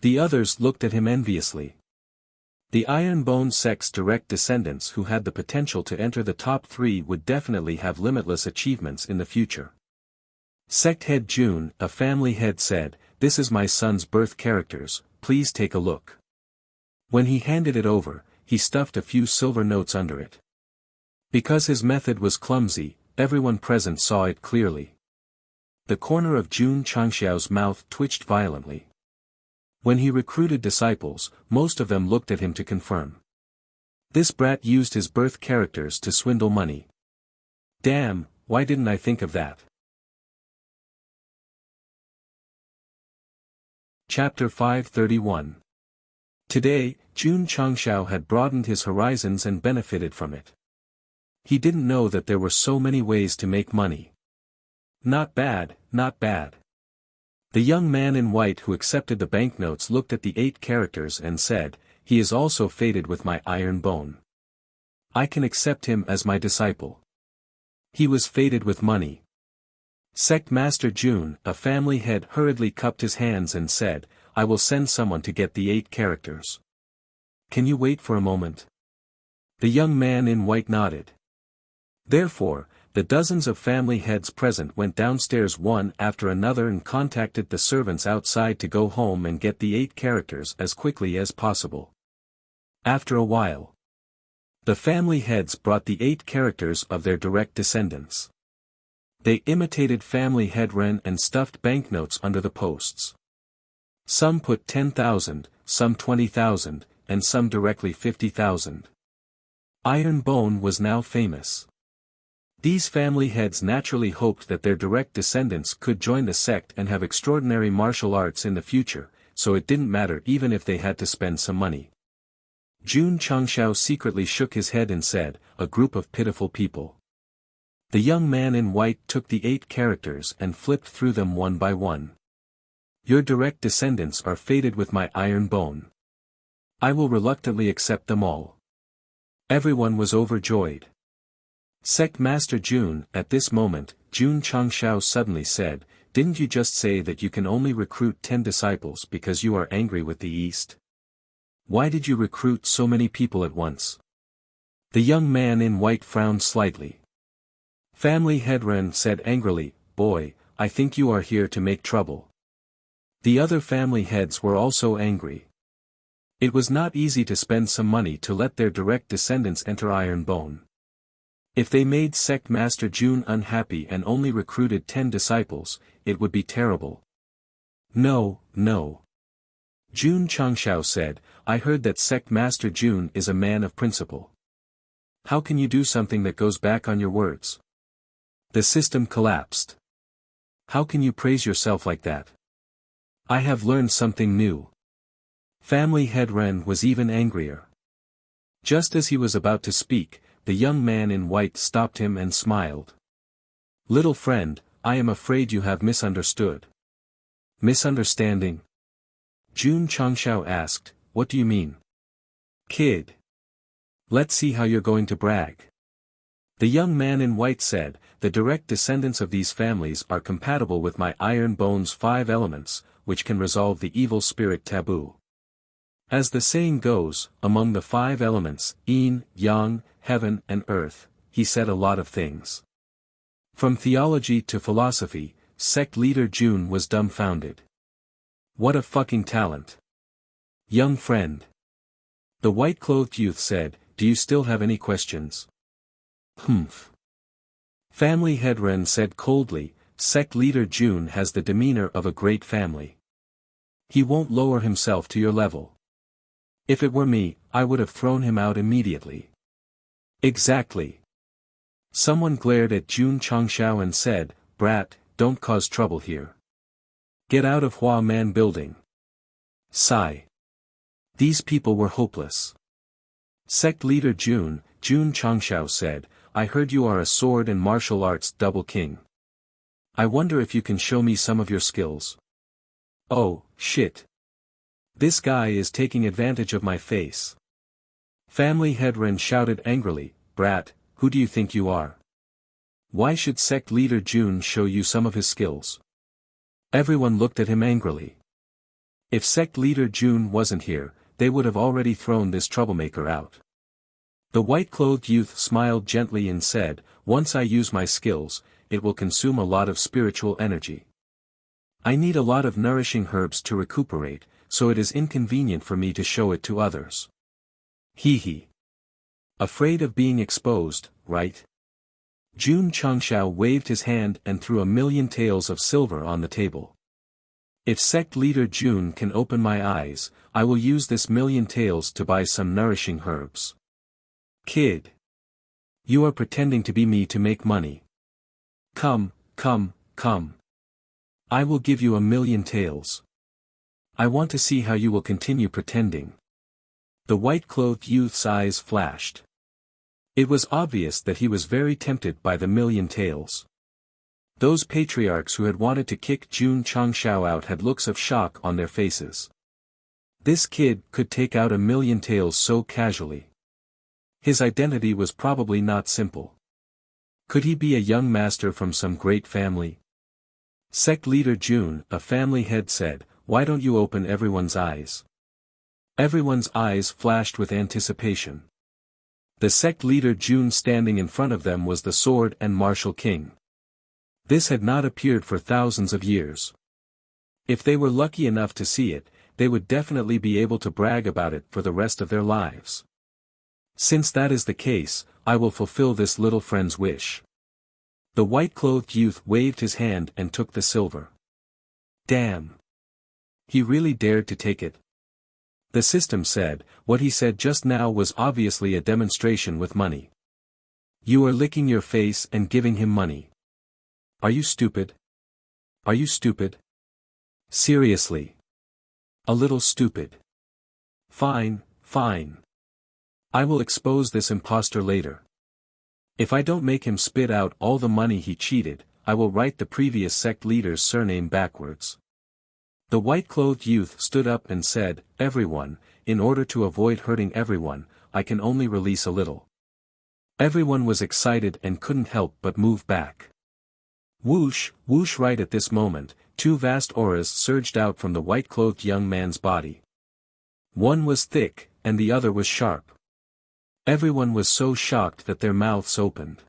The others looked at him enviously. The Iron Bone sect's direct descendants who had the potential to enter the top 3 would definitely have limitless achievements in the future. Sect head Jun, a family head said, "This is my son's birth characters, please take a look." When he handed it over, he stuffed a few silver notes under it. Because his method was clumsy, everyone present saw it clearly. The corner of Jun Changshao's mouth twitched violently. When he recruited disciples, most of them looked at him to confirm. This brat used his birth characters to swindle money. Damn, why didn't I think of that? Chapter 531. Today, Jun Changshao had broadened his horizons and benefited from it. He didn't know that there were so many ways to make money. Not bad, not bad. The young man in white who accepted the banknotes looked at the 8 characters and said, "He is also fated with my iron bone. I can accept him as my disciple." He was fated with money. Sect Master Jun, a family head, hurriedly cupped his hands and said, "I will send someone to get the 8 characters. Can you wait for a moment?" The young man in white nodded. Therefore, the dozens of family heads present went downstairs one after another and contacted the servants outside to go home and get the 8 characters as quickly as possible. After a while, the family heads brought the 8 characters of their direct descendants. They imitated family head Ren and stuffed banknotes under the posts. Some put 10,000, some 20,000, and some directly 50,000. Iron Bone was now famous. These family heads naturally hoped that their direct descendants could join the sect and have extraordinary martial arts in the future, so it didn't matter even if they had to spend some money. Jun Changshao secretly shook his head and said, "A group of pitiful people." The young man in white took the 8 characters and flipped through them one by one. "Your direct descendants are fated with my iron bone. I will reluctantly accept them all." Everyone was overjoyed. Sect Master Jun, at this moment, Jun Changshao suddenly said, "Didn't you just say that you can only recruit 10 disciples because you are angry with the East? Why did you recruit so many people at once?" The young man in white frowned slightly. Family head Ren said angrily, "Boy, I think you are here to make trouble." The other family heads were also angry. It was not easy to spend some money to let their direct descendants enter Iron Bone. If they made Sect Master Jun unhappy and only recruited 10 disciples, it would be terrible. "No, no." Jun Changshao said, "I heard that Sect Master Jun is a man of principle. How can you do something that goes back on your words? The system collapsed. How can you praise yourself like that? I have learned something new." Family head Ren was even angrier. Just as he was about to speak, the young man in white stopped him and smiled. "Little friend, I am afraid you have misunderstood." "Misunderstanding?" Jun Changshao asked, "What do you mean?" "Kid. Let's see how you're going to brag." The young man in white said, "The direct descendants of these families are compatible with my iron bone's 5 elements, which can resolve the evil spirit taboo. As the saying goes, among the 5 elements, yin, yang, heaven and earth, he said a lot of things. From theology to philosophy, sect leader Jun was dumbfounded. What a fucking talent. Young friend. The white-clothed youth said, "Do you still have any questions?" "Humph." Family head Ren said coldly, "Sect leader Jun has the demeanor of a great family. He won't lower himself to your level. If it were me, I would have thrown him out immediately." "Exactly." Someone glared at Jun Changshao and said, "Brat, don't cause trouble here. Get out of Hua Man building." Sigh. These people were hopeless. Sect leader Jun Changshao said, "I heard you are a sword and martial arts double king. I wonder if you can show me some of your skills." "Oh, shit. This guy is taking advantage of my face." Family head Ren shouted angrily, "Brat, who do you think you are? Why should sect leader Jun show you some of his skills?" Everyone looked at him angrily. If sect leader Jun wasn't here, they would have already thrown this troublemaker out. The white-clothed youth smiled gently and said, "Once I use my skills, it will consume a lot of spiritual energy. I need a lot of nourishing herbs to recuperate, so it is inconvenient for me to show it to others." Hee hee. Afraid of being exposed, right? Jun Changshao waved his hand and threw 1,000,000 taels of silver on the table. "If sect leader Jun can open my eyes, I will use this 1,000,000 taels to buy some nourishing herbs." "Kid. You are pretending to be me to make money. Come, come, come. I will give you 1,000,000 taels. I want to see how you will continue pretending." The white-clothed youth's eyes flashed. It was obvious that he was very tempted by the million taels. Those patriarchs who had wanted to kick Jun Changshao out had looks of shock on their faces. This kid could take out a million taels so casually. His identity was probably not simple. Could he be a young master from some great family? Sect leader Jun, a family head, said, "Why don't you open everyone's eyes?" Everyone's eyes flashed with anticipation. The sect leader Jun standing in front of them was the sword and martial king. This had not appeared for thousands of years. If they were lucky enough to see it, they would definitely be able to brag about it for the rest of their lives. Since that is the case, I will fulfill this little friend's wish. The white-clothed youth waved his hand and took the silver. Damn! He really dared to take it. The system said, what he said just now was obviously a demonstration with money. You are licking your face and giving him money. Are you stupid? Are you stupid? Seriously. A little stupid. Fine, fine. I will expose this impostor later. If I don't make him spit out all the money he cheated, I will write the previous sect leader's surname backwards. The white-clothed youth stood up and said, "Everyone, in order to avoid hurting everyone, I can only release a little." Everyone was excited and couldn't help but move back. Whoosh, whoosh! Right at this moment, two vast auras surged out from the white-clothed young man's body. One was thick, and the other was sharp. Everyone was so shocked that their mouths opened.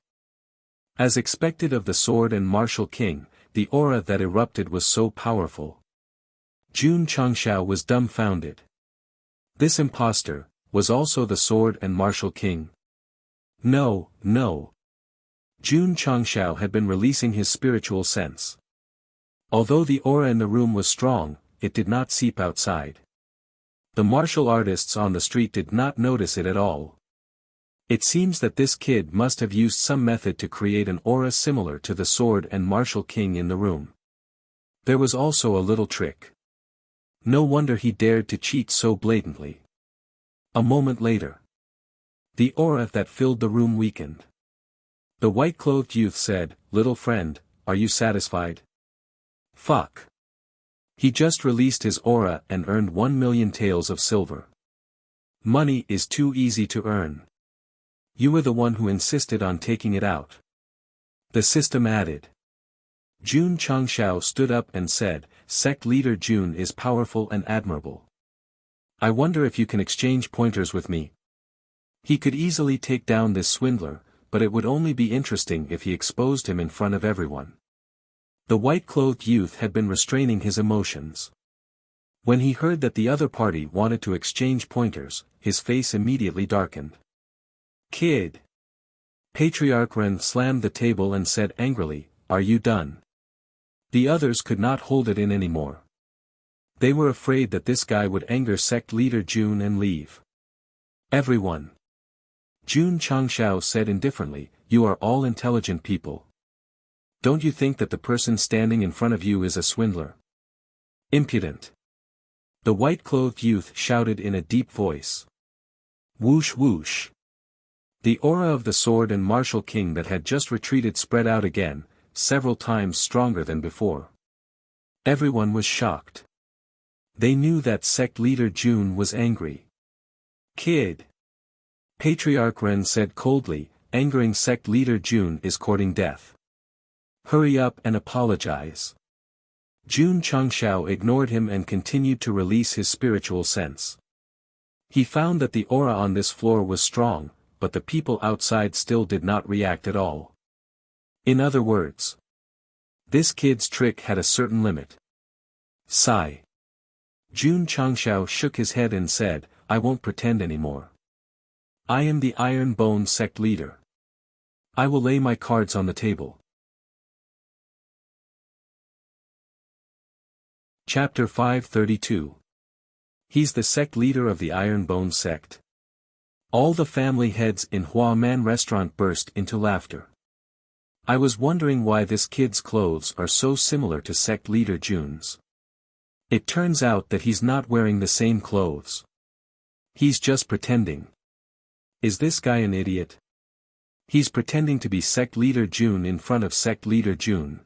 As expected of the sword and martial king, the aura that erupted was so powerful. Jun Changshao was dumbfounded. This impostor was also the sword and martial king. No, no. Jun Changshao had been releasing his spiritual sense. Although the aura in the room was strong, it did not seep outside. The martial artists on the street did not notice it at all. It seems that this kid must have used some method to create an aura similar to the sword and martial king in the room. There was also a little trick. No wonder he dared to cheat so blatantly. A moment later, the aura that filled the room weakened. The white-clothed youth said, "Little friend, are you satisfied?" Fuck. He just released his aura and earned 1 million taels of silver. Money is too easy to earn. You were the one who insisted on taking it out. The system added. Jun Changshao stood up and said, "Sect leader Jun is powerful and admirable. I wonder if you can exchange pointers with me." He could easily take down this swindler, but it would only be interesting if he exposed him in front of everyone. The white-clothed youth had been restraining his emotions. When he heard that the other party wanted to exchange pointers, his face immediately darkened. Kid! Patriarch Ren slammed the table and said angrily, "Are you done?" The others could not hold it in anymore. They were afraid that this guy would anger sect leader Jun and leave. Everyone. Jun Changshao said indifferently, "You are all intelligent people. Don't you think that the person standing in front of you is a swindler? Impudent." The white-clothed youth shouted in a deep voice. Whoosh whoosh. The aura of the sword and martial king that had just retreated spread out again, several times stronger than before. Everyone was shocked. They knew that sect leader Jun was angry. Kid! Patriarch Ren said coldly, "Angering sect leader Jun is courting death. Hurry up and apologize." Jun Changshao ignored him and continued to release his spiritual sense. He found that the aura on this floor was strong, but the people outside still did not react at all. In other words, this kid's trick had a certain limit. Sigh. Jun Changshao shook his head and said, "I won't pretend anymore. I am the Iron Bone sect leader. I will lay my cards on the table." Chapter 532. He's the sect leader of the Iron Bone sect. All the family heads in Hua Man restaurant burst into laughter. I was wondering why this kid's clothes are so similar to sect leader Jun's. It turns out that he's not wearing the same clothes. He's just pretending. Is this guy an idiot? He's pretending to be Sect Leader Jun in front of Sect Leader Jun.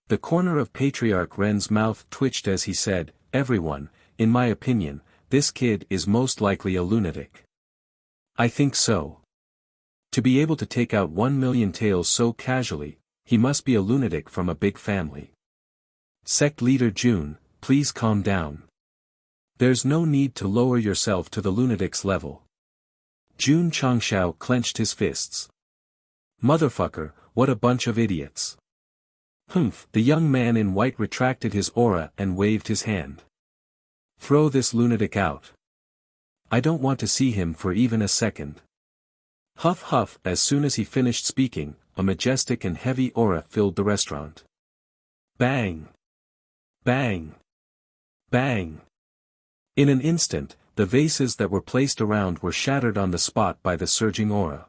The corner of Patriarch Ren's mouth twitched as he said, "Everyone, in my opinion, this kid is most likely a lunatic." "I think so. To be able to take out 1,000,000 taels so casually, he must be a lunatic from a big family." "Sect Leader Jun, please calm down. There's no need to lower yourself to the lunatic's level." Jun Changshao clenched his fists. "Motherfucker, what a bunch of idiots." "Humph!" The young man in white retracted his aura and waved his hand. "Throw this lunatic out. I don't want to see him for even a second." Huff huff. As soon as he finished speaking, a majestic and heavy aura filled the restaurant. Bang! Bang! Bang! In an instant, the vases that were placed around were shattered on the spot by the surging aura.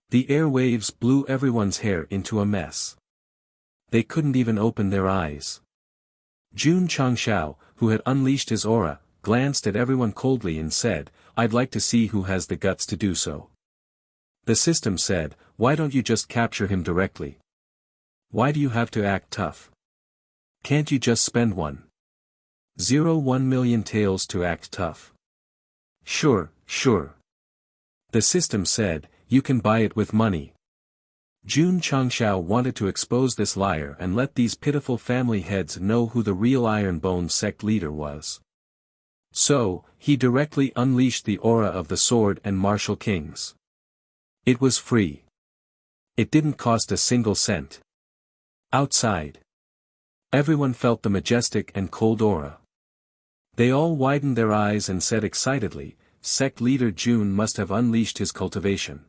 The airwaves blew everyone's hair into a mess. They couldn't even open their eyes. Jun Changshao, who had unleashed his aura, glanced at everyone coldly and said, "I'd like to see who has the guts to do so." The system said, "Why don't you just capture him directly? Why do you have to act tough? Can't you just spend 1,000,000 taels to act tough?" "Sure, sure." The system said, "You can buy it with money." Jun Changshao wanted to expose this liar and let these pitiful family heads know who the real Ironbone sect leader was. So, he directly unleashed the aura of the Sword and Martial Kings. It was free. It didn't cost a single cent. Outside, everyone felt the majestic and cold aura. They all widened their eyes and said excitedly, "Sect Leader Jun must have unleashed his cultivation."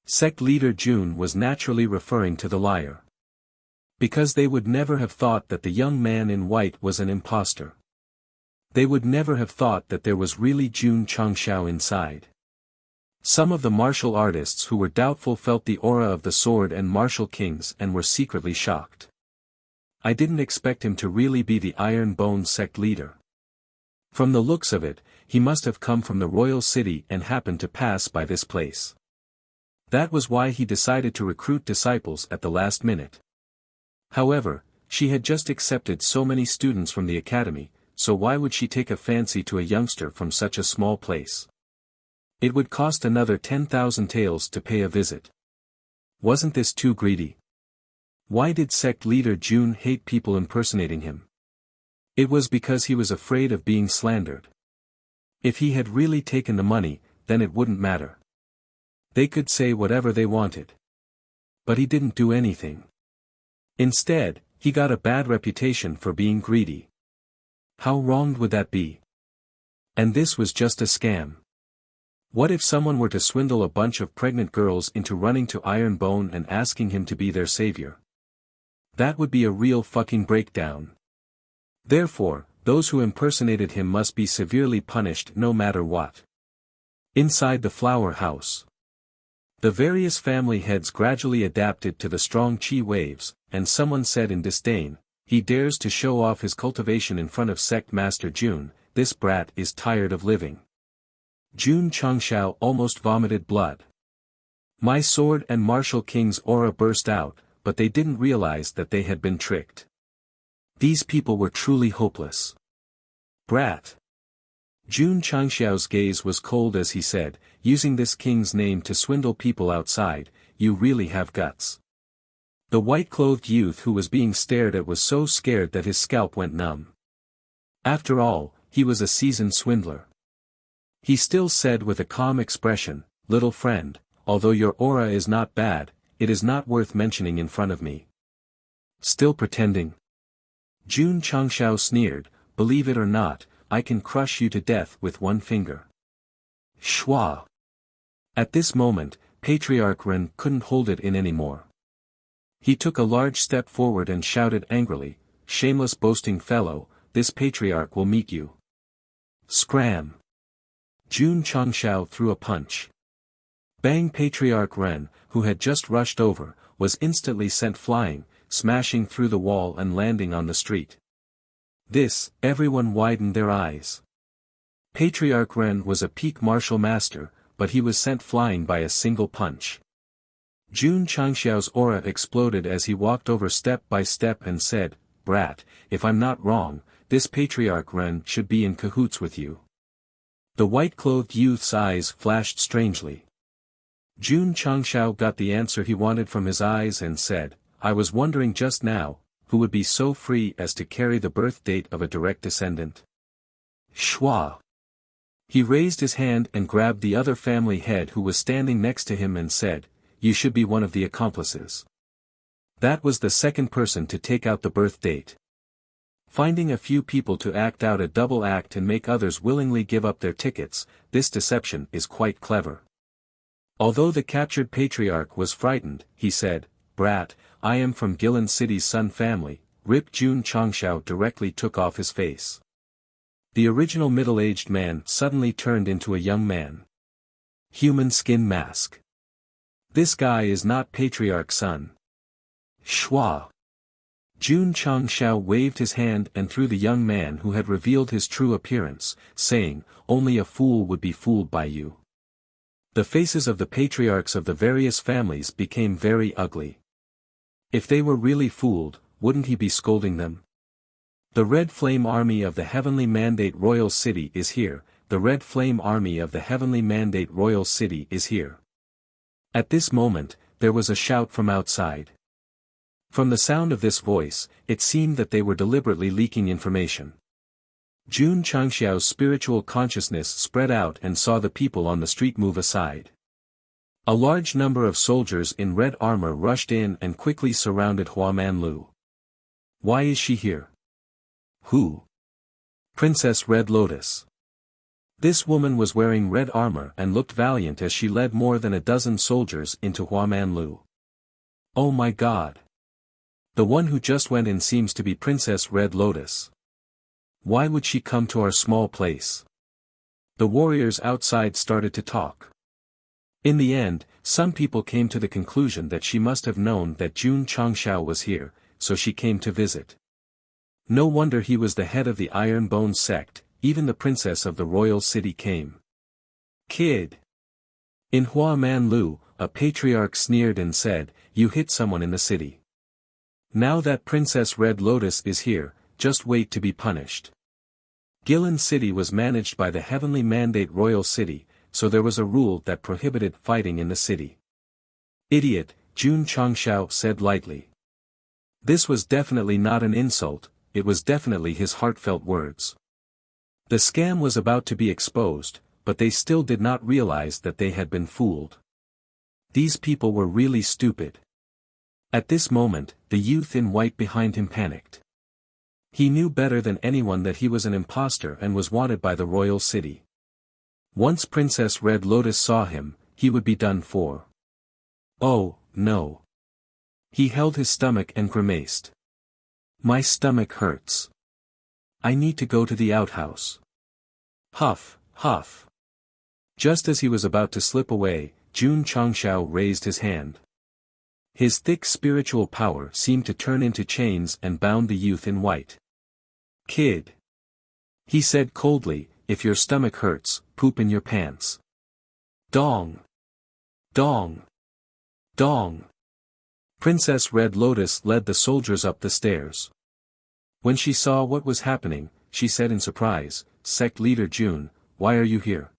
Sect Leader Jun was naturally referring to the liar. Because they would never have thought that the young man in white was an impostor. They would never have thought that there was really Jun Changshao inside. Some of the martial artists who were doubtful felt the aura of the Sword and Martial Kings and were secretly shocked. "I didn't expect him to really be the Iron Bone sect leader. From the looks of it, he must have come from the royal city and happened to pass by this place. That was why he decided to recruit disciples at the last minute." However, she had just accepted so many students from the academy, so why would she take a fancy to a youngster from such a small place? It would cost another 10,000 taels to pay a visit. Wasn't this too greedy? Why did sect leader Jun hate people impersonating him? It was because he was afraid of being slandered. If he had really taken the money, then it wouldn't matter. They could say whatever they wanted. But he didn't do anything. Instead, he got a bad reputation for being greedy. How wronged would that be? And this was just a scam. What if someone were to swindle a bunch of pregnant girls into running to Ironbone and asking him to be their savior? That would be a real fucking breakdown. Therefore, those who impersonated him must be severely punished no matter what. Inside the flower house, the various family heads gradually adapted to the strong chi waves, and someone said in disdain, "He dares to show off his cultivation in front of Sect Master Jun, this brat is tired of living." Jun Changshao almost vomited blood. My Sword and Martial King's aura burst out, but they didn't realize that they had been tricked. These people were truly hopeless. "Brat." Jun Changshao's gaze was cold as he said, "Using this king's name to swindle people outside, you really have guts." The white-clothed youth who was being stared at was so scared that his scalp went numb. After all, he was a seasoned swindler. He still said with a calm expression, "Little friend, although your aura is not bad, it is not worth mentioning in front of me." "Still pretending?" Jun Changshao sneered, "Believe it or not, I can crush you to death with one finger." Schwa. At this moment, Patriarch Ren couldn't hold it in anymore. He took a large step forward and shouted angrily, "Shameless boasting fellow, this patriarch will meet you." Scram! Jun Changshao threw a punch. Bang! Patriarch Ren, who had just rushed over, was instantly sent flying, smashing through the wall and landing on the street. Everyone widened their eyes. Patriarch Ren was a peak martial master, but he was sent flying by a single punch. Jun Changxiao's aura exploded as he walked over step by step and said, "Brat, if I'm not wrong, this Patriarch Ren should be in cahoots with you." The white-clothed youth's eyes flashed strangely. Jun Changxiao got the answer he wanted from his eyes and said, "I was wondering just now, who would be so free as to carry the birth date of a direct descendant?" Shua. He raised his hand and grabbed the other family head who was standing next to him and said, "You should be one of the accomplices." That was the second person to take out the birth date. Finding a few people to act out a double act and make others willingly give up their tickets, this deception is quite clever. Although the captured patriarch was frightened, he said, "Brat, I am from Guilin City's Sun family." Rip Jun Changxiao directly took off his face. The original middle-aged man suddenly turned into a young man. Human skin mask. This guy is not Patriarch's son. Shua. Jun Changxiao waved his hand and through the young man who had revealed his true appearance, saying, "Only a fool would be fooled by you." The faces of the patriarchs of the various families became very ugly. If they were really fooled, wouldn't he be scolding them? "The Red Flame Army of the Heavenly Mandate Royal City is here, the Red Flame Army of the Heavenly Mandate Royal City is here." At this moment, there was a shout from outside. From the sound of this voice, it seemed that they were deliberately leaking information. Jun Changxiao's spiritual consciousness spread out and saw the people on the street move aside. A large number of soldiers in red armor rushed in and quickly surrounded Hua Manlu. "Why is she here?" "Who?" "Princess Red Lotus." This woman was wearing red armor and looked valiant as she led more than a dozen soldiers into Hua Manlu. "Oh my God! The one who just went in seems to be Princess Red Lotus. Why would she come to our small place?" The warriors outside started to talk. In the end, some people came to the conclusion that she must have known that Jun Changxiao was here, so she came to visit. No wonder he was the head of the Iron Bone sect, even the princess of the royal city came. "Kid." In Hua Manlu, a patriarch sneered and said, "You hit someone in the city. Now that Princess Red Lotus is here, just wait to be punished." Guilin City was managed by the Heavenly Mandate Royal City, so there was a rule that prohibited fighting in the city. "Idiot," Jun Changxiao said lightly. This was definitely not an insult, it was definitely his heartfelt words. The scam was about to be exposed, but they still did not realize that they had been fooled. These people were really stupid. At this moment, the youth in white behind him panicked. He knew better than anyone that he was an imposter and was wanted by the royal city. Once Princess Red Lotus saw him, he would be done for. Oh, no. He held his stomach and grimaced. "My stomach hurts. I need to go to the outhouse." Huff, huff. Just as he was about to slip away, Jun Changxiao raised his hand. His thick spiritual power seemed to turn into chains and bound the youth in white. "Kid," he said coldly, "if your stomach hurts, poop in your pants." Dong! Dong! Dong! Princess Red Lotus led the soldiers up the stairs. When she saw what was happening, she said in surprise, "Sect leader Jun, why are you here?"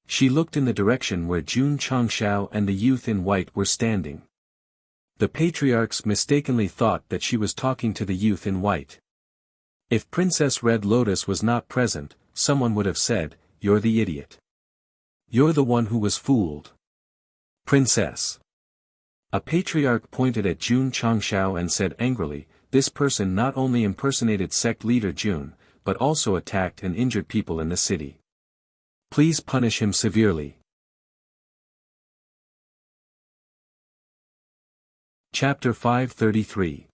She looked in the direction where Jun Changxiao and the youth in white were standing. The patriarchs mistakenly thought that she was talking to the youth in white. If Princess Red Lotus was not present, someone would have said, "You're the idiot. You're the one who was fooled." "Princess." A patriarch pointed at Jun Changxiao and said angrily, "This person not only impersonated sect leader Jun, but also attacked and injured people in the city. Please punish him severely." Chapter 533.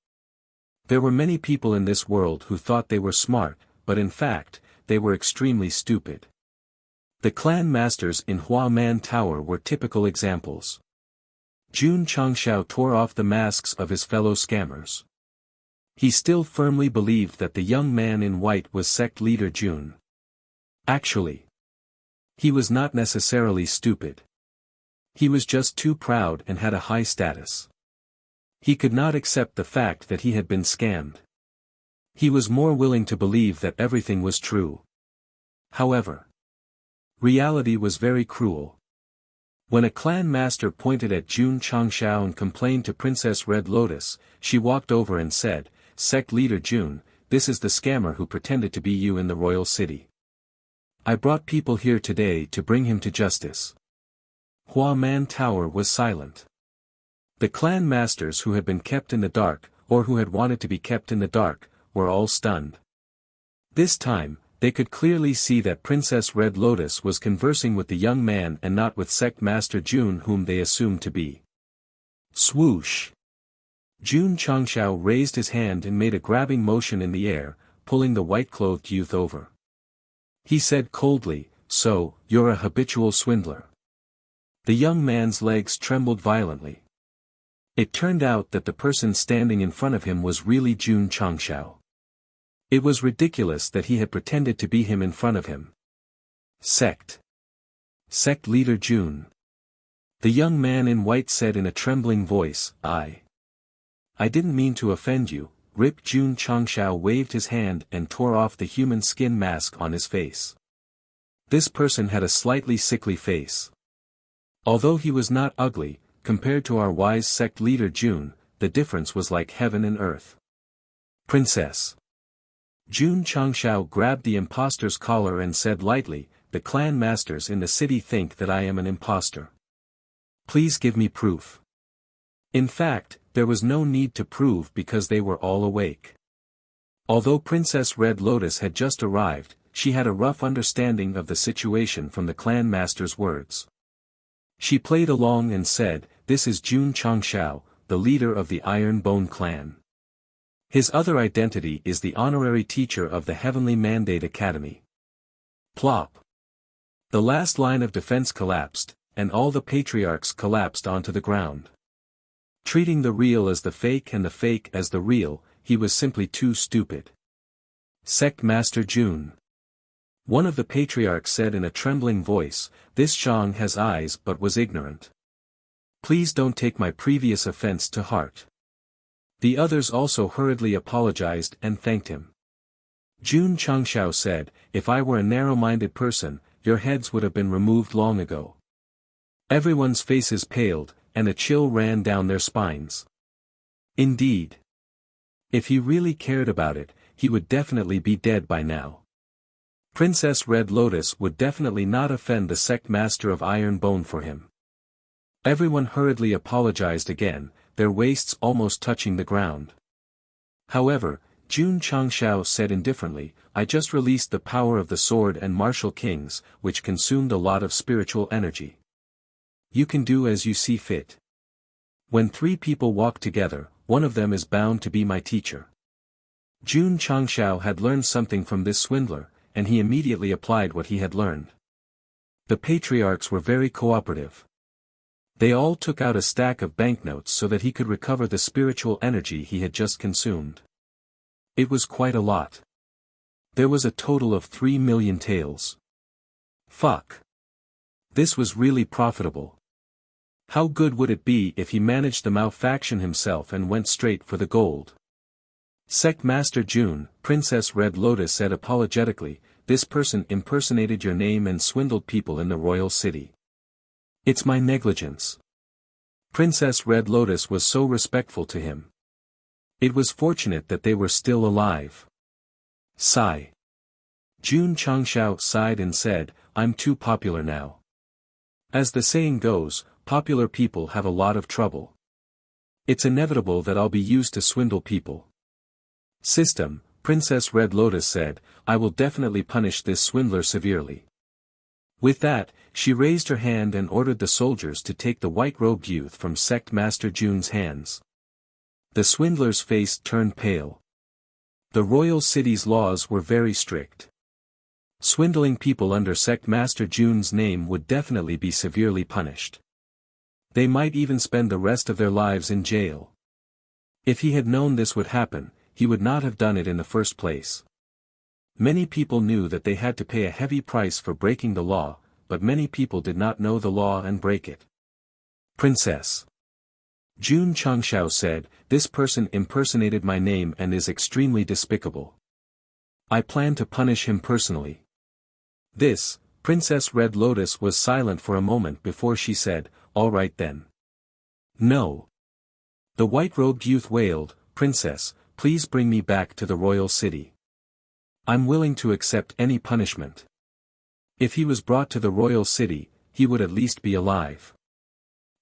There were many people in this world who thought they were smart, but in fact, they were extremely stupid. The clan masters in Hua Man Tower were typical examples. Jun Changxiao tore off the masks of his fellow scammers. He still firmly believed that the young man in white was sect leader Jun. Actually, he was not necessarily stupid. He was just too proud and had a high status. He could not accept the fact that he had been scammed. He was more willing to believe that everything was true. However, reality was very cruel. When a clan master pointed at Jun Changshao and complained to Princess Red Lotus, she walked over and said, "Sect leader Jun, this is the scammer who pretended to be you in the royal city. I brought people here today to bring him to justice." Hua Man Tower was silent. The clan masters who had been kept in the dark, or who had wanted to be kept in the dark, were all stunned. This time, they could clearly see that Princess Red Lotus was conversing with the young man and not with Sect Master Jun, whom they assumed to be. Swoosh! Jun Changshao raised his hand and made a grabbing motion in the air, pulling the white-clothed youth over. He said coldly, "So, you're a habitual swindler." The young man's legs trembled violently. It turned out that the person standing in front of him was really Jun Changshao. It was ridiculous that he had pretended to be him in front of him. Sect leader Jun. The young man in white said in a trembling voice, I didn't mean to offend you." Rip. Jun Changshao waved his hand and tore off the human skin mask on his face. This person had a slightly sickly face. Although he was not ugly, compared to our wise sect leader Jun, the difference was like heaven and earth. "Princess." Jun Changshao grabbed the impostor's collar and said lightly, "The clan masters in the city think that I am an impostor. Please give me proof." In fact, there was no need to prove because they were all awake. Although Princess Red Lotus had just arrived, she had a rough understanding of the situation from the clan master's words. She played along and said, "This is Jun Changshao, the leader of the Iron Bone clan. His other identity is the honorary teacher of the Heavenly Mandate Academy." Plop! The last line of defense collapsed, and all the patriarchs collapsed onto the ground. Treating the real as the fake and the fake as the real, he was simply too stupid. Sect Master Jun. One of the patriarchs said in a trembling voice, "This Zhang has eyes but was ignorant. Please don't take my previous offense to heart." The others also hurriedly apologized and thanked him. Jun Changshao said, "If I were a narrow-minded person, your heads would have been removed long ago." Everyone's faces paled, and a chill ran down their spines. Indeed. If he really cared about it, he would definitely be dead by now. Princess Red Lotus would definitely not offend the sect master of Iron Bone for him. Everyone hurriedly apologized again, their waists almost touching the ground. However, Jun Changshao said indifferently, "I just released the power of the sword and martial kings, which consumed a lot of spiritual energy. You can do as you see fit. When three people walk together, one of them is bound to be my teacher." Jun Changshao had learned something from this swindler, and he immediately applied what he had learned. The patriarchs were very cooperative. They all took out a stack of banknotes so that he could recover the spiritual energy he had just consumed. It was quite a lot. There was a total of 3 million taels. Fuck. This was really profitable. How good would it be if he managed the malfaction himself and went straight for the gold? Sect Master Jun, Princess Red Lotus said apologetically, "This person impersonated your name and swindled people in the royal city. It's my negligence." Princess Red Lotus was so respectful to him. It was fortunate that they were still alive. Sigh. Jun Changshao sighed and said, "I'm too popular now. As the saying goes, popular people have a lot of trouble. It's inevitable that I'll be used to swindle people." System, Princess Red Lotus said, "I will definitely punish this swindler severely." With that, she raised her hand and ordered the soldiers to take the white-robed youth from Sect Master Jun's hands. The swindler's face turned pale. The royal city's laws were very strict. Swindling people under Sect Master Jun's name would definitely be severely punished. They might even spend the rest of their lives in jail. If he had known this would happen, he would not have done it in the first place. Many people knew that they had to pay a heavy price for breaking the law, but many people did not know the law and break it. Princess. Jun Changshao said, "This person impersonated my name and is extremely despicable. I plan to punish him personally." This, Princess Red Lotus was silent for a moment before she said, "All right then." "No." The white-robed youth wailed, "Princess, please bring me back to the royal city. I'm willing to accept any punishment." If he was brought to the royal city, he would at least be alive.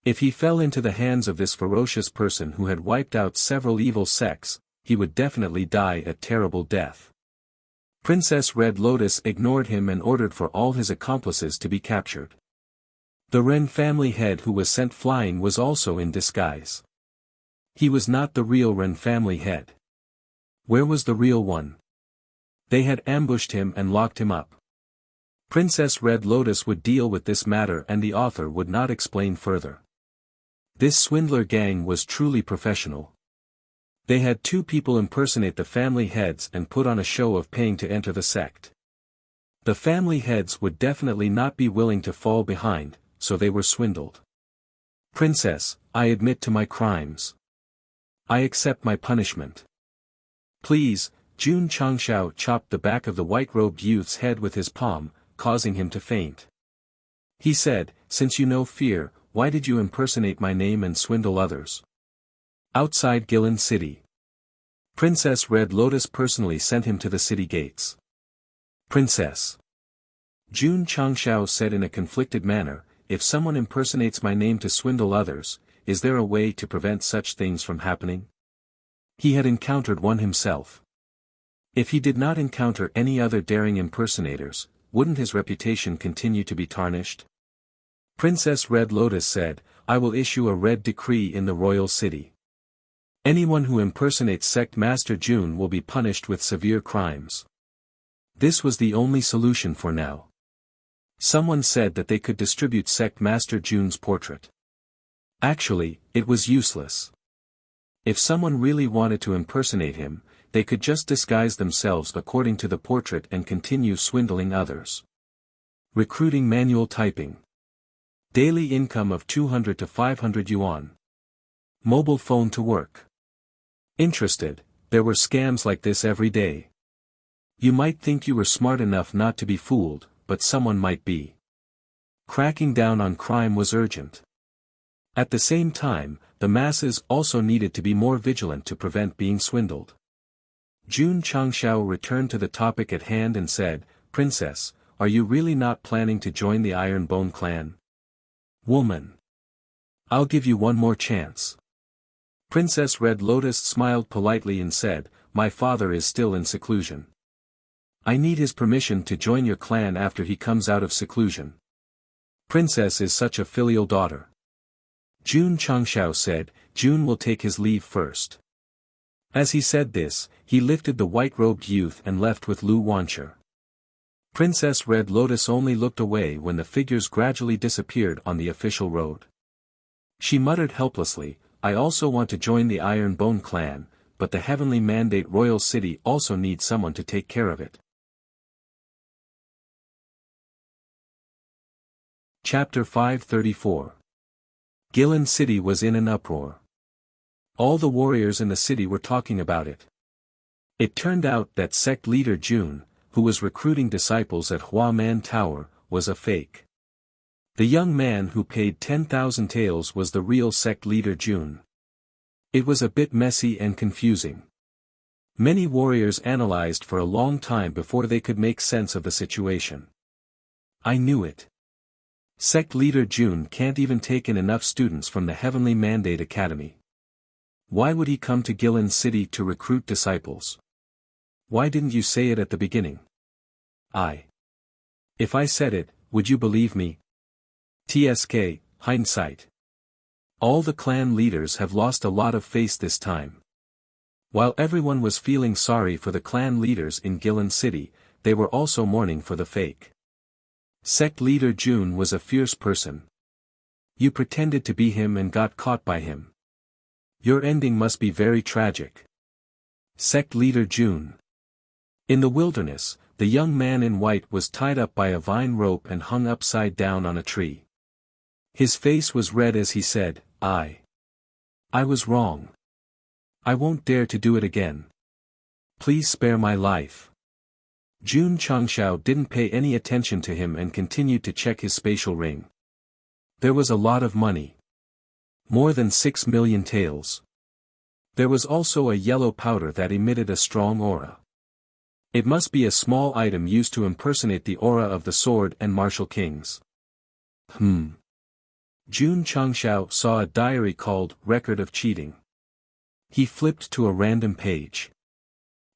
If he fell into the hands of this ferocious person who had wiped out several evil sects, he would definitely die a terrible death. Princess Red Lotus ignored him and ordered for all his accomplices to be captured. The Ren family head who was sent flying was also in disguise. He was not the real Ren family head. Where was the real one? They had ambushed him and locked him up. Princess Red Lotus would deal with this matter and the author would not explain further. This swindler gang was truly professional. They had two people impersonate the family heads and put on a show of paying to enter the sect. The family heads would definitely not be willing to fall behind, so they were swindled. "Princess, I admit to my crimes. I accept my punishment. Please." Jun Changshao chopped the back of the white-robed youth's head with his palm, causing him to faint. He said, "Since you know fear, why did you impersonate my name and swindle others?" Outside Guilin City. Princess Red Lotus personally sent him to the city gates. "Princess." Jun Changshao said in a conflicted manner, "If someone impersonates my name to swindle others, is there a way to prevent such things from happening?" He had encountered one himself. If he did not encounter any other daring impersonators, wouldn't his reputation continue to be tarnished? Princess Red Lotus said, "I will issue a red decree in the royal city. Anyone who impersonates Sect Master Jun will be punished with severe crimes." This was the only solution for now. Someone said that they could distribute Sect Master Jun's portrait. Actually, it was useless. If someone really wanted to impersonate him, they could just disguise themselves according to the portrait and continue swindling others. Recruiting manual typing. Daily income of 200 to 500 yuan. Mobile phone to work. Interested, there were scams like this every day. You might think you were smart enough not to be fooled, but someone might be. Cracking down on crime was urgent. At the same time, the masses also needed to be more vigilant to prevent being swindled. Jun Changshao returned to the topic at hand and said, "Princess, are you really not planning to join the Iron Bone clan?" "Woman. I'll give you one more chance." Princess Red Lotus smiled politely and said, "My father is still in seclusion. I need his permission to join your clan after he comes out of seclusion." Princess is such a filial daughter. Jun Changshao said, "Jun will take his leave first." As he said this, he lifted the white-robed youth and left with Lu Wancher. Princess Red Lotus only looked away when the figures gradually disappeared on the official road. She muttered helplessly, "I also want to join the Iron Bone clan, but the Heavenly Mandate Royal City also needs someone to take care of it." Chapter 534. Guilin City was in an uproar. All the warriors in the city were talking about it. It turned out that sect leader Jun, who was recruiting disciples at Huaman Tower, was a fake. The young man who paid 10,000 taels was the real sect leader Jun. It was a bit messy and confusing. Many warriors analyzed for a long time before they could make sense of the situation. "I knew it. Sect leader Jun can't even take in enough students from the Heavenly Mandate Academy. Why would he come to Guilin City to recruit disciples? Why didn't you say it at the beginning? If I said it, would you believe me? TSK, hindsight. All the clan leaders have lost a lot of face this time." While everyone was feeling sorry for the clan leaders in Guilin City, they were also mourning for the fake. Sect leader Jun was a fierce person. You pretended to be him and got caught by him. Your ending must be very tragic. Sect leader Jun. In the wilderness, the young man in white was tied up by a vine rope and hung upside down on a tree. His face was red as he said, I was wrong. I won't dare to do it again. Please spare my life. Jun Changshao didn't pay any attention to him and continued to check his spatial ring. There was a lot of money. More than 6 million taels. There was also a yellow powder that emitted a strong aura. It must be a small item used to impersonate the aura of the sword and martial kings. Jun Changshao saw a diary called Record of Cheating. He flipped to a random page.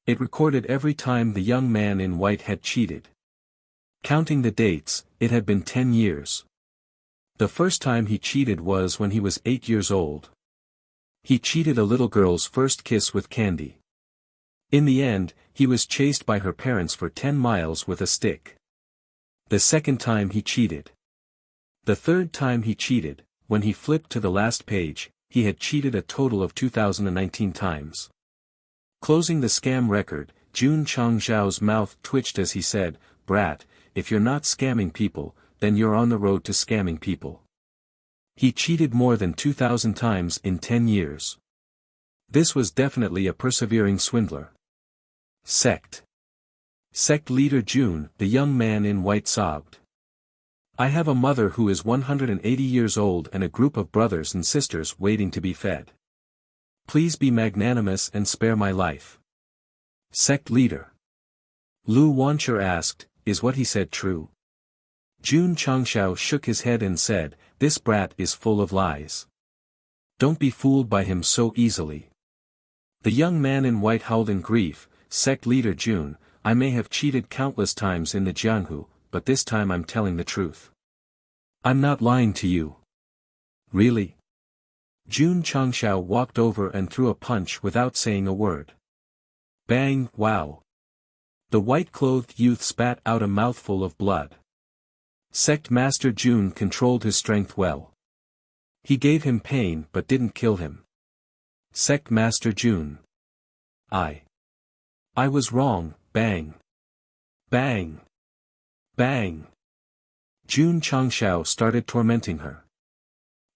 It recorded every time the young man in white had cheated. Counting the dates, it had been 10 years. The first time he cheated was when he was 8 years old. He cheated a little girl's first kiss with candy. In the end, he was chased by her parents for 10 miles with a stick. The second time he cheated. The third time he cheated, when he flipped to the last page, he had cheated a total of 2019 times. Closing the scam record, Jun Changzhao's mouth twitched as he said, "Brat, if you're not scamming people, then you're on the road to scamming people." He cheated more than 2,000 times in 10 years. This was definitely a persevering swindler. Sect. Sect leader Jun, the young man in white, sobbed. I have a mother who is 180 years old and a group of brothers and sisters waiting to be fed. Please be magnanimous and spare my life. Sect leader. Lu Wancher asked, is what he said true? Jun Changshao shook his head and said, this brat is full of lies. Don't be fooled by him so easily. The young man in white howled in grief, Sect leader Jun, I may have cheated countless times in the Jianghu, but this time I'm telling the truth. I'm not lying to you. Really? Jun Changshao walked over and threw a punch without saying a word. Bang, wow. The white-clothed youth spat out a mouthful of blood. Sect Master Jun controlled his strength well. He gave him pain but didn't kill him. Sect Master Jun. I was wrong, bang. Bang. Bang. Jun Changshao started tormenting her.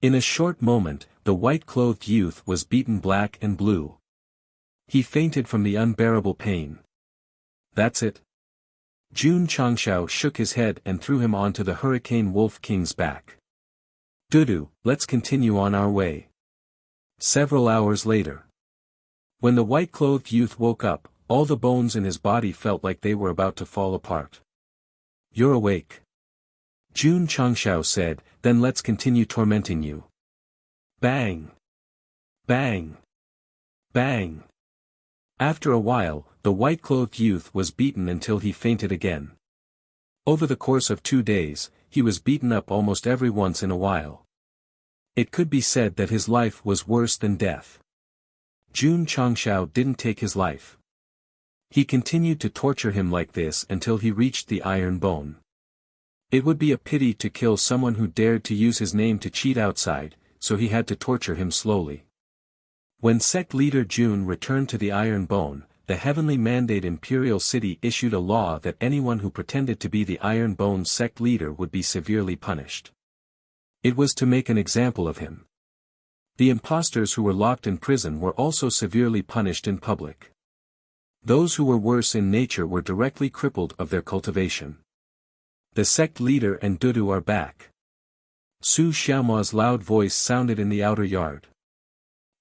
In a short moment, the white-clothed youth was beaten black and blue. He fainted from the unbearable pain. That's it. Jun Changshao shook his head and threw him onto the Hurricane Wolf King's back. Dudu, let's continue on our way. Several hours later. When the white-clothed youth woke up, all the bones in his body felt like they were about to fall apart. You're awake. Jun Changshao said, then let's continue tormenting you. Bang. Bang. Bang. After a while, the white-clothed youth was beaten until he fainted again. Over the course of 2 days, he was beaten up almost every once in a while. It could be said that his life was worse than death. Jun Changshao didn't take his life. He continued to torture him like this until he reached the iron bone. It would be a pity to kill someone who dared to use his name to cheat outside, so he had to torture him slowly. When sect leader Jun returned to the iron bone, the heavenly mandate imperial city issued a law that anyone who pretended to be the iron bone sect leader would be severely punished. It was to make an example of him. The impostors who were locked in prison were also severely punished in public. Those who were worse in nature were directly crippled of their cultivation. The sect leader and Dudu are back. Su Xiaoma's loud voice sounded in the outer yard.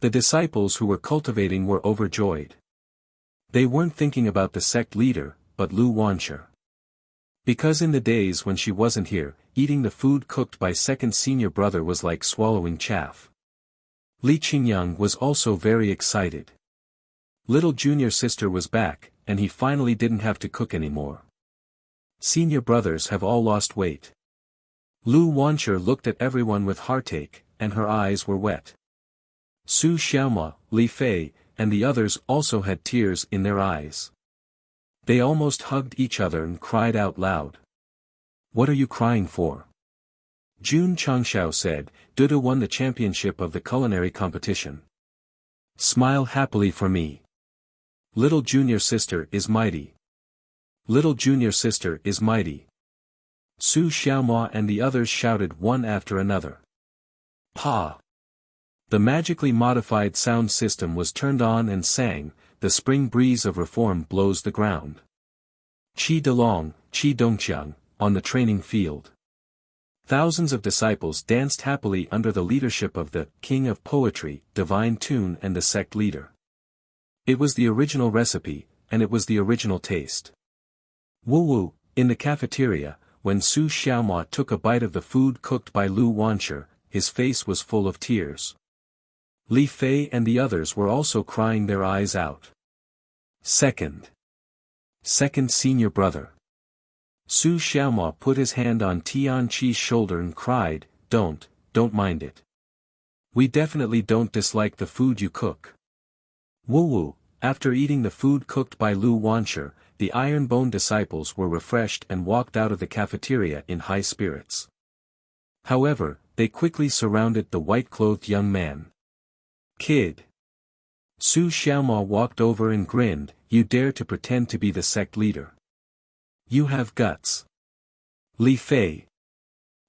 The disciples who were cultivating were overjoyed. They weren't thinking about the sect leader, but Lu Wancher. Because in the days when she wasn't here, eating the food cooked by second senior brother was like swallowing chaff. Li Qingyang was also very excited. Little junior sister was back, and he finally didn't have to cook anymore. Senior brothers have all lost weight. Lu Wancher looked at everyone with heartache, and her eyes were wet. Su Xiaoma, Li Fei, and the others also had tears in their eyes. They almost hugged each other and cried out loud. What are you crying for? Jun Changshao said, Dudu won the championship of the culinary competition. Smile happily for me. Little junior sister is mighty. Little junior sister is mighty. Su Xiaoma and the others shouted one after another. Pa! The magically modified sound system was turned on and sang, "The spring breeze of reform blows the ground. Qi Delong, Qi Dongqiang," on the training field. Thousands of disciples danced happily under the leadership of the King of Poetry, Divine Tune and the sect leader. It was the original recipe, and it was the original taste. Wu, in the cafeteria, when Su Xiaomo took a bite of the food cooked by Lu Wanshi, his face was full of tears. Li Fei and the others were also crying their eyes out. Second senior brother. Su Xiaomo put his hand on Tian Qi's shoulder and cried, Don't mind it. We definitely don't dislike the food you cook. Wu, after eating the food cooked by Lu Wanshi, the Iron Bone disciples were refreshed and walked out of the cafeteria in high spirits. However, they quickly surrounded the white-clothed young man. Kid. Su Xiaomo walked over and grinned, You dare to pretend to be the sect leader. You have guts. Li Fei.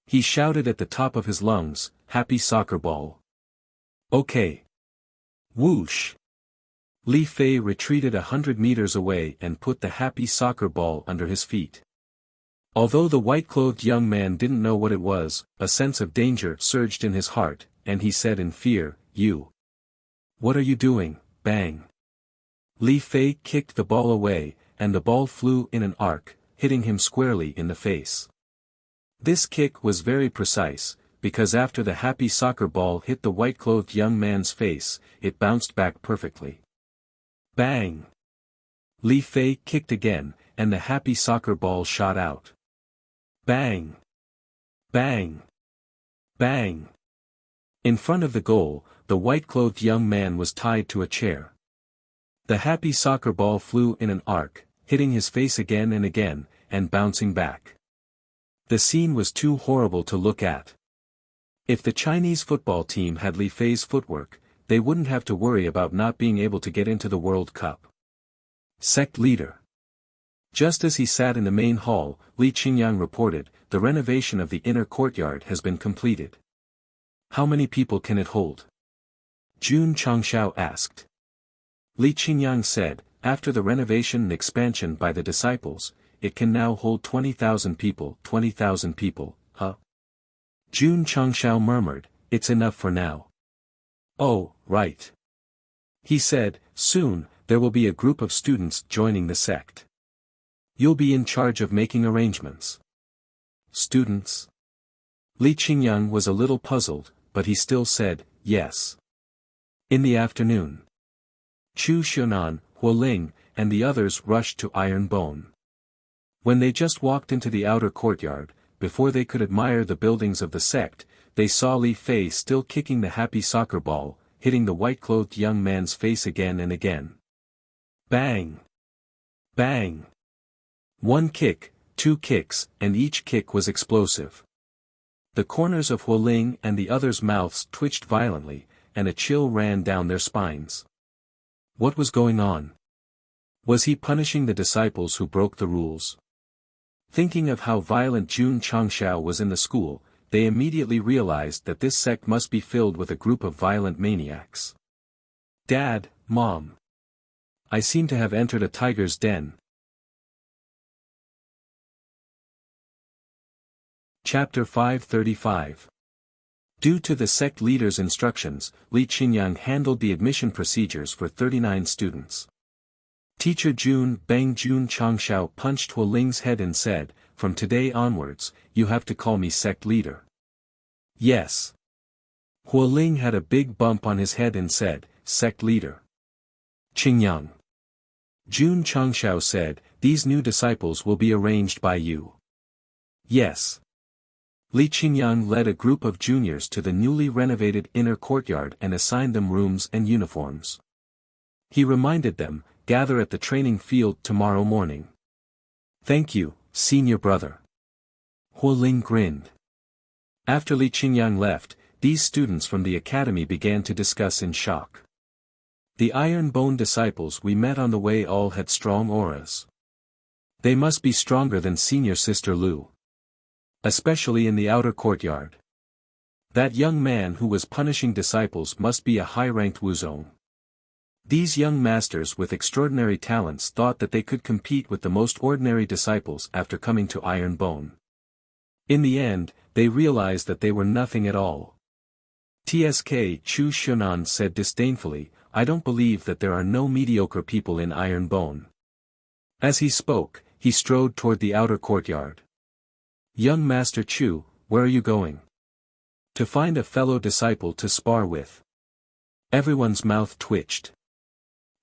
He shouted at the top of his lungs, Happy soccer ball. Okay. Whoosh. Li Fei retreated 100 meters away and put the happy soccer ball under his feet. Although the white-clothed young man didn't know what it was, a sense of danger surged in his heart, and he said in fear, You. What are you doing? Bang. Li Fei kicked the ball away, and the ball flew in an arc, hitting him squarely in the face. This kick was very precise, because after the happy soccer ball hit the white-clothed young man's face, it bounced back perfectly. Bang! Li Fei kicked again, and the happy soccer ball shot out. Bang! Bang! Bang! In front of the goal, the white-clothed young man was tied to a chair. The happy soccer ball flew in an arc, hitting his face again and again, and bouncing back. The scene was too horrible to look at. If the Chinese football team had Li Fei's footwork, they wouldn't have to worry about not being able to get into the World Cup. Sect leader. Just as he sat in the main hall, Li Qingyang reported, The renovation of the inner courtyard has been completed. How many people can it hold? Jun Changshao asked. Li Qingyang said, After the renovation and expansion by the disciples, it can now hold 20,000 people. 20,000 people, huh? Jun Changshao murmured, It's enough for now. Oh, right. He said, Soon, there will be a group of students joining the sect. You'll be in charge of making arrangements. Students? Li Qingyang was a little puzzled, but he still said, Yes. In the afternoon, Chu Xiaonan, Huoling, and the others rushed to Iron Bone. When they just walked into the outer courtyard, before they could admire the buildings of the sect, they saw Li Fei still kicking the happy soccer ball, hitting the white-clothed young man's face again and again. Bang! Bang! 1 kick, 2 kicks, and each kick was explosive. The corners of Huoling and the others' mouths twitched violently, and a chill ran down their spines. What was going on? Was he punishing the disciples who broke the rules? Thinking of how violent Jun Changshao was in the school, they immediately realized that this sect must be filled with a group of violent maniacs. Dad, Mom. I seem to have entered a tiger's den. Chapter 535. Due to the sect leader's instructions, Li Qingyang handled the admission procedures for 39 students. Teacher Jun Changshao punched Huoling's head and said, From today onwards, you have to call me sect leader. Yes. Huoling had a big bump on his head and said, Sect leader. Qingyang. Jun Changshao said, These new disciples will be arranged by you. Yes. Li Qingyang led a group of juniors to the newly renovated inner courtyard and assigned them rooms and uniforms. He reminded them, Gather at the training field tomorrow morning. Thank you, senior brother. Huoling grinned. After Li Qingyang left, these students from the academy began to discuss in shock. The Iron Bone disciples we met on the way all had strong auras. They must be stronger than senior sister Lu. Especially in the outer courtyard. That young man who was punishing disciples must be a high-ranked Wuzong. These young masters with extraordinary talents thought that they could compete with the most ordinary disciples after coming to Iron Bone. In the end, they realized that they were nothing at all. TSK Chu Xunan said disdainfully, I don't believe that there are no mediocre people in Iron Bone. As he spoke, he strode toward the outer courtyard. Young Master Chu, where are you going? To find a fellow disciple to spar with. Everyone's mouth twitched.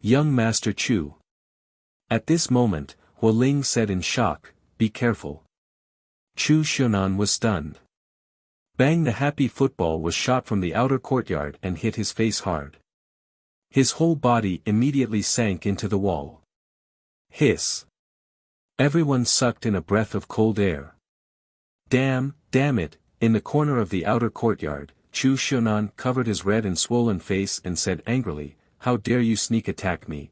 Young Master Chu. At this moment, Hualing said in shock, be careful. Chu Xunan was stunned. Bang! The happy football was shot from the outer courtyard and hit his face hard. His whole body immediately sank into the wall. Hiss. Everyone sucked in a breath of cold air. Damn it, in the corner of the outer courtyard, Chu Xunan covered his red and swollen face and said angrily, how dare you sneak attack me?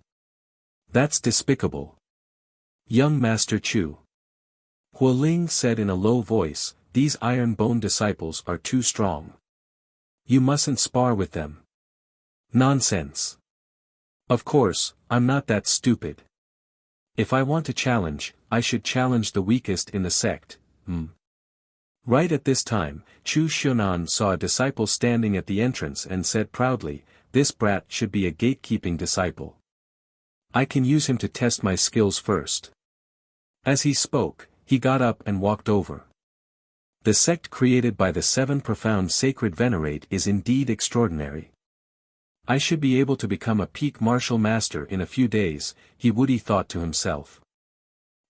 That's despicable. Young Master Chu. Hualing said in a low voice, these Iron Bone disciples are too strong. You mustn't spar with them. Nonsense. Of course, I'm not that stupid. If I want to challenge, I should challenge the weakest in the sect. Right at this time, Chu Xunan saw a disciple standing at the entrance and said proudly, this brat should be a gatekeeping disciple. I can use him to test my skills first. As he spoke, he got up and walked over. The sect created by the 7 profound sacred venerate is indeed extraordinary. I should be able to become a peak martial master in a few days, he thought to himself.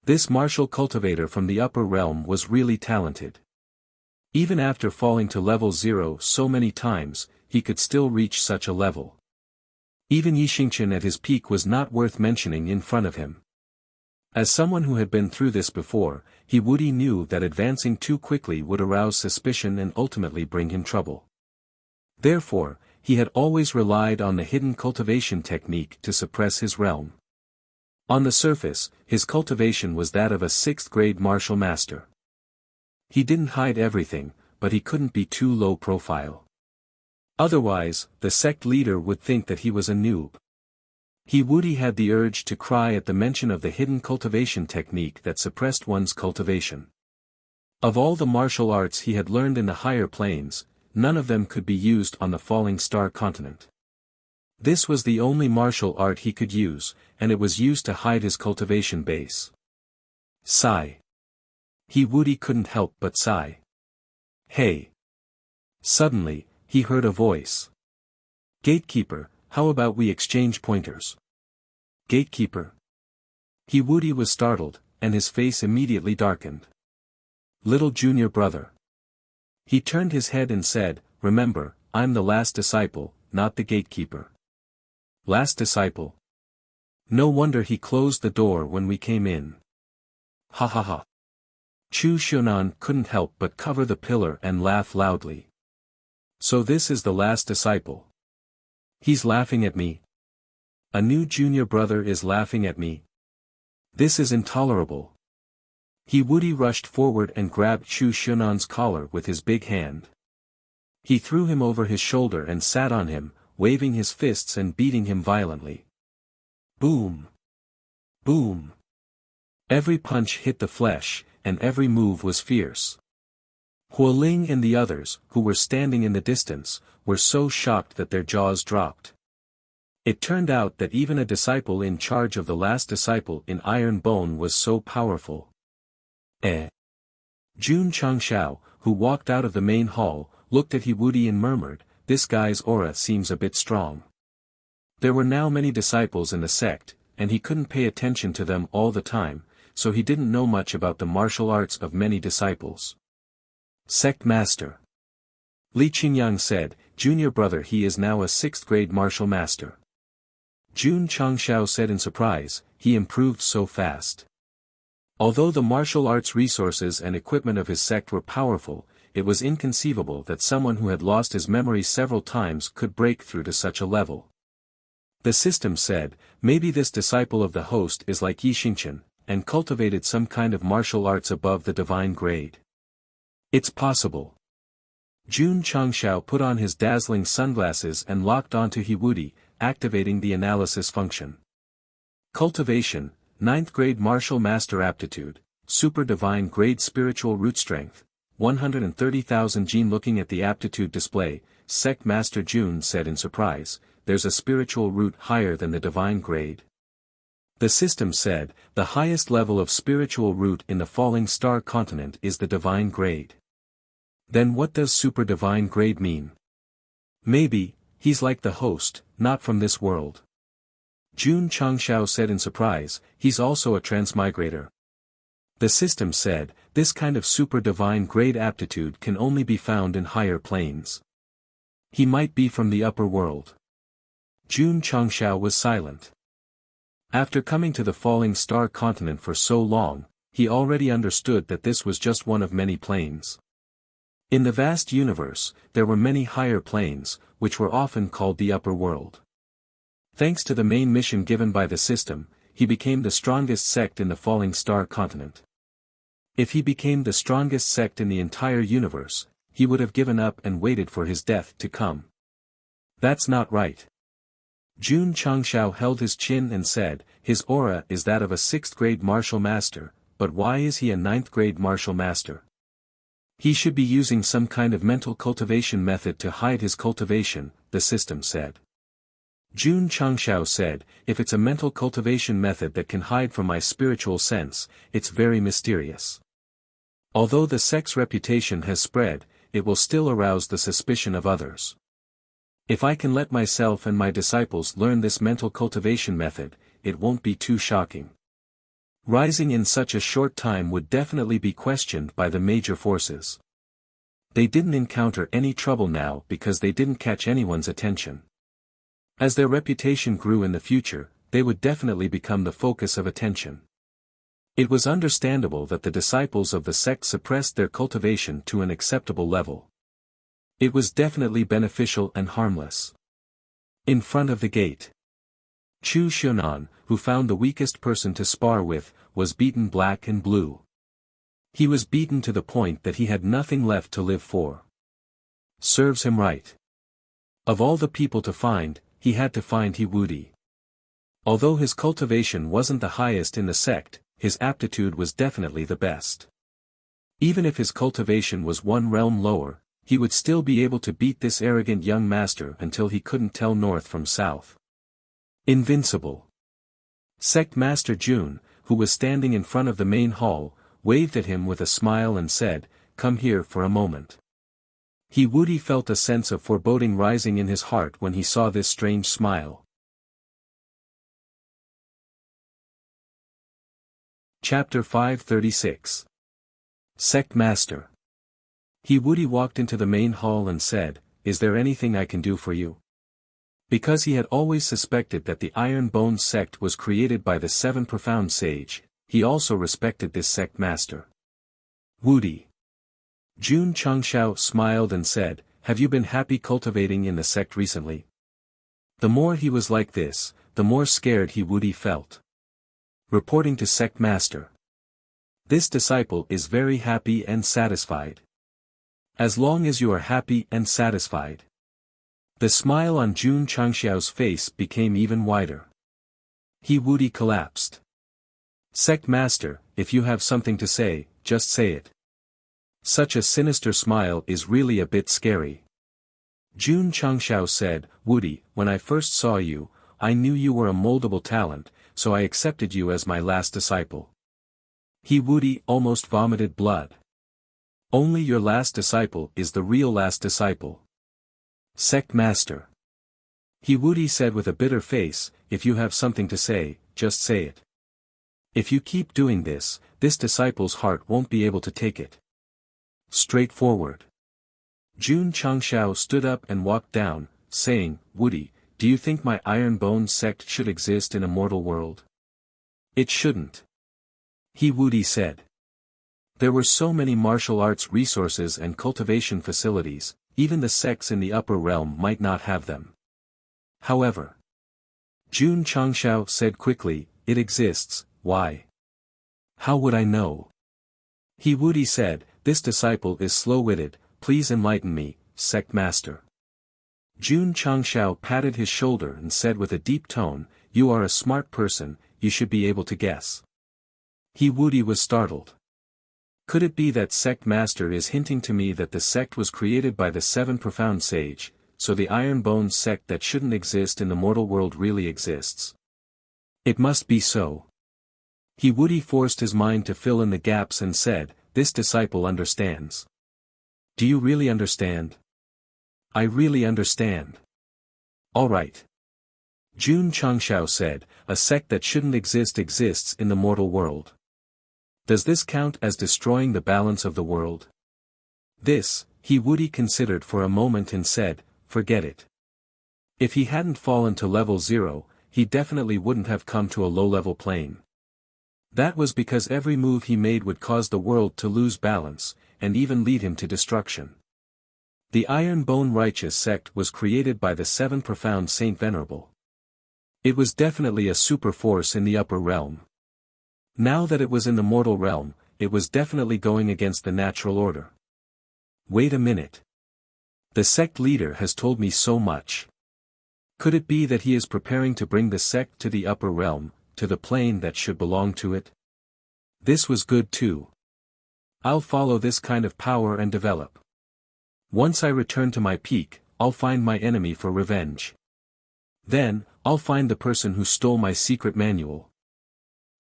This martial cultivator from the upper realm was really talented. Even after falling to level 0 so many times, he could still reach such a level. Even Yixingchen at his peak was not worth mentioning in front of him. As someone who had been through this before, he knew that advancing too quickly would arouse suspicion and ultimately bring him trouble. Therefore, he had always relied on the hidden cultivation technique to suppress his realm. On the surface, his cultivation was that of a 6th-grade martial master. He didn't hide everything, but he couldn't be too low profile. Otherwise, the sect leader would think that he was a noob. He had the urge to cry at the mention of the hidden cultivation technique that suppressed one's cultivation. Of all the martial arts he had learned in the higher planes, none of them could be used on the falling star continent. This was the only martial art he could use, and it was used to hide his cultivation base. Sigh. He couldn't help but sigh. Hey. Suddenly, he heard a voice. Gatekeeper, how about we exchange pointers? Gatekeeper. He was startled, and his face immediately darkened. Little junior brother. He turned his head and said, remember, I'm the last disciple, not the gatekeeper. Last disciple? No wonder he closed the door when we came in. Ha ha ha. Chu Xunan couldn't help but cover the pillar and laugh loudly. So this is the last disciple. He's laughing at me. A new junior brother is laughing at me. This is intolerable. He rushed forward and grabbed Chu Xunan's collar with his big hand. He threw him over his shoulder and sat on him, waving his fists and beating him violently. Boom! Boom! Every punch hit the flesh, and every move was fierce. Hualing and the others, who were standing in the distance, were so shocked that their jaws dropped. It turned out that even a disciple in charge of the last disciple in Iron Bone was so powerful. Jun Changshao, who walked out of the main hall, looked at Hewudi and murmured, this guy's aura seems a bit strong. There were now many disciples in the sect, and he couldn't pay attention to them all the time, so he didn't know much about the martial arts of many disciples. Sect Master. Li Qingyang said, junior brother, he is now a 6th-grade martial master. Jun Changshao said in surprise, he improved so fast. Although the martial arts resources and equipment of his sect were powerful, it was inconceivable that someone who had lost his memory several times could break through to such a level. The system said, maybe this disciple of the host is like Yixingchen, and cultivated some kind of martial arts above the divine grade. It's possible. Jun Changshao put on his dazzling sunglasses and locked onto Hiwudi, activating the analysis function. Cultivation, 9th grade martial master aptitude, super divine grade spiritual root strength, 130,000 gene. Looking at the aptitude display, Sect Master Jun said in surprise, there's a spiritual root higher than the divine grade. The system said, the highest level of spiritual root in the falling star continent is the divine grade. Then what does super divine grade mean? Maybe, he's like the host, not from this world. Jun Changshao said in surprise, he's also a transmigrator. The system said, this kind of super divine grade aptitude can only be found in higher planes. He might be from the upper world. Jun Changshao was silent. After coming to the falling star continent for so long, he already understood that this was just one of many planes. In the vast universe, there were many higher planes, which were often called the upper world. Thanks to the main mission given by the system, he became the strongest sect in the falling star continent. If he became the strongest sect in the entire universe, he would have given up and waited for his death to come. That's not right. Jun Changshao held his chin and said, his aura is that of a 6th grade martial master, but why is he a 9th grade martial master? He should be using some kind of mental cultivation method to hide his cultivation, the system said. Jun Changshao said, if it's a mental cultivation method that can hide from my spiritual sense, it's very mysterious. Although the sect's reputation has spread, it will still arouse the suspicion of others. If I can let myself and my disciples learn this mental cultivation method, it won't be too shocking. Rising in such a short time would definitely be questioned by the major forces. They didn't encounter any trouble now because they didn't catch anyone's attention. As their reputation grew in the future, they would definitely become the focus of attention. It was understandable that the disciples of the sect suppressed their cultivation to an acceptable level. It was definitely beneficial and harmless. In front of the gate, Chu Xiaonan, who found the weakest person to spar with, was beaten black and blue. He was beaten to the point that he had nothing left to live for. Serves him right. Of all the people to find, he had to find Hiwudi. Although his cultivation wasn't the highest in the sect, his aptitude was definitely the best. Even if his cultivation was one realm lower, he would still be able to beat this arrogant young master until he couldn't tell north from south. Invincible. Sect Master Jun, who was standing in front of the main hall, waved at him with a smile and said, come here for a moment. Hiwudi felt a sense of foreboding rising in his heart when he saw this strange smile. Chapter 536. Sect Master. Hiwudi walked into the main hall and said, is there anything I can do for you? Because he had always suspected that the Iron Bones sect was created by the 7 profound sage, he also respected this sect master. Wudi. Jun Changshao smiled and said, have you been happy cultivating in the sect recently? The more he was like this, the more scared Hiwudi felt. Reporting to sect master. This disciple is very happy and satisfied. As long as you are happy and satisfied. The smile on Jun Changshao's face became even wider. Hiwudi collapsed. Sect master, if you have something to say, just say it. Such a sinister smile is really a bit scary. Jun Changshao said, Wudi, when I first saw you, I knew you were a moldable talent, so I accepted you as my last disciple. Hiwudi almost vomited blood. Only your last disciple is the real last disciple. Sect master. Hiwudi said with a bitter face, if you have something to say, just say it. If you keep doing this, this disciple's heart won't be able to take it. Straightforward. Jun Changshao stood up and walked down, saying, Wudi, do you think my Iron Bones sect should exist in a mortal world? It shouldn't. Hiwudi said. There were so many martial arts resources and cultivation facilities, even the sects in the upper realm might not have them. However, Jun Changshao said quickly, it exists, why? How would I know? Hiwudi said, this disciple is slow-witted, please enlighten me, Sect Master. Jun Changshao patted his shoulder and said with a deep tone, "You are a smart person, you should be able to guess." He Wudi was startled. Could it be that Sect Master is hinting to me that the sect was created by the 7 profound sage, so the Iron Bones sect that shouldn't exist in the mortal world really exists? It must be so. He Wudi forced his mind to fill in the gaps and said, "This disciple understands." "Do you really understand?" "I really understand." "All right." Jun Changshao said, "A sect that shouldn't exist exists in the mortal world. Does this count as destroying the balance of the world?" This, He Wudi considered for a moment and said, "Forget it." If he hadn't fallen to level 0, he definitely wouldn't have come to a low-level plane. That was because every move he made would cause the world to lose balance, and even lead him to destruction. The Iron Bone Righteous sect was created by the 7 profound Saint Venerable. It was definitely a super force in the upper realm. Now that it was in the mortal realm, it was definitely going against the natural order. Wait a minute. The sect leader has told me so much. Could it be that he is preparing to bring the sect to the upper realm, to the plane that should belong to it? This was good too. I'll follow this kind of power and develop. Once I return to my peak, I'll find my enemy for revenge. Then, I'll find the person who stole my secret manual.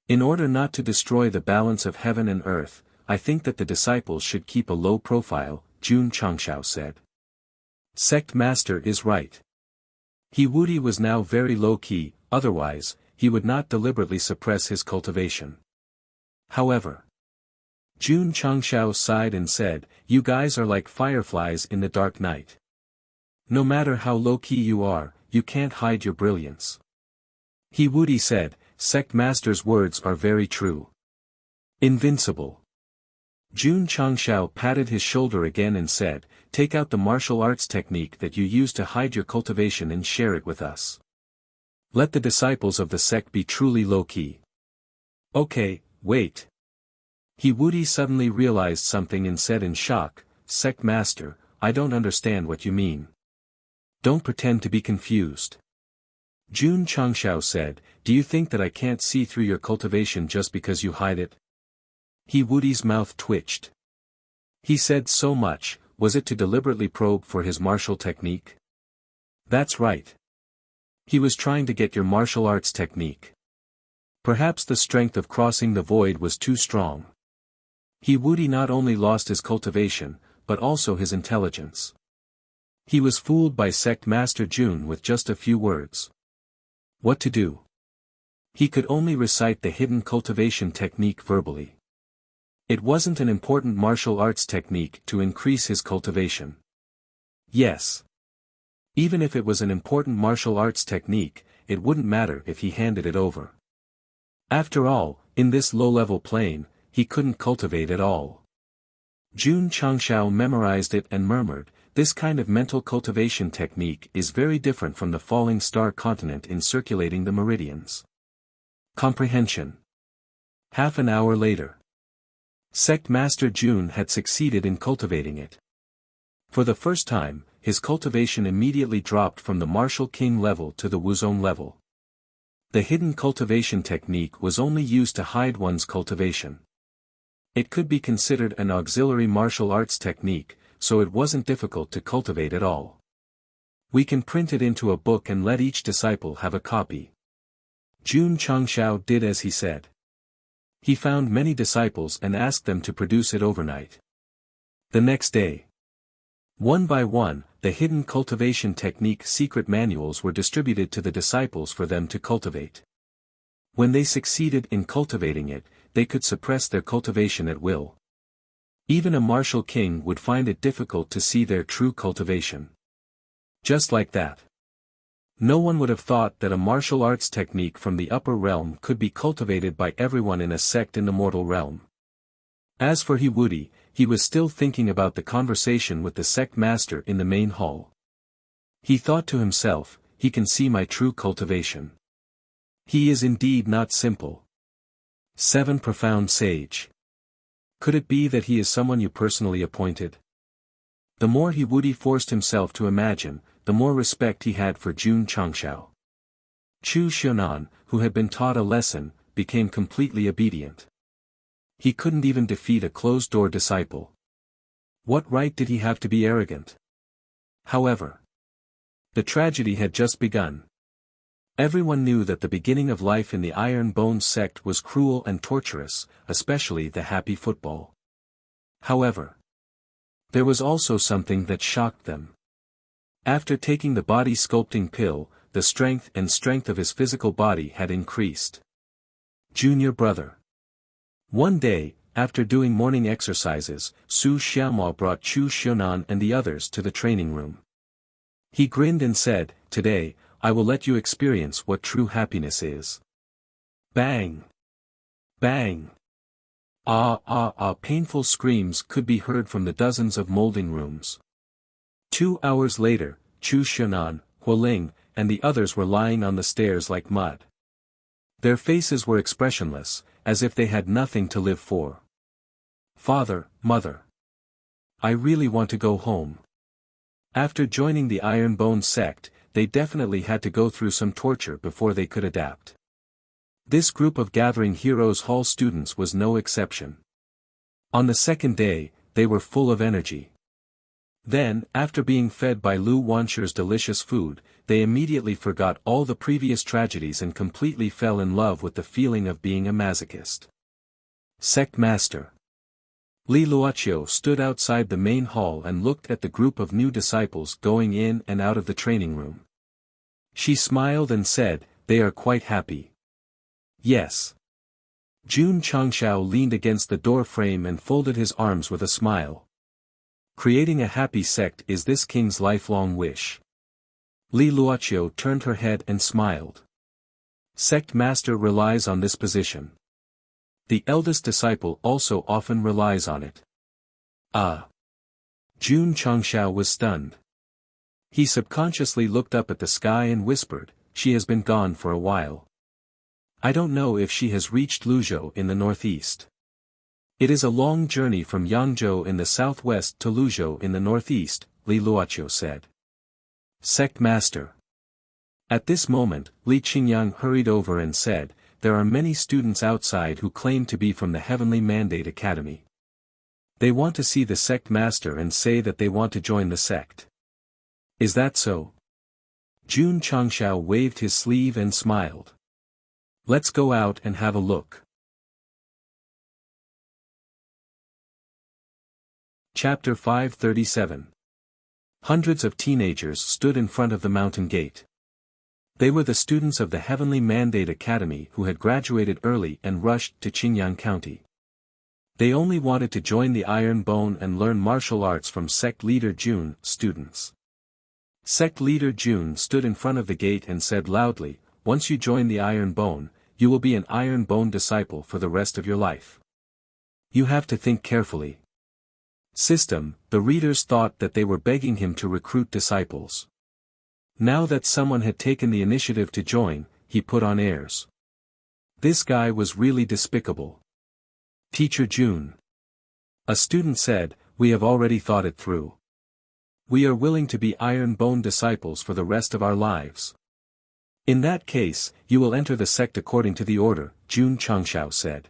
In order not to destroy the balance of heaven and earth, I think that the disciples should keep a low profile, Jun Changshao said. Sect Master is right. He Wudi was now very low-key, otherwise, he would not deliberately suppress his cultivation. However, Jun Changshao sighed and said, "You guys are like fireflies in the dark night. No matter how low-key you are, you can't hide your brilliance." He Wudi said, "Sect Master's words are very true. Invincible." Jun Changshao patted his shoulder again and said, "Take out the martial arts technique that you use to hide your cultivation and share it with us. Let the disciples of the sect be truly low-key." "Okay, wait." He Wudi suddenly realized something and said in shock, "Sect Master, I don't understand what you mean. Don't pretend to be confused." Jun Changshao said, "Do you think that I can't see through your cultivation just because you hide it?" He Wudi's mouth twitched. He said so much, was it to deliberately probe for his martial technique? That's right. He was trying to get your martial arts technique. Perhaps the strength of crossing the void was too strong. He Wudi not only lost his cultivation, but also his intelligence. He was fooled by Sect Master Jun with just a few words. What to do? He could only recite the hidden cultivation technique verbally. It wasn't an important martial arts technique to increase his cultivation. Yes. Even if it was an important martial arts technique, it wouldn't matter if he handed it over. After all, in this low-level plane, he couldn't cultivate at all. Jun Changshao memorized it and murmured, "This kind of mental cultivation technique is very different from the falling star continent in circulating the meridians." Comprehension. Half an hour later. Sect Master Jun had succeeded in cultivating it. For the first time, his cultivation immediately dropped from the Martial King level to the Wuzong level. The hidden cultivation technique was only used to hide one's cultivation. It could be considered an auxiliary martial arts technique, so it wasn't difficult to cultivate at all. We can print it into a book and let each disciple have a copy. Jun Changshao did as he said. He found many disciples and asked them to produce it overnight. The next day, one by one, the hidden cultivation technique secret manuals were distributed to the disciples for them to cultivate. When they succeeded in cultivating it, they could suppress their cultivation at will. Even a martial king would find it difficult to see their true cultivation. Just like that. No one would have thought that a martial arts technique from the upper realm could be cultivated by everyone in a sect in the mortal realm. As for He Wudi, he was still thinking about the conversation with the sect master in the main hall. He thought to himself, he can see my true cultivation. He is indeed not simple. 7 Profound Sage. Could it be that he is someone you personally appointed? The more Wudi forced himself to imagine, the more respect he had for Jun Changshao. Chu Xiaonan, who had been taught a lesson, became completely obedient. He couldn't even defeat a closed-door disciple. What right did he have to be arrogant? However, the tragedy had just begun. Everyone knew that the beginning of life in the Iron Bones sect was cruel and torturous, especially the happy football. However, there was also something that shocked them. After taking the body sculpting pill, the strength of his physical body had increased. Junior brother. One day, after doing morning exercises, Su Xiaomao brought Chu Xiaonan and the others to the training room. He grinned and said, "Today, I will let you experience what true happiness is." Bang! Bang! Painful screams could be heard from the dozens of molding rooms. 2 hours later, Chu Xiaonan, Hualing, and the others were lying on the stairs like mud. Their faces were expressionless, as if they had nothing to live for. "Father, mother. I really want to go home." After joining the Iron Bone sect, they definitely had to go through some torture before they could adapt. This group of Gathering Heroes Hall students was no exception. On the second day, they were full of energy. Then, after being fed by Lu Wansher's delicious food, they immediately forgot all the previous tragedies and completely fell in love with the feeling of being a masochist. Sect Master Li Luoqiu stood outside the main hall and looked at the group of new disciples going in and out of the training room. She smiled and said, "They are quite happy." "Yes." Jun Changshao leaned against the door frame and folded his arms with a smile. Creating a happy sect is this king's lifelong wish. Li Luoqiu turned her head and smiled. Sect Master relies on this position. The eldest disciple also often relies on it. Jun Changshao was stunned. He subconsciously looked up at the sky and whispered, "She has been gone for a while. I don't know if she has reached Luzhou in the northeast." "It is a long journey from Yangzhou in the southwest to Luzhou in the northeast," Li Luoqiu said. Sect Master. At this moment, Li Qingyang hurried over and said, "There are many students outside who claim to be from the Heavenly Mandate Academy. They want to see the Sect Master and say that they want to join the sect. Is that so?" Jun Changshao waved his sleeve and smiled. "Let's go out and have a look." Chapter 537. Hundreds of teenagers stood in front of the mountain gate. They were the students of the Heavenly Mandate Academy who had graduated early and rushed to Qingyang County. They only wanted to join the Iron Bone and learn martial arts from Sect Leader Jun, students. Sect Leader Jun stood in front of the gate and said loudly, "Once you join the Iron Bone, you will be an Iron Bone disciple for the rest of your life. You have to think carefully." The readers thought that they were begging him to recruit disciples. Now that someone had taken the initiative to join, he put on airs. This guy was really despicable. "Teacher Jun," a student said, "we have already thought it through. We are willing to be Iron Bone disciples for the rest of our lives." "In that case, you will enter the sect according to the order," Jun Changshao said.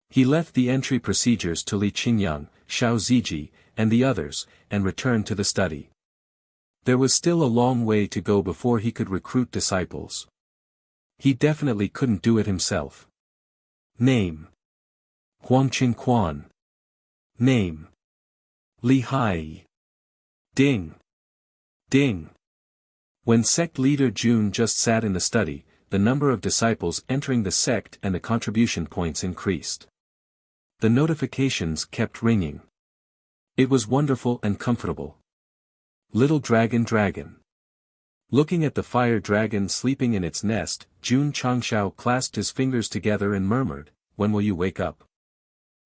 He left the entry procedures to Li Qingyang, Xiao Ziji, and the others, and returned to the study. There was still a long way to go before he could recruit disciples. He definitely couldn't do it himself. Name: Huangqin Quan. Name: Li Hai. Ding. Ding. When sect leader Jun just sat in the study, the number of disciples entering the sect and the contribution points increased. The notifications kept ringing. It was wonderful and comfortable. Little dragon. Looking at the fire dragon sleeping in its nest, Jun Changshao clasped his fingers together and murmured, "When will you wake up?"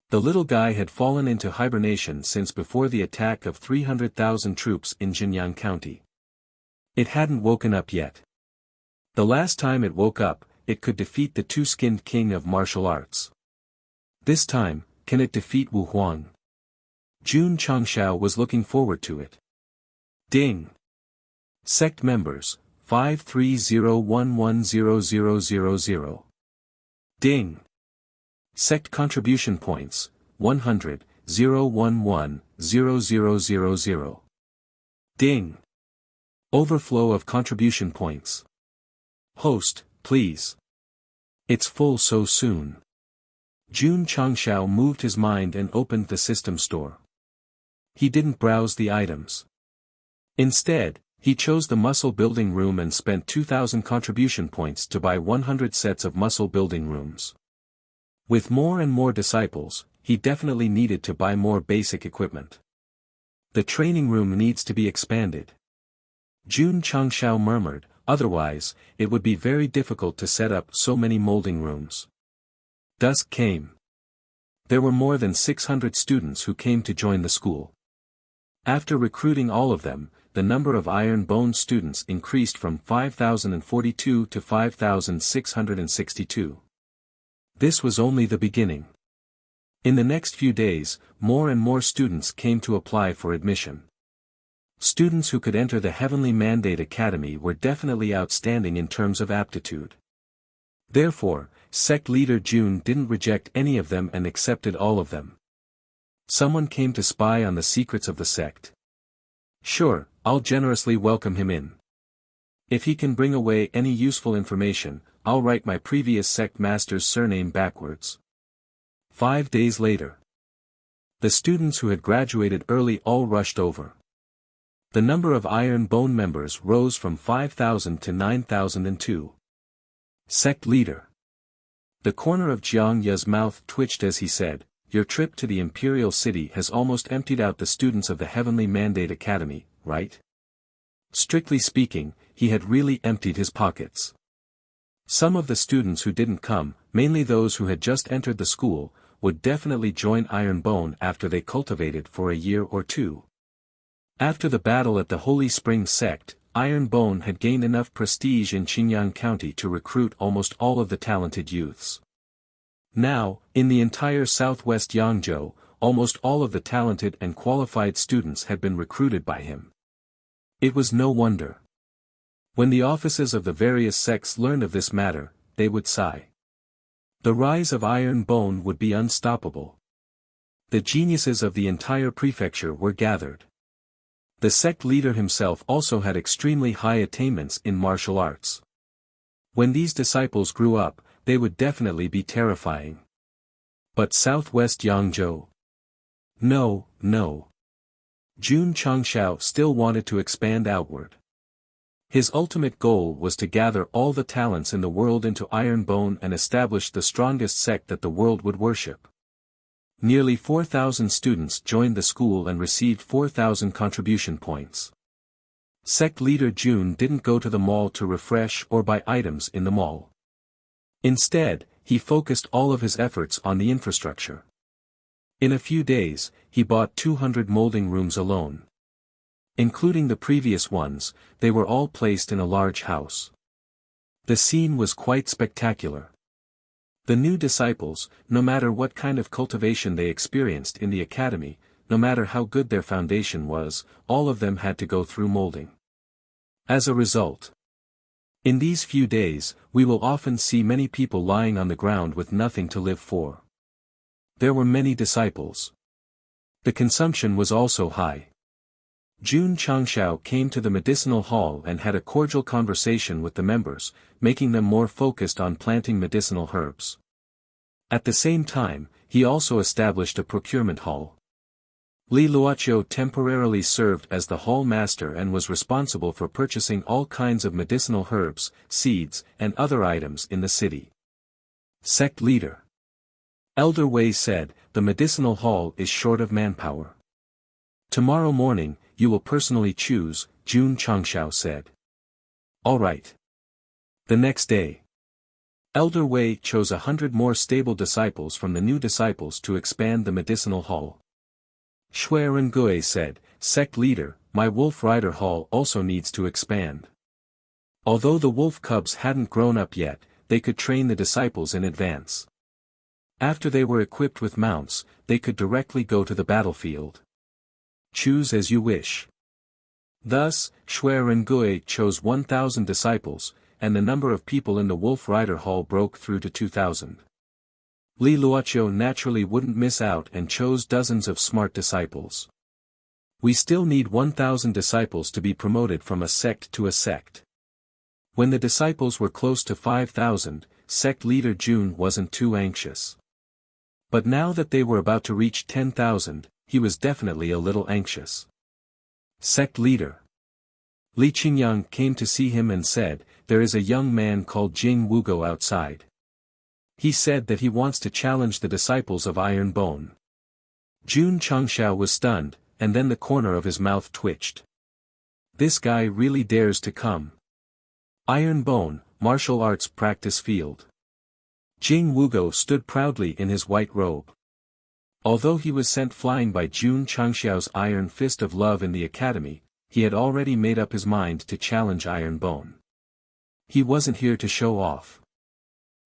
The little guy had fallen into hibernation since before the attack of 300,000 troops in Jinyang County. It hadn't woken up yet. The last time it woke up, it could defeat the two-skinned king of martial arts. This time, can it defeat Wu Huang? Jun Changshao was looking forward to it. Ding! Sect members, 530110000. Ding! Sect contribution points, 100, 011, 0000. Ding! Overflow of contribution points. Host, please. It's full so soon. Jun Changshao moved his mind and opened the system store. He didn't browse the items. Instead, he chose the muscle building room and spent 2,000 contribution points to buy 100 sets of muscle building rooms. With more and more disciples, he definitely needed to buy more basic equipment. The training room needs to be expanded. Jun Changshao murmured, otherwise, it would be very difficult to set up so many molding rooms. Dusk came. There were more than 600 students who came to join the school. After recruiting all of them, the number of Iron Bone students increased from 5,042 to 5,662. This was only the beginning. In the next few days, more and more students came to apply for admission. Students who could enter the Heavenly Mandate Academy were definitely outstanding in terms of aptitude. Therefore, sect leader Jun didn't reject any of them and accepted all of them. Someone came to spy on the secrets of the sect. Sure, I'll generously welcome him in. If he can bring away any useful information, I'll write my previous sect master's surname backwards. 5 days later. The students who had graduated early all rushed over. The number of Iron Bone members rose from 5,000 to 9,002. Sect leader. The corner of Jiang Ya's mouth twitched as he said, "Your trip to the Imperial City has almost emptied out the students of the Heavenly Mandate Academy, right?" Strictly speaking, he had really emptied his pockets. Some of the students who didn't come, mainly those who had just entered the school, would definitely join Iron Bone after they cultivated for a year or two. After the battle at the Holy Spring Sect, Iron Bone had gained enough prestige in Qingyang County to recruit almost all of the talented youths. Now, in the entire southwest Yangzhou, almost all of the talented and qualified students had been recruited by him. It was no wonder. When the offices of the various sects learned of this matter, they would sigh. The rise of Iron Bone would be unstoppable. The geniuses of the entire prefecture were gathered. The sect leader himself also had extremely high attainments in martial arts. When these disciples grew up, they would definitely be terrifying. But southwest Yangzhou? No. Jun Changshao still wanted to expand outward. His ultimate goal was to gather all the talents in the world into Iron Bone and establish the strongest sect that the world would worship. Nearly 4,000 students joined the school and received 4,000 contribution points. Sect leader Jun didn't go to the mall to refresh or buy items in the mall. Instead, he focused all of his efforts on the infrastructure. In a few days, he bought 200 molding rooms alone. Including the previous ones, they were all placed in a large house. The scene was quite spectacular. The new disciples, no matter what kind of cultivation they experienced in the academy, no matter how good their foundation was, all of them had to go through molding. As a result, in these few days, we will often see many people lying on the ground with nothing to live for. There were many disciples. The consumption was also high. Jun Changshao came to the medicinal hall and had a cordial conversation with the members, making them more focused on planting medicinal herbs. At the same time, he also established a procurement hall. Li Luoqiu temporarily served as the hall master and was responsible for purchasing all kinds of medicinal herbs, seeds, and other items in the city. Sect leader. Elder Wei said, "The medicinal hall is short of manpower. Tomorrow morning, you will personally choose," Jun Changshao said. "All right." The next day, Elder Wei chose 100 more stable disciples from the new disciples to expand the medicinal hall. Shui Rengui said, "Sect leader, my Wolf Rider Hall also needs to expand." Although the wolf cubs hadn't grown up yet, they could train the disciples in advance. After they were equipped with mounts, they could directly go to the battlefield. Choose as you wish. Thus, Shui Rengui chose 1,000 disciples, and the number of people in the Wolf Rider Hall broke through to 2,000. Li Luoqiu naturally wouldn't miss out and chose dozens of smart disciples. We still need 1,000 disciples to be promoted from a sect to a sect. When the disciples were close to 5,000, sect leader Jun wasn't too anxious. But now that they were about to reach 10,000, he was definitely a little anxious. Sect leader. Li Qingyang came to see him and said, "There is a young man called Jing Wugo outside. He said that he wants to challenge the disciples of Iron Bone." Jun Changshao was stunned, and then the corner of his mouth twitched. This guy really dares to come. Iron Bone, martial arts practice field. Jing Wugo stood proudly in his white robe. Although he was sent flying by Jun Changxiao's Iron Fist of Love in the academy, he had already made up his mind to challenge Iron Bone. He wasn't here to show off.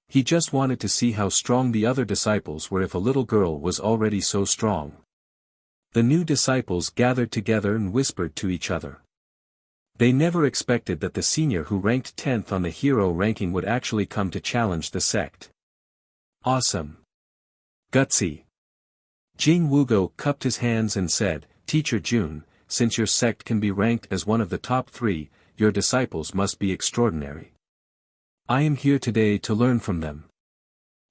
He just wanted to see how strong the other disciples were if a little girl was already so strong. The new disciples gathered together and whispered to each other. They never expected that the senior who ranked 10th on the hero ranking would actually come to challenge the sect. Awesome. Gutsy. Jing Wugo cupped his hands and said, "Teacher Jun, since your sect can be ranked as one of the top 3, your disciples must be extraordinary. I am here today to learn from them.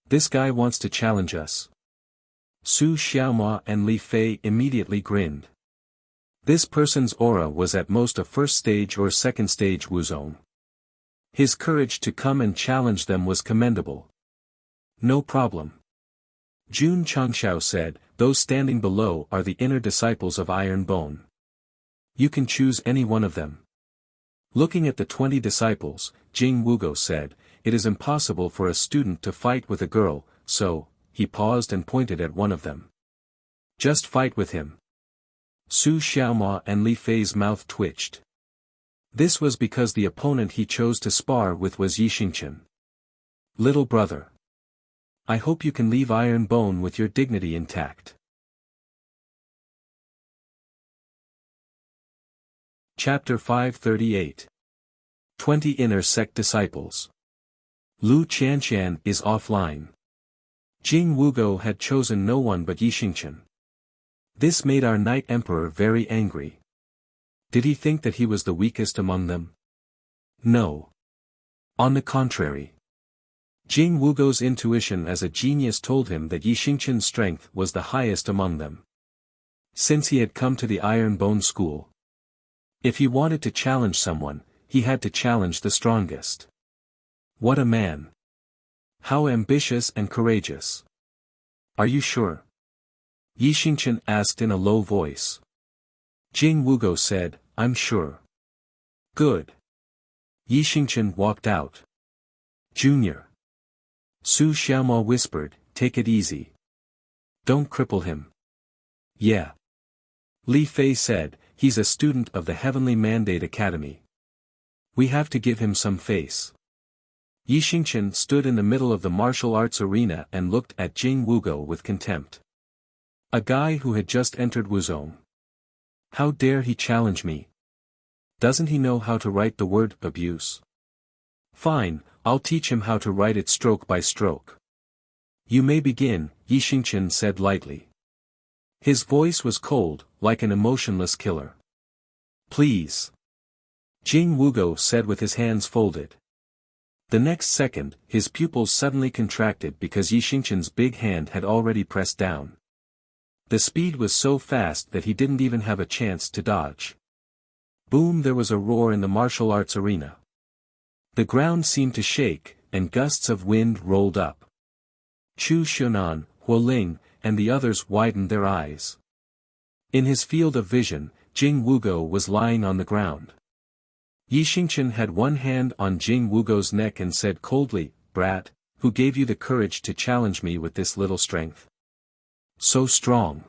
This guy wants to challenge us." Su Xiaomua and Li Fei immediately grinned. This person's aura was at most a first stage or second stage wuzong. His courage to come and challenge them was commendable. No problem. Jun Changshao said, "Those standing below are the inner disciples of Iron Bone. You can choose any one of them." Looking at the 20 disciples, Jing Wugo said, "It is impossible for a student to fight with a girl, so," he paused and pointed at one of them. "Just fight with him." Su Xiaomua and Li Fei's mouth twitched. This was because the opponent he chose to spar with was Yi Xingqian. "Little brother. I hope you can leave Iron Bone with your dignity intact." Chapter 538. 20 Inner Sect Disciples. Lu Qianqian is offline. Jing Wugo had chosen no one but Yi Xingqian. This made our Knight Emperor very angry. Did he think that he was the weakest among them? No. On the contrary. Jing Wugo's intuition as a genius told him that Yi Xingqian's strength was the highest among them. Since he had come to the Iron Bone School. If he wanted to challenge someone, he had to challenge the strongest. What a man! How ambitious and courageous. Are you sure? Yi Xingqian asked in a low voice. Jing Wugo said, "I'm sure." Good. Yi Xingqian walked out. Junior. Su Xiaomua whispered, "Take it easy. Don't cripple him." Yeah. Li Fei said, "He's a student of the Heavenly Mandate Academy. We have to give him some face." Yi Xingqian stood in the middle of the martial arts arena and looked at Jing Wugo with contempt. A guy who had just entered Wuzong. How dare he challenge me? Doesn't he know how to write the word abuse? Fine, I'll teach him how to write it stroke by stroke. You may begin, Yi Xingqian said lightly. His voice was cold, like an emotionless killer. Please. Jing Wugo said with his hands folded. The next second, his pupils suddenly contracted because Yi Xingqian's big hand had already pressed down. The speed was so fast that he didn't even have a chance to dodge. Boom! There was a roar in the martial arts arena. The ground seemed to shake, and gusts of wind rolled up. Chu Xunan, Huo Ling, and the others widened their eyes. In his field of vision, Jing Wugo was lying on the ground. Yi Xingqian had one hand on Jing Wugo's neck and said coldly, "Brat, who gave you the courage to challenge me with this little strength? So strong."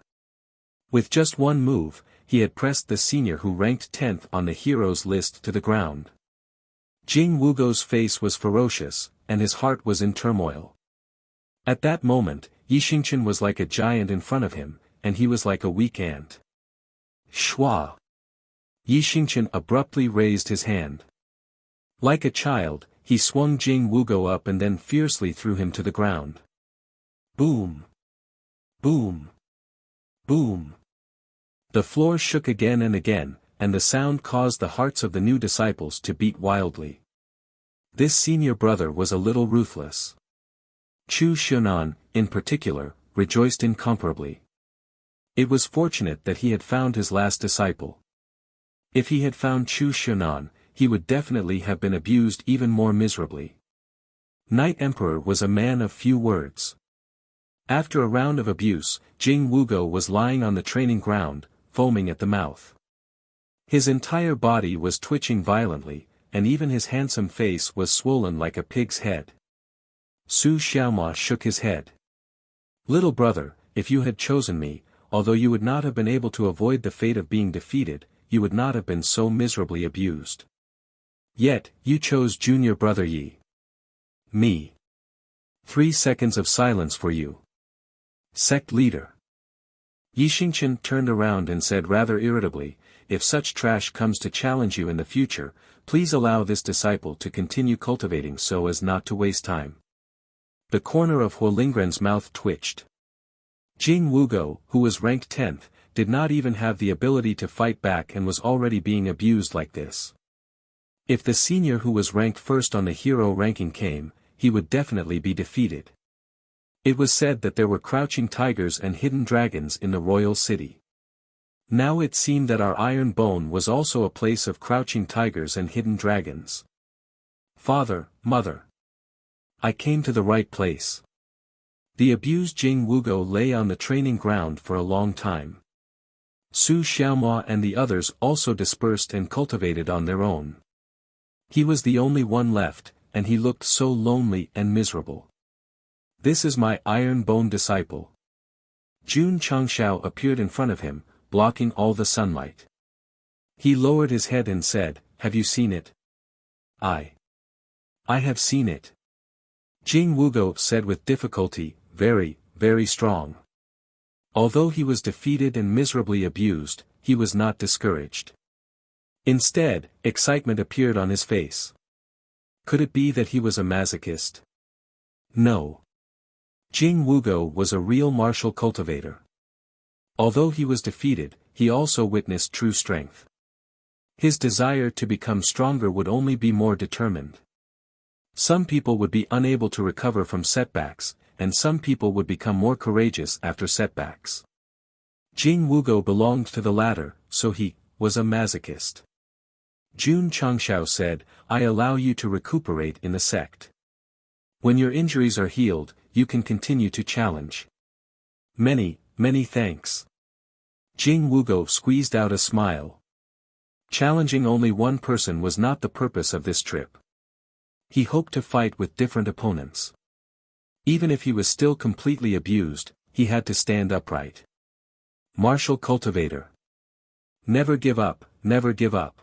With just one move, he had pressed the senior who ranked 10th on the heroes list to the ground. Jing Wugo's face was ferocious, and his heart was in turmoil. At that moment, Yi Xingqian was like a giant in front of him, and he was like a weak ant. Schwa. Yi Xingqian abruptly raised his hand. Like a child, he swung Jing Wugo up and then fiercely threw him to the ground. Boom! Boom! Boom! The floor shook again and again, and the sound caused the hearts of the new disciples to beat wildly. This senior brother was a little ruthless. Chu Xunan, in particular, rejoiced incomparably. It was fortunate that he had found his last disciple. If he had found Chu Xunan, he would definitely have been abused even more miserably. Night Emperor was a man of few words. After a round of abuse, Jing Wugo was lying on the training ground, foaming at the mouth. His entire body was twitching violently, and even his handsome face was swollen like a pig's head. Su Xiaomao shook his head. Little brother, if you had chosen me, although you would not have been able to avoid the fate of being defeated, you would not have been so miserably abused. Yet, you chose junior brother Yi. Me. 3 seconds of silence for you. Sect leader. Yi Xingqian turned around and said rather irritably, if such trash comes to challenge you in the future, please allow this disciple to continue cultivating so as not to waste time. The corner of Huo Lingren's mouth twitched. Jing Wugo, who was ranked 10th, did not even have the ability to fight back and was already being abused like this. If the senior who was ranked first on the hero ranking came, he would definitely be defeated. It was said that there were crouching tigers and hidden dragons in the royal city. Now it seemed that our iron bone was also a place of crouching tigers and hidden dragons. Father, mother. I came to the right place. The abused Jing Wugo lay on the training ground for a long time. Su Xiaomao and the others also dispersed and cultivated on their own. He was the only one left, and he looked so lonely and miserable. This is my iron bone disciple. Jun Changshao appeared in front of him, blocking all the sunlight. He lowered his head and said, have you seen it? I have seen it. Jing Wugo said with difficulty, very, very strong. Although he was defeated and miserably abused, he was not discouraged. Instead, excitement appeared on his face. Could it be that he was a masochist? No. Jing Wugo was a real martial cultivator. Although he was defeated, he also witnessed true strength. His desire to become stronger would only be more determined. Some people would be unable to recover from setbacks, and some people would become more courageous after setbacks. Jing Wugo belonged to the latter, so he was a masochist. Jun Changshao said, I allow you to recuperate in the sect. When your injuries are healed, you can continue to challenge. Many, many thanks. Jing Wugo squeezed out a smile. Challenging only one person was not the purpose of this trip. He hoped to fight with different opponents. Even if he was still completely abused, he had to stand upright. Martial cultivator. Never give up, never give up.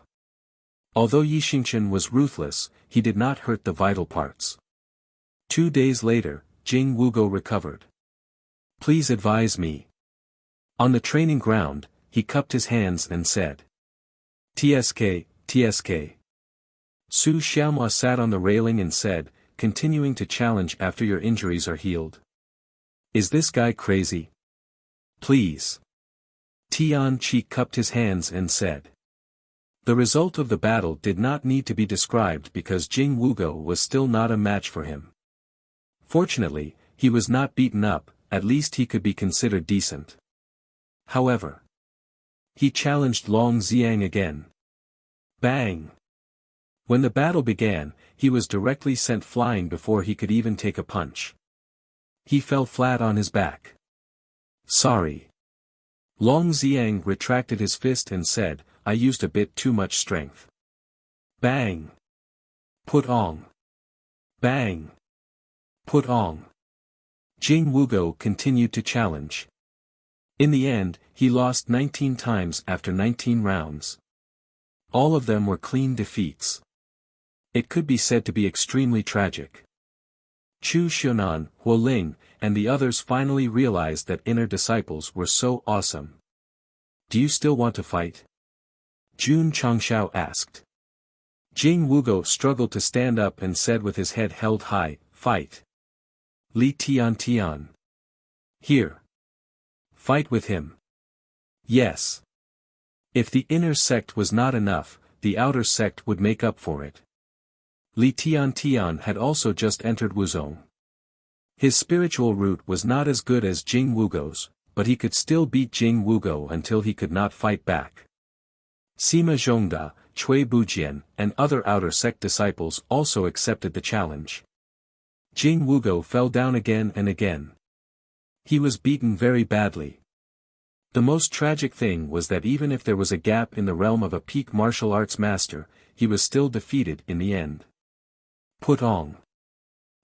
Although Yi Xingqian was ruthless, he did not hurt the vital parts. 2 days later, Jing Wugo recovered. Please advise me. On the training ground, he cupped his hands and said. TSK, TSK. Su Xiaomao sat on the railing and said, continuing to challenge after your injuries are healed. Is this guy crazy? Please. Tian Qi cupped his hands and said. The result of the battle did not need to be described because Jing Wugo was still not a match for him. Fortunately, he was not beaten up, at least he could be considered decent. However, he challenged Long Xiang again. Bang! When the battle began, he was directly sent flying before he could even take a punch. He fell flat on his back. Sorry. Long Xiang retracted his fist and said, I used a bit too much strength. Bang! Put on. Bang! Put on. Jing Wugo continued to challenge. In the end, he lost 19 times after 19 rounds. All of them were clean defeats. It could be said to be extremely tragic. Chu Xunan, Huo Ling, and the others finally realized that inner disciples were so awesome. Do you still want to fight? Jun Changshao asked. Jing Wugo struggled to stand up and said with his head held high, fight. Li Tian Tian. Here. Fight with him. Yes. If the inner sect was not enough, the outer sect would make up for it. Li Tian Tian had also just entered Wuzong. His spiritual root was not as good as Jing Wugo's, but he could still beat Jing Wugo until he could not fight back. Sima Zhongda, Cui Bujian, and other outer sect disciples also accepted the challenge. Jing Wugo fell down again and again. He was beaten very badly. The most tragic thing was that even if there was a gap in the realm of a peak martial arts master, he was still defeated in the end. Putong.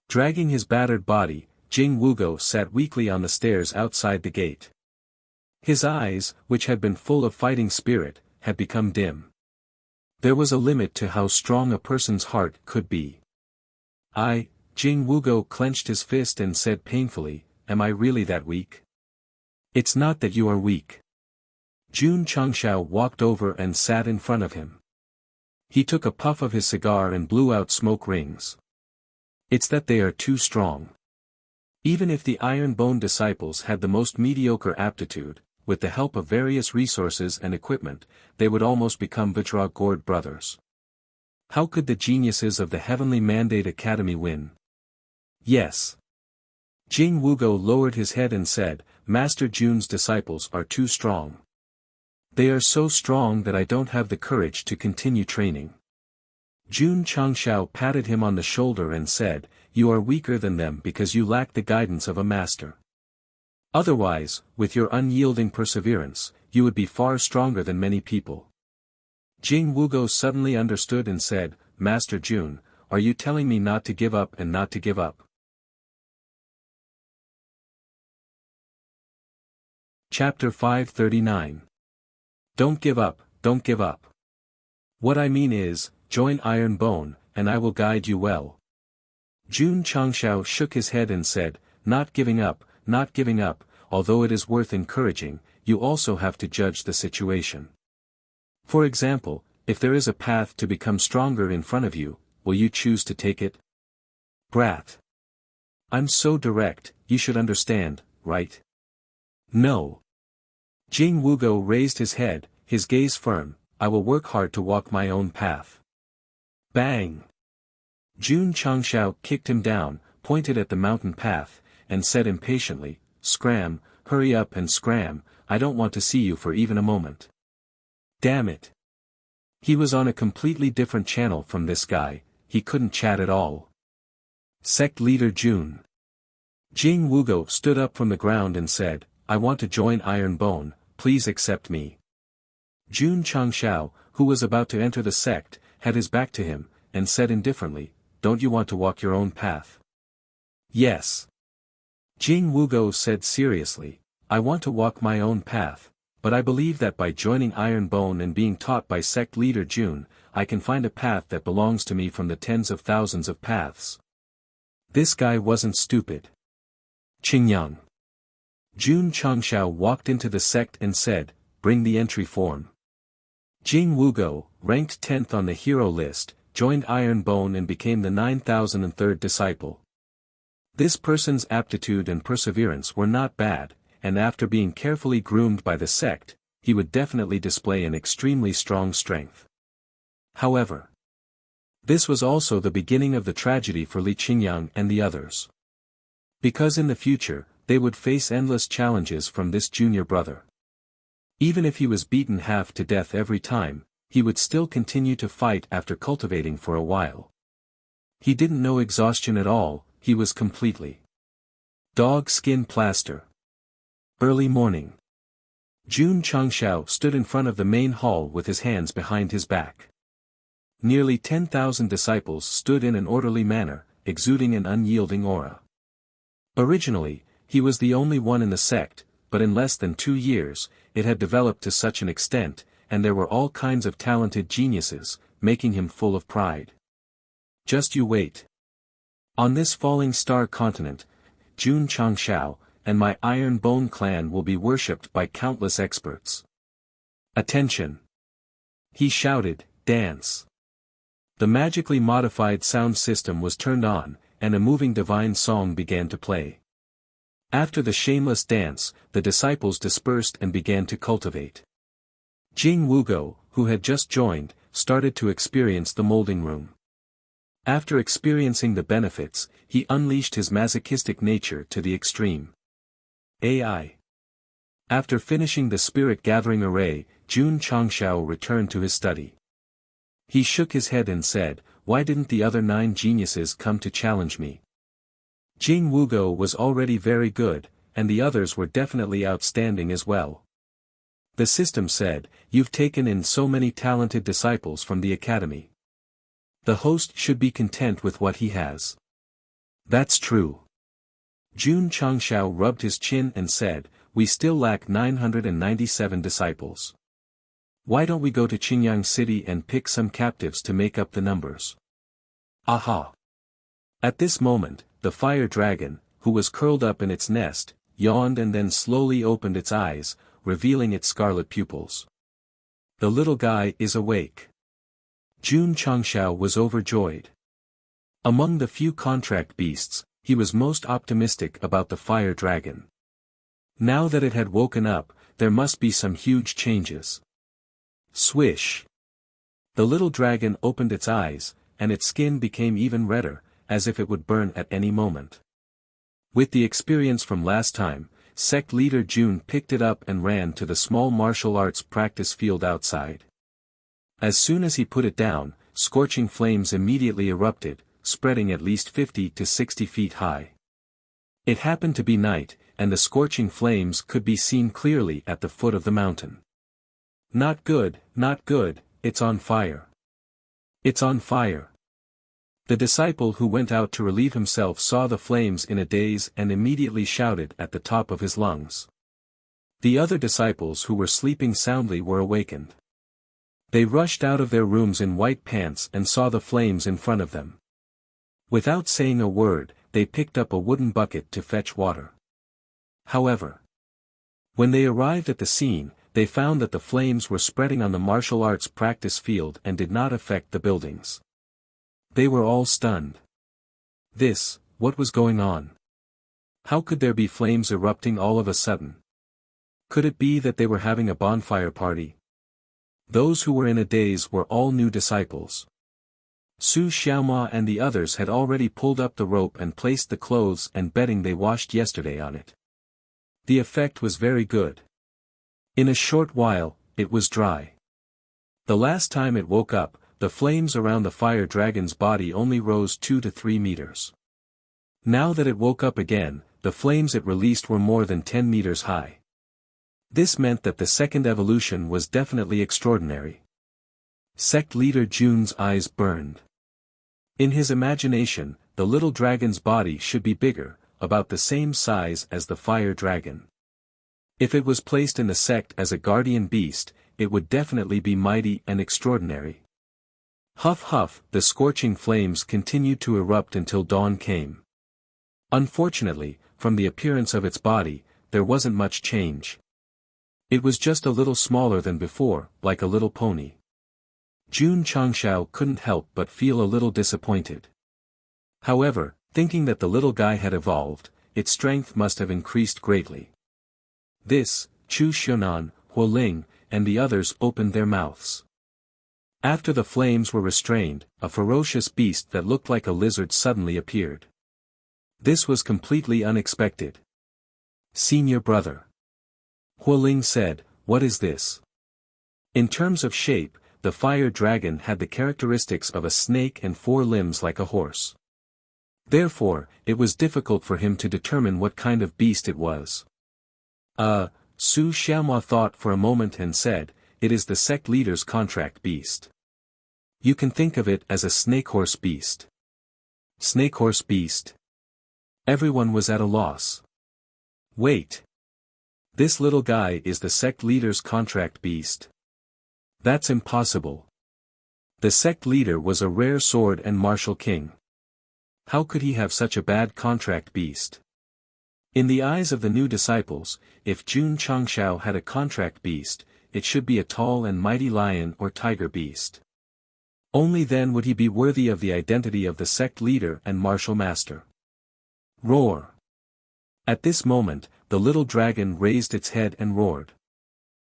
Dragging his battered body, Jing Wugo sat weakly on the stairs outside the gate. His eyes, which had been full of fighting spirit, had become dim. There was a limit to how strong a person's heart could be. Jing Wugo clenched his fist and said painfully, am I really that weak? It's not that you are weak. Jun Changshao walked over and sat in front of him. He took a puff of his cigar and blew out smoke rings. It's that they are too strong. Even if the Iron Bone disciples had the most mediocre aptitude, with the help of various resources and equipment, they would almost become Vajra Gord brothers. How could the geniuses of the Heavenly Mandate Academy win? Yes. Jing Wugo lowered his head and said, Master Jun's disciples are too strong. They are so strong that I don't have the courage to continue training. Jun Changshao patted him on the shoulder and said, you are weaker than them because you lack the guidance of a master. Otherwise, with your unyielding perseverance, you would be far stronger than many people. Jing Wugo suddenly understood and said, Master Jun, are you telling me not to give up and not to give up? Chapter 539. Don't give up, don't give up. What I mean is, join Iron Bone, and I will guide you well. Jun Changshao shook his head and said, not giving up, although it is worth encouraging, you also have to judge the situation. For example, if there is a path to become stronger in front of you, will you choose to take it? Brat. I'm so direct, you should understand, right? No. Jing Wugo raised his head, his gaze firm, I will work hard to walk my own path. Bang! Jun Changshao kicked him down, pointed at the mountain path, and said impatiently, Scram, hurry up and scram, I don't want to see you for even a moment. Damn it. He was on a completely different channel from this guy, he couldn't chat at all. Sect leader Jun. Jing Wugo stood up from the ground and said, I want to join Iron Bone, please accept me. Jun Changshao, who was about to enter the sect, had his back to him, and said indifferently, don't you want to walk your own path? Yes. Jing Wugo said seriously, I want to walk my own path, but I believe that by joining Iron Bone and being taught by sect leader Jun, I can find a path that belongs to me from the tens of thousands of paths. This guy wasn't stupid. Qingyang. Jun Changshao walked into the sect and said, bring the entry form. Jing Wugo, ranked 10th on the hero list, joined Iron Bone and became the 9003rd disciple. This person's aptitude and perseverance were not bad, and after being carefully groomed by the sect, he would definitely display an extremely strong strength. However, this was also the beginning of the tragedy for Li Qingyang and the others. Because in the future, they would face endless challenges from this junior brother. Even if he was beaten half to death every time, he would still continue to fight after cultivating for a while. He didn't know exhaustion at all, he was completely dog skin plaster. Early morning. Jun Changshao stood in front of the main hall with his hands behind his back. Nearly 10,000 disciples stood in an orderly manner, exuding an unyielding aura. Originally, he was the only one in the sect, but in less than 2 years, it had developed to such an extent, and there were all kinds of talented geniuses, making him full of pride. Just you wait. On this falling star continent, Jun Changshao, and my Iron Bone clan will be worshipped by countless experts. Attention! He shouted, dance. The magically modified sound system was turned on, and a moving divine song began to play. After the shameless dance, the disciples dispersed and began to cultivate. Jing Wugo, who had just joined, started to experience the molding room. After experiencing the benefits, he unleashed his masochistic nature to the extreme. AI. After finishing the spirit gathering array, Jun Changshao returned to his study. He shook his head and said, "Why didn't the other 9 geniuses come to challenge me?" Jing Wugo was already very good, and the others were definitely outstanding as well. The system said, "You've taken in so many talented disciples from the academy. The host should be content with what he has." That's true. Jun Changshao rubbed his chin and said, "We still lack 997 disciples. Why don't we go to Qingyang City and pick some captives to make up the numbers?" Aha! At this moment, the fire dragon, who was curled up in its nest, yawned and then slowly opened its eyes, revealing its scarlet pupils. "The little guy is awake." Jun Changshao was overjoyed. Among the few contract beasts, he was most optimistic about the fire dragon. Now that it had woken up, there must be some huge changes. Swish! The little dragon opened its eyes, and its skin became even redder, as if it would burn at any moment. With the experience from last time, Sect leader Jun picked it up and ran to the small martial arts practice field outside. As soon as he put it down, scorching flames immediately erupted, spreading at least 50 to 60 feet high. It happened to be night, and the scorching flames could be seen clearly at the foot of the mountain. "Not good, not good, it's on fire. It's on fire." The disciple who went out to relieve himself saw the flames in a daze and immediately shouted at the top of his lungs. The other disciples who were sleeping soundly were awakened. They rushed out of their rooms in white pants and saw the flames in front of them. Without saying a word, they picked up a wooden bucket to fetch water. However, when they arrived at the scene, they found that the flames were spreading on the martial arts practice field and did not affect the buildings. They were all stunned. What was going on? How could there be flames erupting all of a sudden? Could it be that they were having a bonfire party? Those who were in a daze were all new disciples. Su Xiaoma and the others had already pulled up the rope and placed the clothes and bedding they washed yesterday on it. The effect was very good. In a short while, it was dry. The last time it woke up, the flames around the fire dragon's body only rose 2 to 3 meters. Now that it woke up again, the flames it released were more than 10 meters high. This meant that the second evolution was definitely extraordinary. Sect leader Jun's eyes burned. In his imagination, the little dragon's body should be bigger, about the same size as the fire dragon. If it was placed in the sect as a guardian beast, it would definitely be mighty and extraordinary. Huff huff, the scorching flames continued to erupt until dawn came. Unfortunately, from the appearance of its body, there wasn't much change. It was just a little smaller than before, like a little pony. Jun Changshao couldn't help but feel a little disappointed. However, thinking that the little guy had evolved, its strength must have increased greatly. Chu Xiaonan, Huoling, and the others opened their mouths. After the flames were restrained, a ferocious beast that looked like a lizard suddenly appeared. This was completely unexpected. "Senior brother," Huoling said, "what is this?" In terms of shape, the fire dragon had the characteristics of a snake and 4 limbs like a horse. Therefore, it was difficult for him to determine what kind of beast it was. Su Xiaoma thought for a moment and said, "It is the sect leader's contract beast. You can think of it as a snake-horse beast." Snake-horse beast? Everyone was at a loss. Wait. This little guy is the sect leader's contract beast. That's impossible. The sect leader was a rare sword and martial king. How could he have such a bad contract beast? In the eyes of the new disciples, if Jun Changshao had a contract beast, it should be a tall and mighty lion or tiger beast. Only then would he be worthy of the identity of the sect leader and martial master. Roar! At this moment, the little dragon raised its head and roared.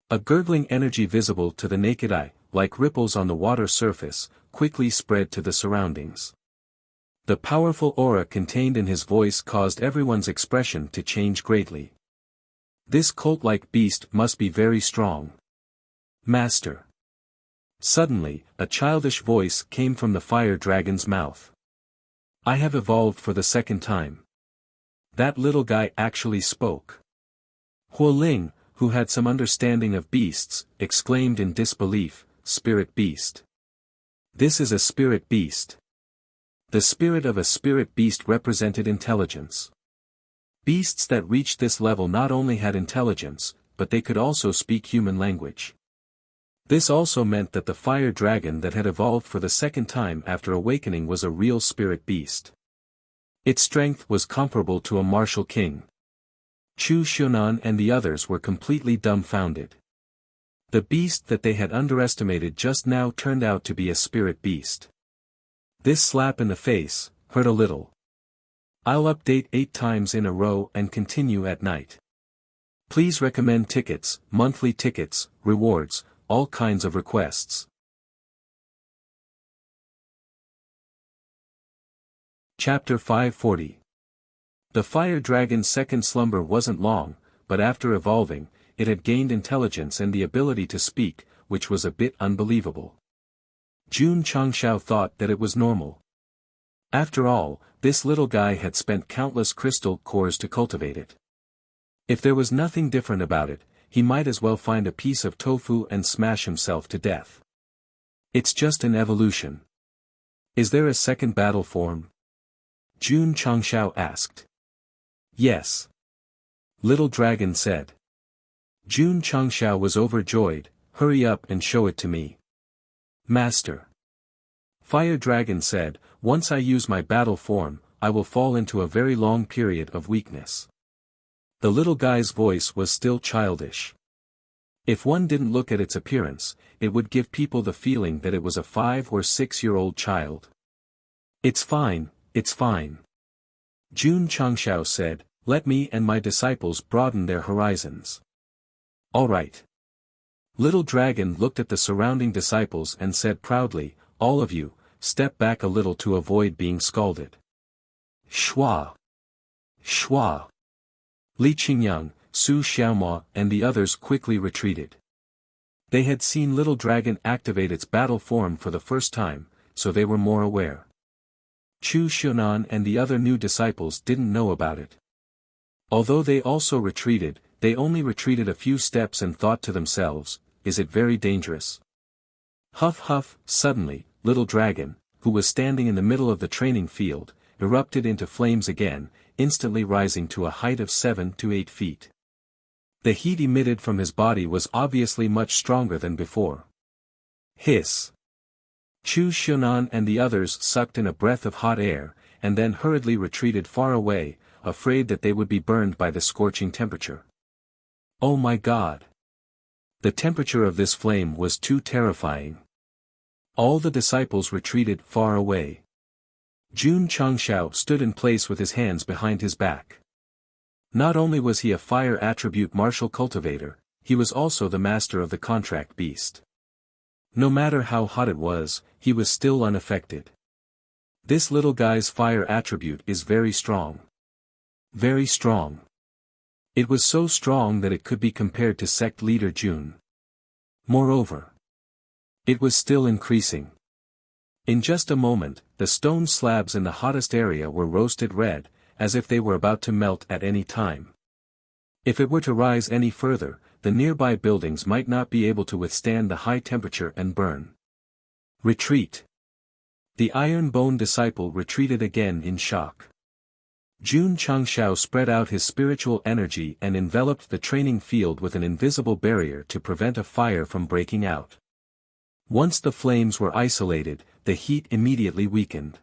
A gurgling energy visible to the naked eye, like ripples on the water surface, quickly spread to the surroundings. The powerful aura contained in his voice caused everyone's expression to change greatly. This cult-like beast must be very strong. Master. Suddenly, a childish voice came from the fire dragon's mouth. I have evolved for the second time. That little guy actually spoke. Huoling, who had some understanding of beasts, exclaimed in disbelief, Spirit beast. This is a spirit beast. The spirit of a spirit beast represented intelligence. Beasts that reached this level not only had intelligence, but they could also speak human language. This also meant that the fire dragon that had evolved for the second time after awakening was a real spirit beast. Its strength was comparable to a martial king. Chu Xiaonan and the others were completely dumbfounded. The beast that they had underestimated just now turned out to be a spirit beast. This slap in the face hurt a little. I'll update 8 times in a row and continue at night. Please recommend tickets, monthly tickets, rewards, all kinds of requests. Chapter 540. The fire dragon's second slumber wasn't long, but after evolving, it had gained intelligence and the ability to speak, which was a bit unbelievable. Jun Changshao thought that it was normal. After all, this little guy had spent countless crystal cores to cultivate it. If there was nothing different about it, he might as well find a piece of tofu and smash himself to death. It's just an evolution. Is there a second battle form? Jun Changshao asked. Yes. Little Dragon said. Jun Changshao was overjoyed, hurry up and show it to me. Master. Fire Dragon said, once I use my battle form, I will fall into a very long period of weakness. The little guy's voice was still childish. If one didn't look at its appearance, it would give people the feeling that it was a 5 or 6-year-old child. It's fine, it's fine. Jun Changshao said, let me and my disciples broaden their horizons. All right. Little Dragon looked at the surrounding disciples and said proudly, all of you, step back a little to avoid being scalded. Shua! Shua! Li Qingyang, Su Xiaomao and the others quickly retreated. They had seen Little Dragon activate its battle form for the first time, so they were more aware. Chu Xiaonan and the other new disciples didn't know about it. Although they also retreated, they only retreated a few steps and thought to themselves, is it very dangerous? Huff huff, suddenly, Little Dragon, who was standing in the middle of the training field, erupted into flames again, instantly rising to a height of 7 to 8 feet. The heat emitted from his body was obviously much stronger than before. Hiss! Chu Xiaonan and the others sucked in a breath of hot air, and then hurriedly retreated far away, afraid that they would be burned by the scorching temperature. Oh my God! The temperature of this flame was too terrifying. All the disciples retreated far away. Jun Changshao stood in place with his hands behind his back. Not only was he a fire attribute martial cultivator, he was also the master of the contract beast. No matter how hot it was, he was still unaffected. This little guy's fire attribute is very strong. Very strong. It was so strong that it could be compared to sect leader Jun. Moreover, it was still increasing. In just a moment, the stone slabs in the hottest area were roasted red, as if they were about to melt at any time. If it were to rise any further, the nearby buildings might not be able to withstand the high temperature and burn. Retreat! The Iron Bone disciple retreated again in shock. Jun Changshao spread out his spiritual energy and enveloped the training field with an invisible barrier to prevent a fire from breaking out. Once the flames were isolated, the heat immediately weakened.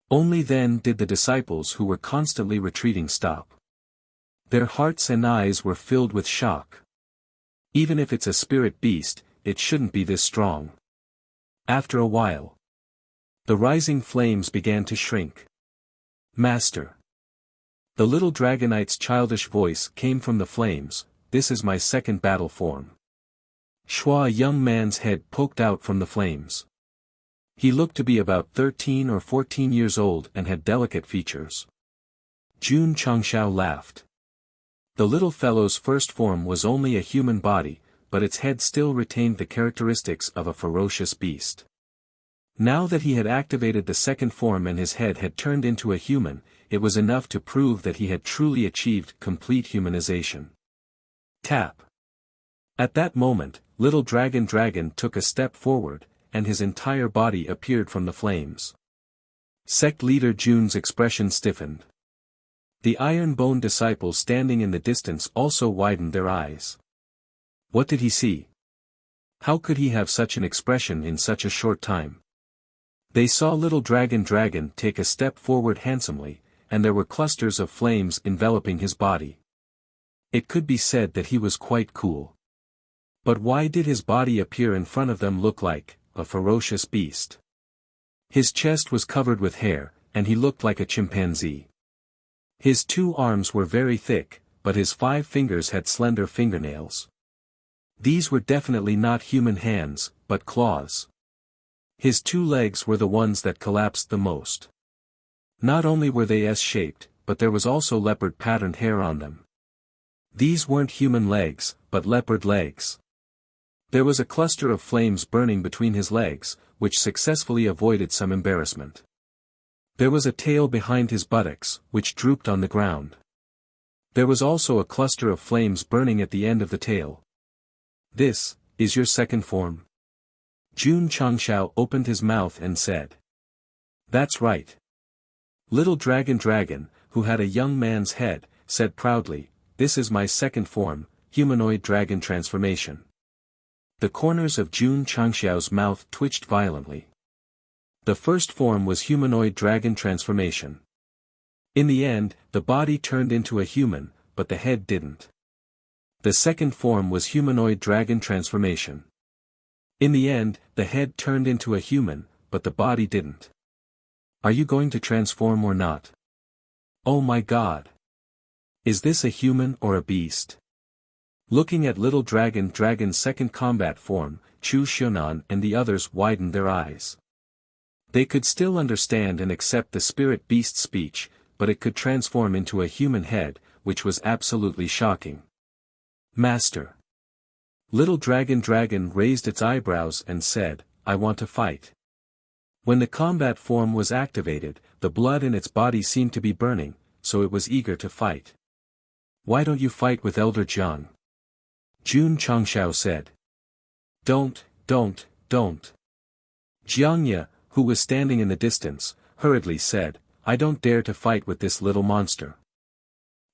Only then did the disciples who were constantly retreating stop. Their hearts and eyes were filled with shock. Even if it's a spirit beast, it shouldn't be this strong. After a while, the rising flames began to shrink. Master. The little dragonite's childish voice came from the flames, this is my second battle form. Shua, a young man's head poked out from the flames. He looked to be about 13 or 14 years old and had delicate features. Jun Changshao laughed. The little fellow's first form was only a human body, but its head still retained the characteristics of a ferocious beast. Now that he had activated the second form and his head had turned into a human, it was enough to prove that he had truly achieved complete humanization. Tap. At that moment, little dragon took a step forward, and his entire body appeared from the flames. Sect leader Jun's expression stiffened. The iron-boned disciples standing in the distance also widened their eyes. What did he see? How could he have such an expression in such a short time? They saw little dragon take a step forward handsomely, and there were clusters of flames enveloping his body. It could be said that he was quite cool. But why did his body appear in front of them look like a ferocious beast? His chest was covered with hair, and he looked like a chimpanzee. His 2 arms were very thick, but his 5 fingers had slender fingernails. These were definitely not human hands, but claws. His 2 legs were the ones that collapsed the most. Not only were they S-shaped, but there was also leopard-patterned hair on them. These weren't human legs, but leopard legs. There was a cluster of flames burning between his legs, which successfully avoided some embarrassment. There was a tail behind his buttocks, which drooped on the ground. There was also a cluster of flames burning at the end of the tail. This is your second form? Jun Changshao opened his mouth and said. That's right. Little dragon, who had a young man's head, said proudly, this is my second form, humanoid dragon transformation. The corners of Jun Changshao's mouth twitched violently. The first form was humanoid dragon transformation. In the end, the body turned into a human, but the head didn't. The second form was humanoid dragon transformation. In the end, the head turned into a human, but the body didn't. Are you going to transform or not? Oh my God! Is this a human or a beast? Looking at little dragon's second combat form, Chu Xiaonan and the others widened their eyes. They could still understand and accept the spirit beast speech, but it could transform into a human head, which was absolutely shocking. Master. Little dragon raised its eyebrows and said, I want to fight. When the combat form was activated, the blood in its body seemed to be burning, so it was eager to fight. Why don't you fight with Elder Jiang? Jun Changshao said. Don't. Jiangya, who was standing in the distance, hurriedly said, I don't dare to fight with this little monster.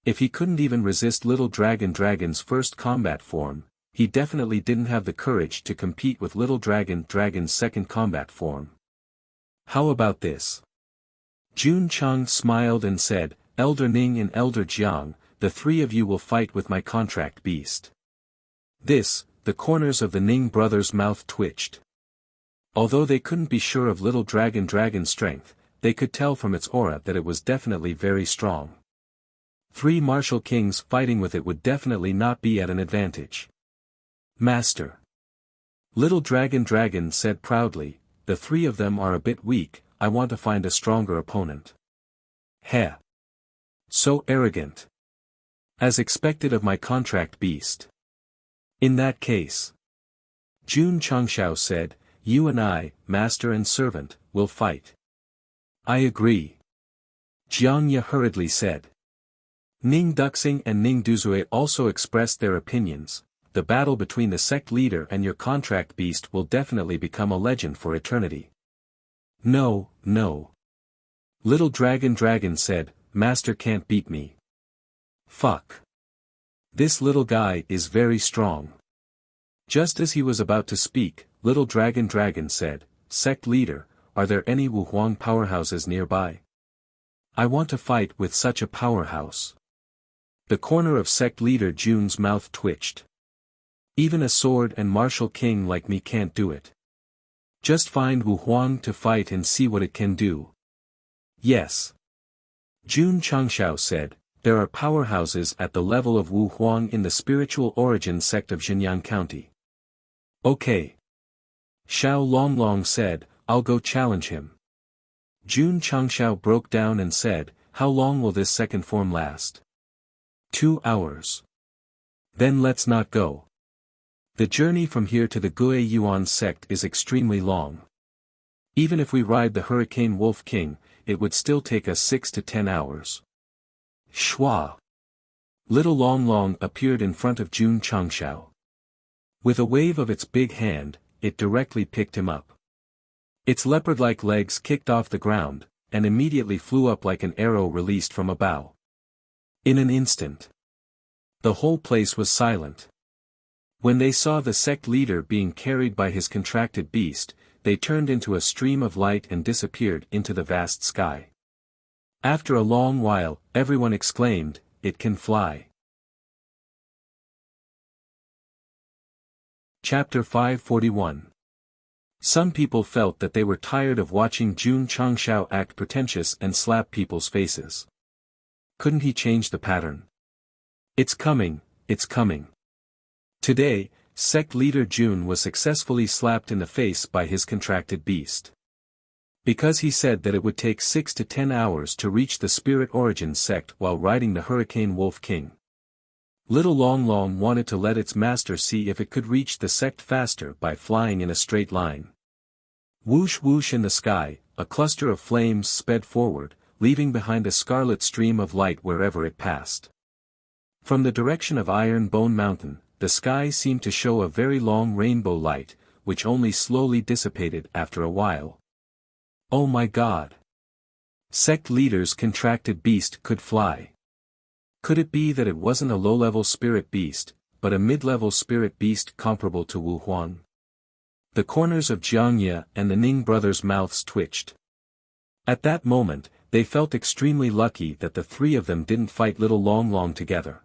If he couldn't even resist little dragon's first combat form, he definitely didn't have the courage to compete with little dragon's second combat form. How about this? Jun Chang smiled and said, Elder Ning and Elder Jiang, the 3 of you will fight with my contract beast. The corners of the Ning brothers' mouth twitched. Although they couldn't be sure of little dragon's strength, they could tell from its aura that it was definitely very strong. 3 martial kings fighting with it would definitely not be at an advantage. Master. Little dragon said proudly, the 3 of them are a bit weak, I want to find a stronger opponent. Heh. So arrogant. As expected of my contract beast. In that case. Jun Changshao said, you and I, master and servant, will fight. I agree. Jiangya hurriedly said. Ning Duxing and Ning Duzue also expressed their opinions. The battle between the sect leader and your contract beast will definitely become a legend for eternity. No. Little dragon said, Master can't beat me. Fuck. This little guy is very strong. Just as he was about to speak, little dragon said, Sect leader, are there any Wuhuang powerhouses nearby? I want to fight with such a powerhouse. The corner of sect leader Jun's mouth twitched. Even a sword and martial king like me can't do it. Just find Wu Huang to fight and see what it can do. Yes. Jun Changshao said, there are powerhouses at the level of Wu Huang in the spiritual origin sect of Xinjiang County. Okay. Xiao Longlong said, I'll go challenge him. Jun Changshao broke down and said, how long will this second form last? 2 hours. Then let's not go. The journey from here to the Gue Yuan sect is extremely long. Even if we ride the Hurricane Wolf King, it would still take us 6 to 10 hours. Shua. Little Long Long appeared in front of Jun Changshao. With a wave of its big hand, it directly picked him up. Its leopard-like legs kicked off the ground, and immediately flew up like an arrow released from a bow. In an instant, the whole place was silent. When they saw the sect leader being carried by his contracted beast, they turned into a stream of light and disappeared into the vast sky. After a long while, everyone exclaimed, it can fly. Chapter 541. Some people felt that they were tired of watching Jun Changshao act pretentious and slap people's faces. Couldn't he change the pattern? It's coming, it's coming. Today, sect leader Jun was successfully slapped in the face by his contracted beast. Because he said that it would take 6 to 10 hours to reach the spirit origin sect while riding the Hurricane Wolf King. Little Long Long wanted to let its master see if it could reach the sect faster by flying in a straight line. Whoosh whoosh in the sky, a cluster of flames sped forward, leaving behind a scarlet stream of light wherever it passed. From the direction of Iron Bone Mountain, the sky seemed to show a very long rainbow light, which only slowly dissipated after a while. Oh my God! Sect leader's contracted beast could fly. Could it be that it wasn't a low-level spirit beast, but a mid-level spirit beast comparable to Wu Huang? The corners of Jiangye and the Ning brothers' mouths twitched. At that moment, they felt extremely lucky that the three of them didn't fight Little Long Long together.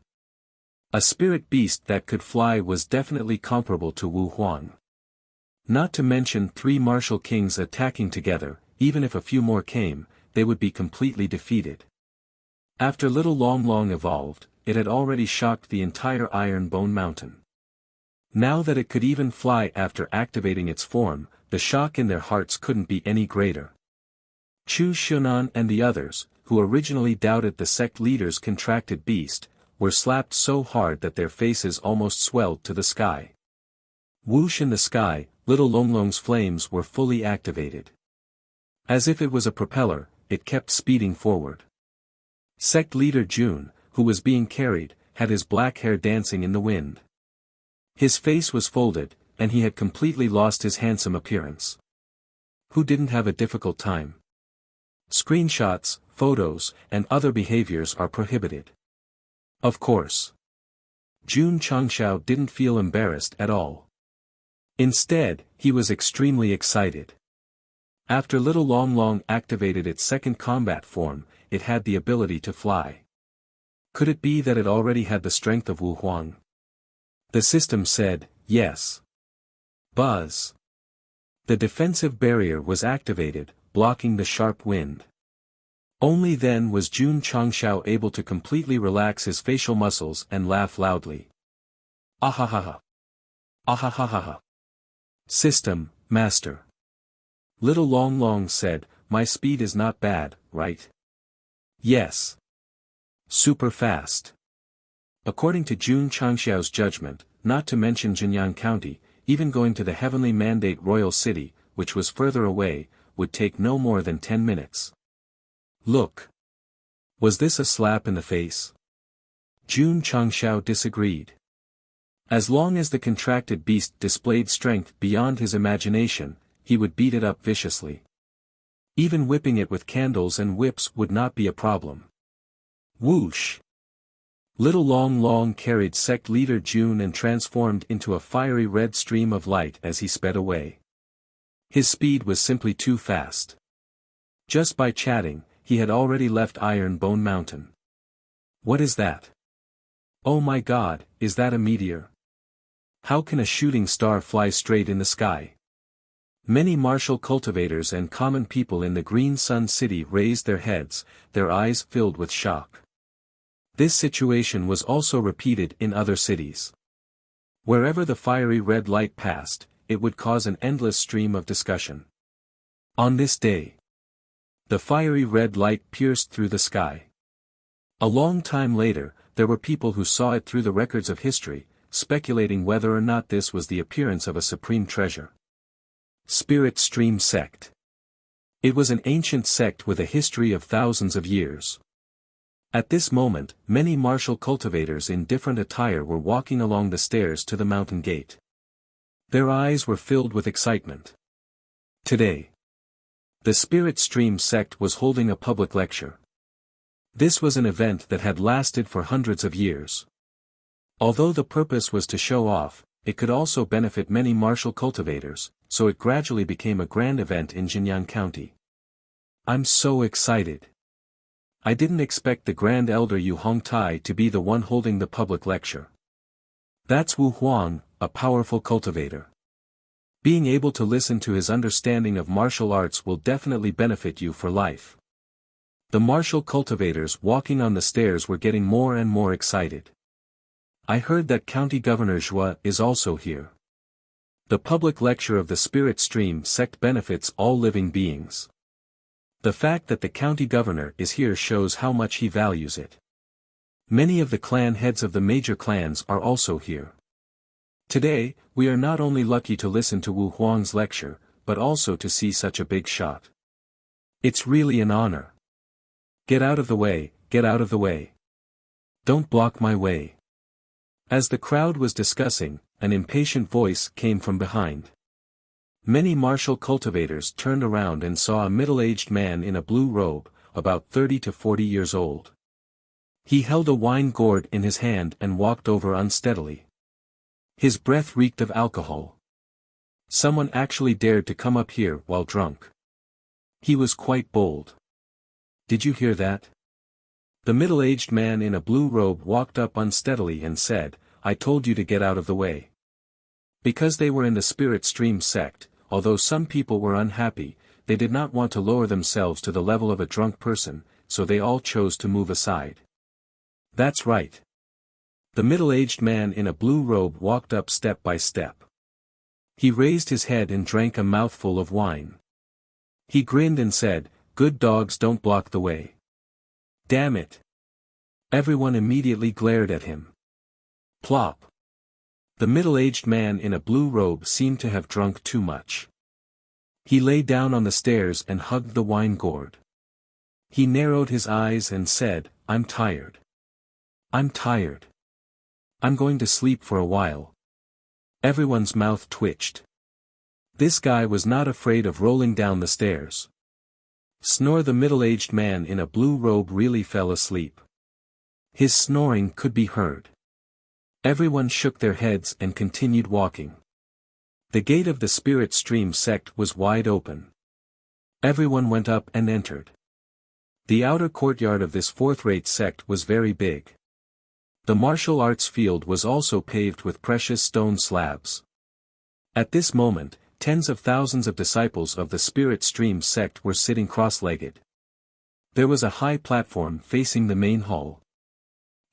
A spirit beast that could fly was definitely comparable to Wu Huang. Not to mention 3 martial kings attacking together, even if a few more came, they would be completely defeated. After Little Long Long evolved, it had already shocked the entire Iron Bone Mountain. Now that it could even fly after activating its form, the shock in their hearts couldn't be any greater. Chu Xunan and the others, who originally doubted the sect leader's contracted beast, were slapped so hard that their faces almost swelled to the sky. Whoosh in the sky, Little Long Long's flames were fully activated. As if it was a propeller, it kept speeding forward. Sect leader Jun, who was being carried, had his black hair dancing in the wind. His face was folded, and he had completely lost his handsome appearance. Who didn't have a difficult time? Screenshots, photos, and other behaviors are prohibited. Of course. Jun Changshao didn't feel embarrassed at all. Instead, he was extremely excited. After Little Long Long activated its second combat form, it had the ability to fly. Could it be that it already had the strength of Wu Huang? The system said, yes. Buzz. The defensive barrier was activated, blocking the sharp wind. Only then was Jun Changshao able to completely relax his facial muscles and laugh loudly. Ahahaha. Ahahaha. System, Master. Little Long Long said, my speed is not bad, right? Yes. Super fast. According to Jun Changshao's judgment, not to mention Jinyang County, even going to the Heavenly Mandate Royal City, which was further away, would take no more than 10 minutes. Look. Was this a slap in the face? Jun Changshao disagreed. As long as the contracted beast displayed strength beyond his imagination, he would beat it up viciously. Even whipping it with candles and whips would not be a problem. Whoosh! Little Long Long carried sect leader Jun and transformed into a fiery red stream of light as he sped away. His speed was simply too fast. Just by chatting, he had already left Iron Bone Mountain. What is that? Oh my God, is that a meteor? How can a shooting star fly straight in the sky? Many martial cultivators and common people in the Green Sun City raised their heads, their eyes filled with shock. This situation was also repeated in other cities. Wherever the fiery red light passed, it would cause an endless stream of discussion. On this day, the fiery red light pierced through the sky. A long time later, there were people who saw it through the records of history, speculating whether or not this was the appearance of a supreme treasure. Spirit Stream Sect. It was an ancient sect with a history of thousands of years. At this moment, many martial cultivators in different attire were walking along the stairs to the mountain gate. Their eyes were filled with excitement. Today, the Spirit Stream Sect was holding a public lecture. This was an event that had lasted for hundreds of years. Although the purpose was to show off, it could also benefit many martial cultivators, so it gradually became a grand event in Jinyang County. I'm so excited. I didn't expect the Grand Elder Yu Hongtai to be the one holding the public lecture. That's Wu Huang, a powerful cultivator. Being able to listen to his understanding of martial arts will definitely benefit you for life. The martial cultivators walking on the stairs were getting more and more excited. I heard that County Governor Zhua is also here. The public lecture of the Spirit Stream Sect benefits all living beings. The fact that the county governor is here shows how much he values it. Many of the clan heads of the major clans are also here. Today, we are not only lucky to listen to Wu Huang's lecture, but also to see such a big shot. It's really an honor. Get out of the way, get out of the way. Don't block my way. As the crowd was discussing, an impatient voice came from behind. Many martial cultivators turned around and saw a middle-aged man in a blue robe, about 30 to 40 years old. He held a wine gourd in his hand and walked over unsteadily. His breath reeked of alcohol. Someone actually dared to come up here while drunk. He was quite bold. Did you hear that? The middle-aged man in a blue robe walked up unsteadily and said, I told you to get out of the way. Because they were in the Spirit Stream Sect, although some people were unhappy, they did not want to lower themselves to the level of a drunk person, so they all chose to move aside. That's right. The middle-aged man in a blue robe walked up step by step. He raised his head and drank a mouthful of wine. He grinned and said, Good dogs don't block the way. Damn it. Everyone immediately glared at him. Plop. The middle-aged man in a blue robe seemed to have drunk too much. He lay down on the stairs and hugged the wine gourd. He narrowed his eyes and said, I'm tired. I'm tired. I'm going to sleep for a while. Everyone's mouth twitched. This guy was not afraid of rolling down the stairs. Snore. The middle-aged man in a blue robe really fell asleep. His snoring could be heard. Everyone shook their heads and continued walking. The gate of the Spirit Stream Sect was wide open. Everyone went up and entered. The outer courtyard of this fourth-rate sect was very big. The martial arts field was also paved with precious stone slabs. At this moment, tens of thousands of disciples of the Spirit Stream Sect were sitting cross-legged. There was a high platform facing the main hall.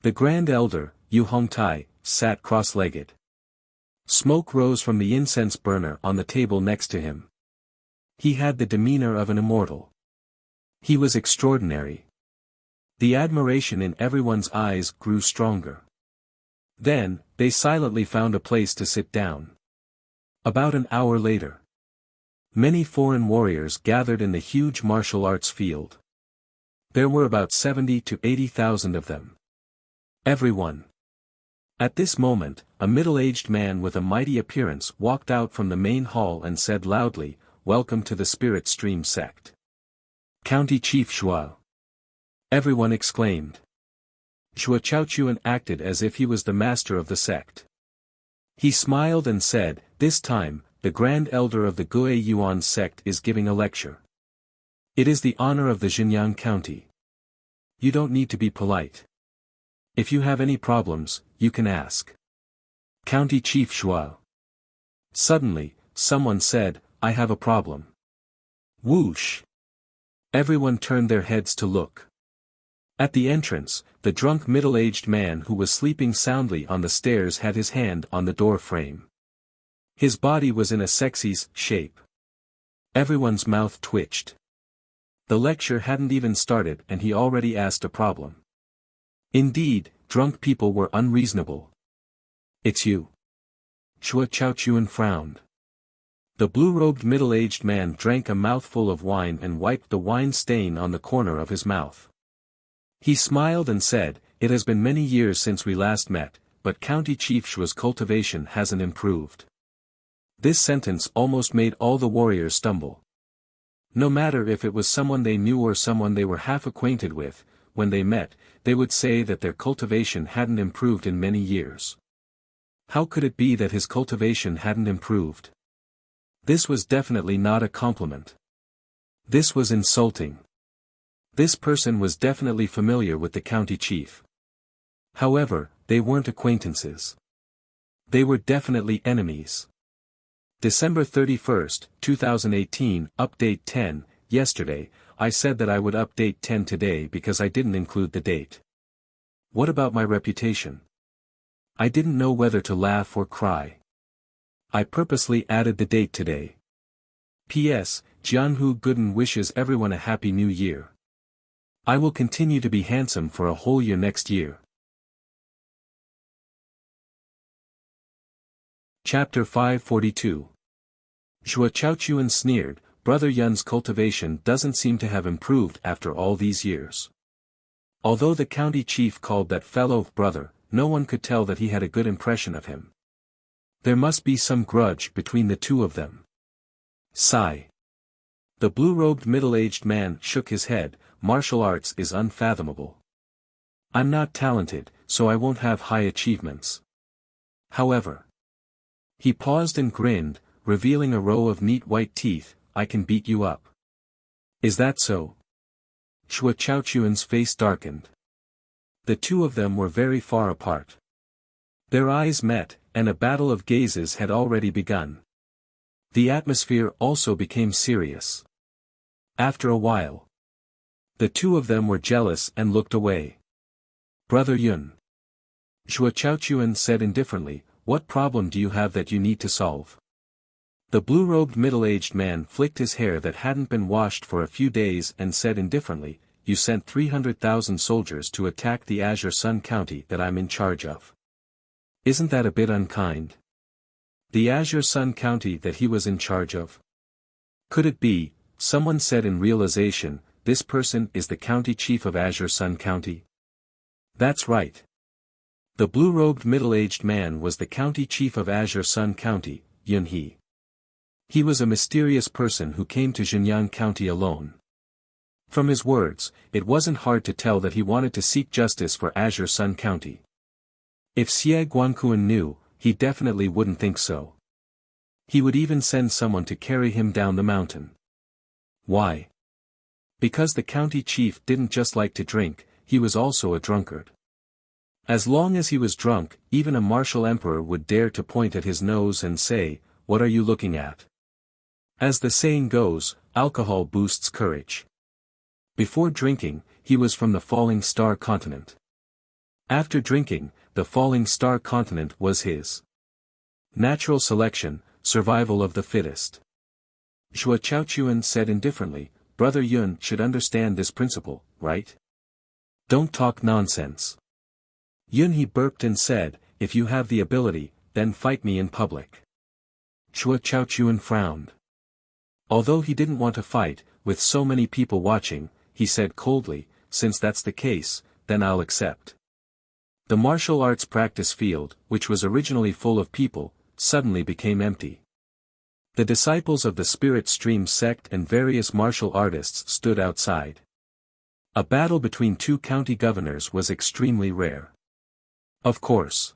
The Grand Elder, Yu Hongtai, sat cross-legged. Smoke rose from the incense burner on the table next to him. He had the demeanor of an immortal. He was extraordinary. The admiration in everyone's eyes grew stronger. Then, they silently found a place to sit down. About an hour later, many foreign warriors gathered in the huge martial arts field. There were about 70 to 80,000 of them. Everyone. At this moment, a middle-aged man with a mighty appearance walked out from the main hall and said loudly, Welcome to the Spirit Stream Sect. County Chief Zhua. Everyone exclaimed. Zhua Chaochuan acted as if he was the master of the sect. He smiled and said, This time, the Grand Elder of the Gue Yuan sect is giving a lecture. It is the honor of the Jinyang County. You don't need to be polite. If you have any problems, you can ask. County Chief Shuo. Suddenly, someone said, I have a problem. Whoosh! Everyone turned their heads to look. At the entrance, the drunk middle-aged man who was sleeping soundly on the stairs had his hand on the door frame. His body was in a sexy's shape. Everyone's mouth twitched. The lecture hadn't even started and he already asked a problem. Indeed, drunk people were unreasonable. It's you. Shuo Chaochuan frowned. The blue-robed middle-aged man drank a mouthful of wine and wiped the wine stain on the corner of his mouth. He smiled and said, It has been many years since we last met, but County Chief Shuo's cultivation hasn't improved. This sentence almost made all the warriors stumble. No matter if it was someone they knew or someone they were half acquainted with, when they met, they would say that their cultivation hadn't improved in many years. How could it be that his cultivation hadn't improved? This was definitely not a compliment. This was insulting. This person was definitely familiar with the county chief. However, they weren't acquaintances. They were definitely enemies. December 31st, 2018, Update 10, yesterday, I said that I would update 10 today because I didn't include the date. What about my reputation? I didn't know whether to laugh or cry. I purposely added the date today. P.S. Jianhu Gooden wishes everyone a happy new year. I will continue to be handsome for a whole year next year. Chapter 542. Shuo Chaochuan sneered, Brother Yun's cultivation doesn't seem to have improved after all these years. Although the county chief called that fellow brother, no one could tell that he had a good impression of him. There must be some grudge between the two of them. Sigh. The blue-robed middle-aged man shook his head, martial arts is unfathomable. I'm not talented, so I won't have high achievements. However. He paused and grinned, revealing a row of neat white teeth, I can beat you up. Is that so? Shuo Chaochuan's face darkened. The two of them were very far apart. Their eyes met, and a battle of gazes had already begun. The atmosphere also became serious. After a while, the two of them were jealous and looked away. Brother Yun. Shuo Chaochuan said indifferently, what problem do you have that you need to solve? The blue-robed middle-aged man flicked his hair that hadn't been washed for a few days and said indifferently, you sent 300,000 soldiers to attack the Azure Sun County that I'm in charge of. Isn't that a bit unkind? The Azure Sun County that he was in charge of? Could it be, someone said in realization, this person is the county chief of Azure Sun County? That's right. The blue-robed middle-aged man was the county chief of Azure Sun County, Yun He. He was a mysterious person who came to Jinyang County alone. From his words, it wasn't hard to tell that he wanted to seek justice for Azure Sun County. If Xie Guanquan knew, he definitely wouldn't think so. He would even send someone to carry him down the mountain. Why? Because the county chief didn't just like to drink, he was also a drunkard. As long as he was drunk, even a martial emperor would dare to point at his nose and say, what are you looking at? As the saying goes, alcohol boosts courage. Before drinking, he was from the Falling Star continent. After drinking, the Falling Star continent was his. Natural selection, survival of the fittest. Shuo Chaochuan said indifferently, Brother Yun should understand this principle, right? Don't talk nonsense. Yun He burped and said, if you have the ability, then fight me in public. Shuo Chaochuan frowned. Although he didn't want to fight, with so many people watching, he said coldly, since that's the case, then I'll accept. The martial arts practice field, which was originally full of people, suddenly became empty. The disciples of the Spirit Stream sect and various martial artists stood outside. A battle between two county governors was extremely rare. Of course.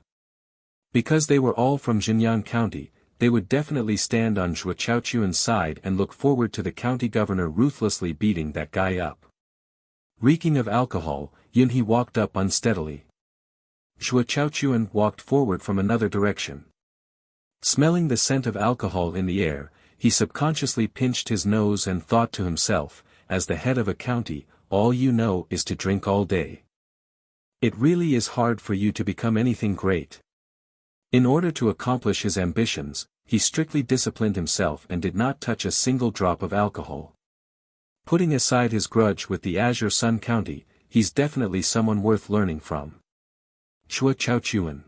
Because they were all from Jinyang County, they would definitely stand on Shuo Chaochuan's side and look forward to the county governor ruthlessly beating that guy up. Reeking of alcohol, Yun He walked up unsteadily. Zhuo Chaochuan walked forward from another direction. Smelling the scent of alcohol in the air, he subconsciously pinched his nose and thought to himself, as the head of a county, all you know is to drink all day. It really is hard for you to become anything great. In order to accomplish his ambitions, he strictly disciplined himself and did not touch a single drop of alcohol. Putting aside his grudge with the Azure Sun County, he's definitely someone worth learning from. Zhuo Chaochuan.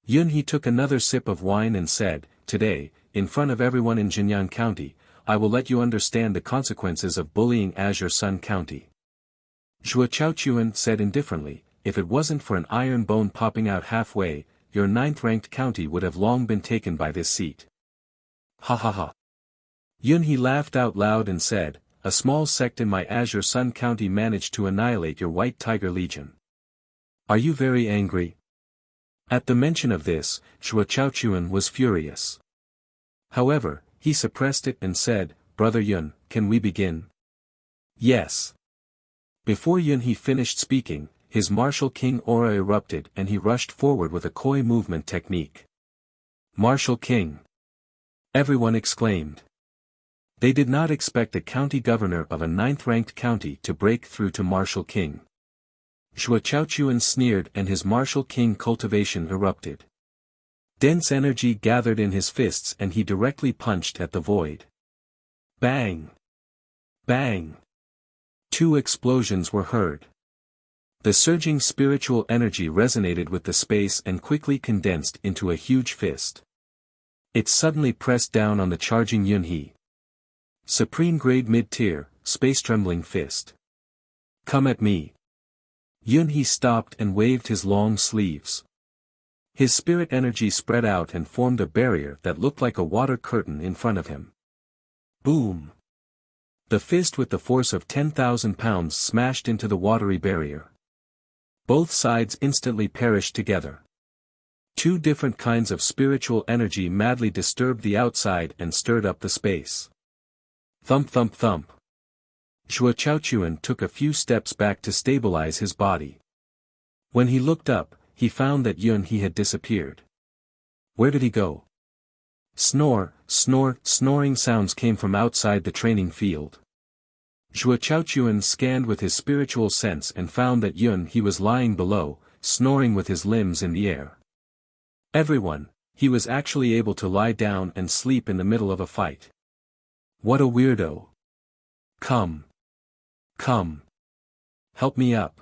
Yunhe took another sip of wine and said, "Today, in front of everyone in Jinyang County, I will let you understand the consequences of bullying Azure Sun County." Zhuo Chaochuan said indifferently, "If it wasn't for an iron bone popping out halfway, your 9th-ranked county would have long been taken by this seat." Ha ha ha. Yunhe laughed out loud and said, "A small sect in my Azure Sun County managed to annihilate your White Tiger Legion. Are you very angry?" At the mention of this, Zhuo Chaochuan was furious. However, he suppressed it and said, "Brother Yun, can we begin?" "Yes." Before Yunhe finished speaking, his martial king aura erupted and he rushed forward with a koi movement technique. "Martial king!" everyone exclaimed. They did not expect a county governor of a 9th-ranked county to break through to martial king. Zhuo Chaochuan sneered and his martial king cultivation erupted. Dense energy gathered in his fists and he directly punched at the void. Bang! Bang! 2 explosions were heard. The surging spiritual energy resonated with the space and quickly condensed into a huge fist. It suddenly pressed down on the charging Yunhe. Supreme grade mid-tier, space-trembling fist. "Come at me." Yunhe stopped and waved his long sleeves. His spirit energy spread out and formed a barrier that looked like a water curtain in front of him. Boom! The fist with the force of 10,000 pounds smashed into the watery barrier. Both sides instantly perished together. 2 different kinds of spiritual energy madly disturbed the outside and stirred up the space. Thump thump thump. Zhuo Chaochuan took a few steps back to stabilize his body. When he looked up, he found that Yunhe had disappeared. Where did he go? Snoring sounds came from outside the training field. Zhuo Chaochuan scanned with his spiritual sense and found that Yunhe was lying below, snoring with his limbs in the air. Everyone, he was actually able to lie down and sleep in the middle of a fight. What a weirdo. Come. Help me up.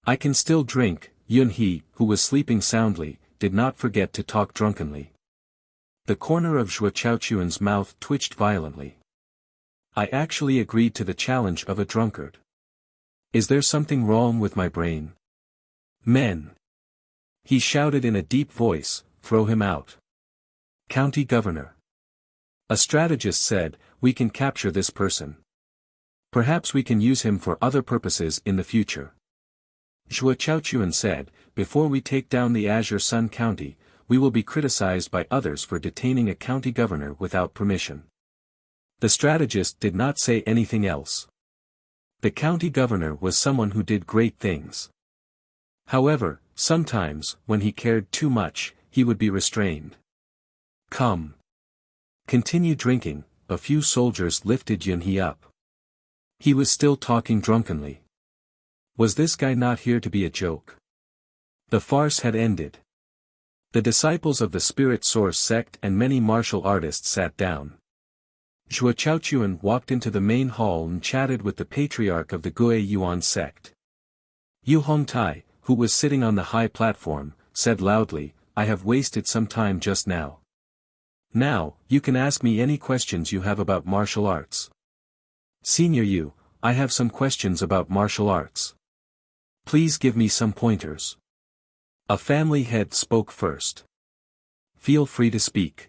I can still drink. Yunhe, who was sleeping soundly, did not forget to talk drunkenly. The corner of Zhuo Chaochuan's mouth twitched violently. I actually agreed to the challenge of a drunkard. Is there something wrong with my brain? Men! He shouted in a deep voice, throw him out. County governor. A strategist said, we can capture this person. Perhaps we can use him for other purposes in the future. Zhuo Chaochuan said, before we take down the Azure Sun County, we will be criticized by others for detaining a county governor without permission. The strategist did not say anything else. The county governor was someone who did great things. However, sometimes, when he cared too much, he would be restrained. Come. Continue drinking. A few soldiers lifted Yunhe up. He was still talking drunkenly. Was this guy not here to be a joke? The farce had ended. The disciples of the Spirit Source Sect and many martial artists sat down. Zhuo Chaochuan walked into the main hall and chatted with the patriarch of the Gue Yuan sect. Yu Hongtai, who was sitting on the high platform, said loudly, I have wasted some time just now. Now, you can ask me any questions you have about martial arts. Senior Yu, I have some questions about martial arts. Please give me some pointers. A family head spoke first. Feel free to speak.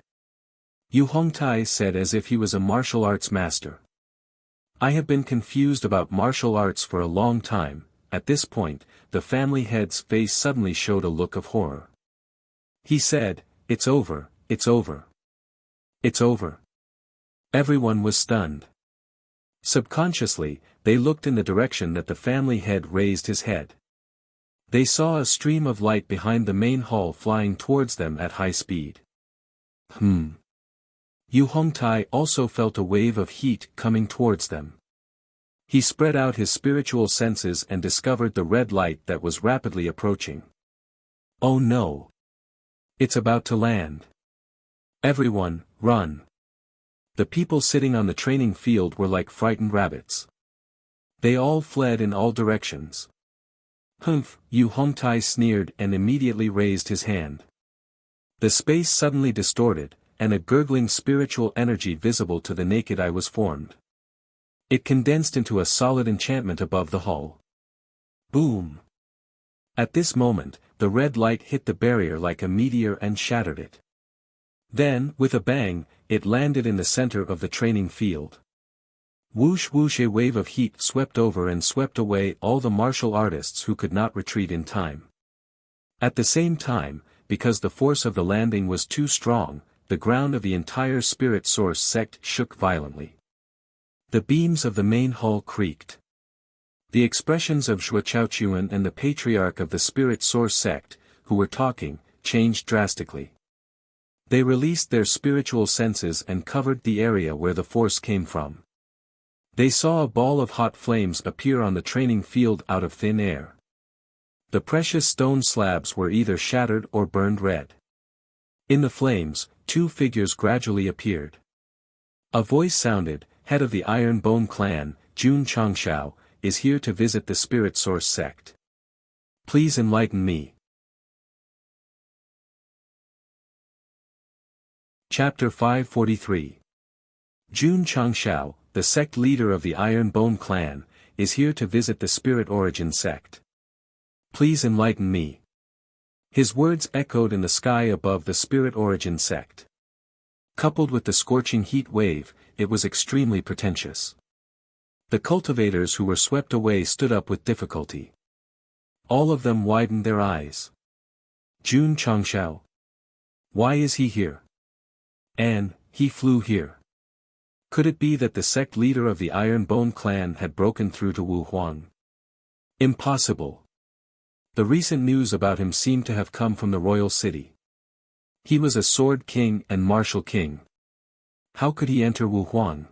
Yu Hongtai said as if he was a martial arts master. I have been confused about martial arts for a long time. At this point, the family head's face suddenly showed a look of horror. He said, it's over, it's over. It's over. Everyone was stunned. Subconsciously, they looked in the direction that the family head raised his head. They saw a stream of light behind the main hall flying towards them at high speed. Yu Hongtai also felt a wave of heat coming towards them. He spread out his spiritual senses and discovered the red light that was rapidly approaching. Oh no! It's about to land. Everyone, run! The people sitting on the training field were like frightened rabbits. They all fled in all directions. Humph! Yu Hongtai sneered and immediately raised his hand. The space suddenly distorted, and a gurgling spiritual energy visible to the naked eye was formed. It condensed into a solid enchantment above the hull. Boom! At this moment, the red light hit the barrier like a meteor and shattered it. Then, with a bang, it landed in the center of the training field. Whoosh whoosh, a wave of heat swept over and swept away all the martial artists who could not retreat in time. At the same time, because the force of the landing was too strong, the ground of the entire Spirit Source sect shook violently. The beams of the main hull creaked. The expressions of Zhuo Chaochuan and the patriarch of the Spirit Source sect, who were talking, changed drastically. They released their spiritual senses and covered the area where the force came from. They saw a ball of hot flames appear on the training field out of thin air. The precious stone slabs were either shattered or burned red. In the flames, two figures gradually appeared. A voice sounded, "Head of the Iron Bone clan, Jun Changshao, is here to visit the Spirit Source sect. Please enlighten me." Chapter 543. Jun Changshao, the sect leader of the Iron Bone clan, is here to visit the Spirit Origin sect. Please enlighten me. His words echoed in the sky above the Spirit Origin sect. Coupled with the scorching heat wave, it was extremely pretentious. The cultivators who were swept away stood up with difficulty. All of them widened their eyes. Jun Changshao. Why is he here? And, he flew here. Could it be that the sect leader of the Iron Bone clan had broken through to Wu Huang? Impossible. The recent news about him seemed to have come from the royal city. He was a sword king and martial king. How could he enter Wu Huang?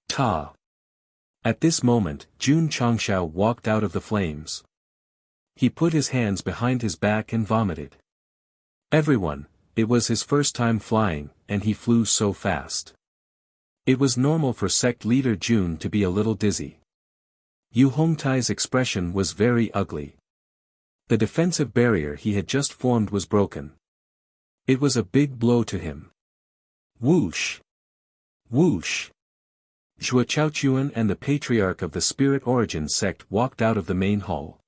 Ta! At this moment, Jun Changshao walked out of the flames. He put his hands behind his back and vomited. Everyone, it was his first time flying, and he flew so fast. It was normal for sect leader Jun to be a little dizzy. Yu Hongtai's expression was very ugly. The defensive barrier he had just formed was broken. It was a big blow to him. Whoosh! Whoosh! Zhuo Chaochuan and the patriarch of the Spirit Origin sect walked out of the main hall.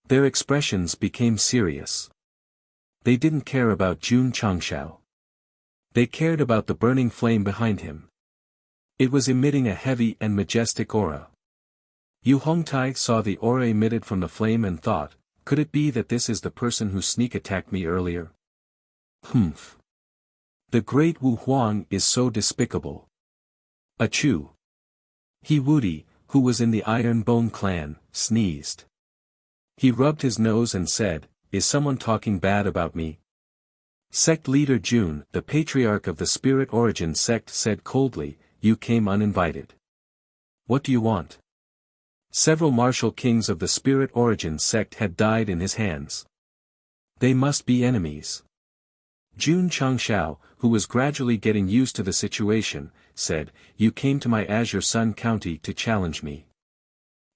Their expressions became serious. They didn't care about Jun Changshao. They cared about the burning flame behind him. It was emitting a heavy and majestic aura. Yu Hongtai saw the aura emitted from the flame and thought, could it be that this is the person who sneak attacked me earlier? Humph. The great Wu Huang is so despicable. Achoo. He Wudi, who was in the Iron Bone clan, sneezed. He rubbed his nose and said, is someone talking bad about me? Sect leader Jun, the patriarch of the Spirit Origin sect, said coldly, you came uninvited. What do you want? Several martial kings of the Spirit Origin sect had died in his hands. They must be enemies. Jun Changshao, who was gradually getting used to the situation, said, you came to my Azure Sun County to challenge me.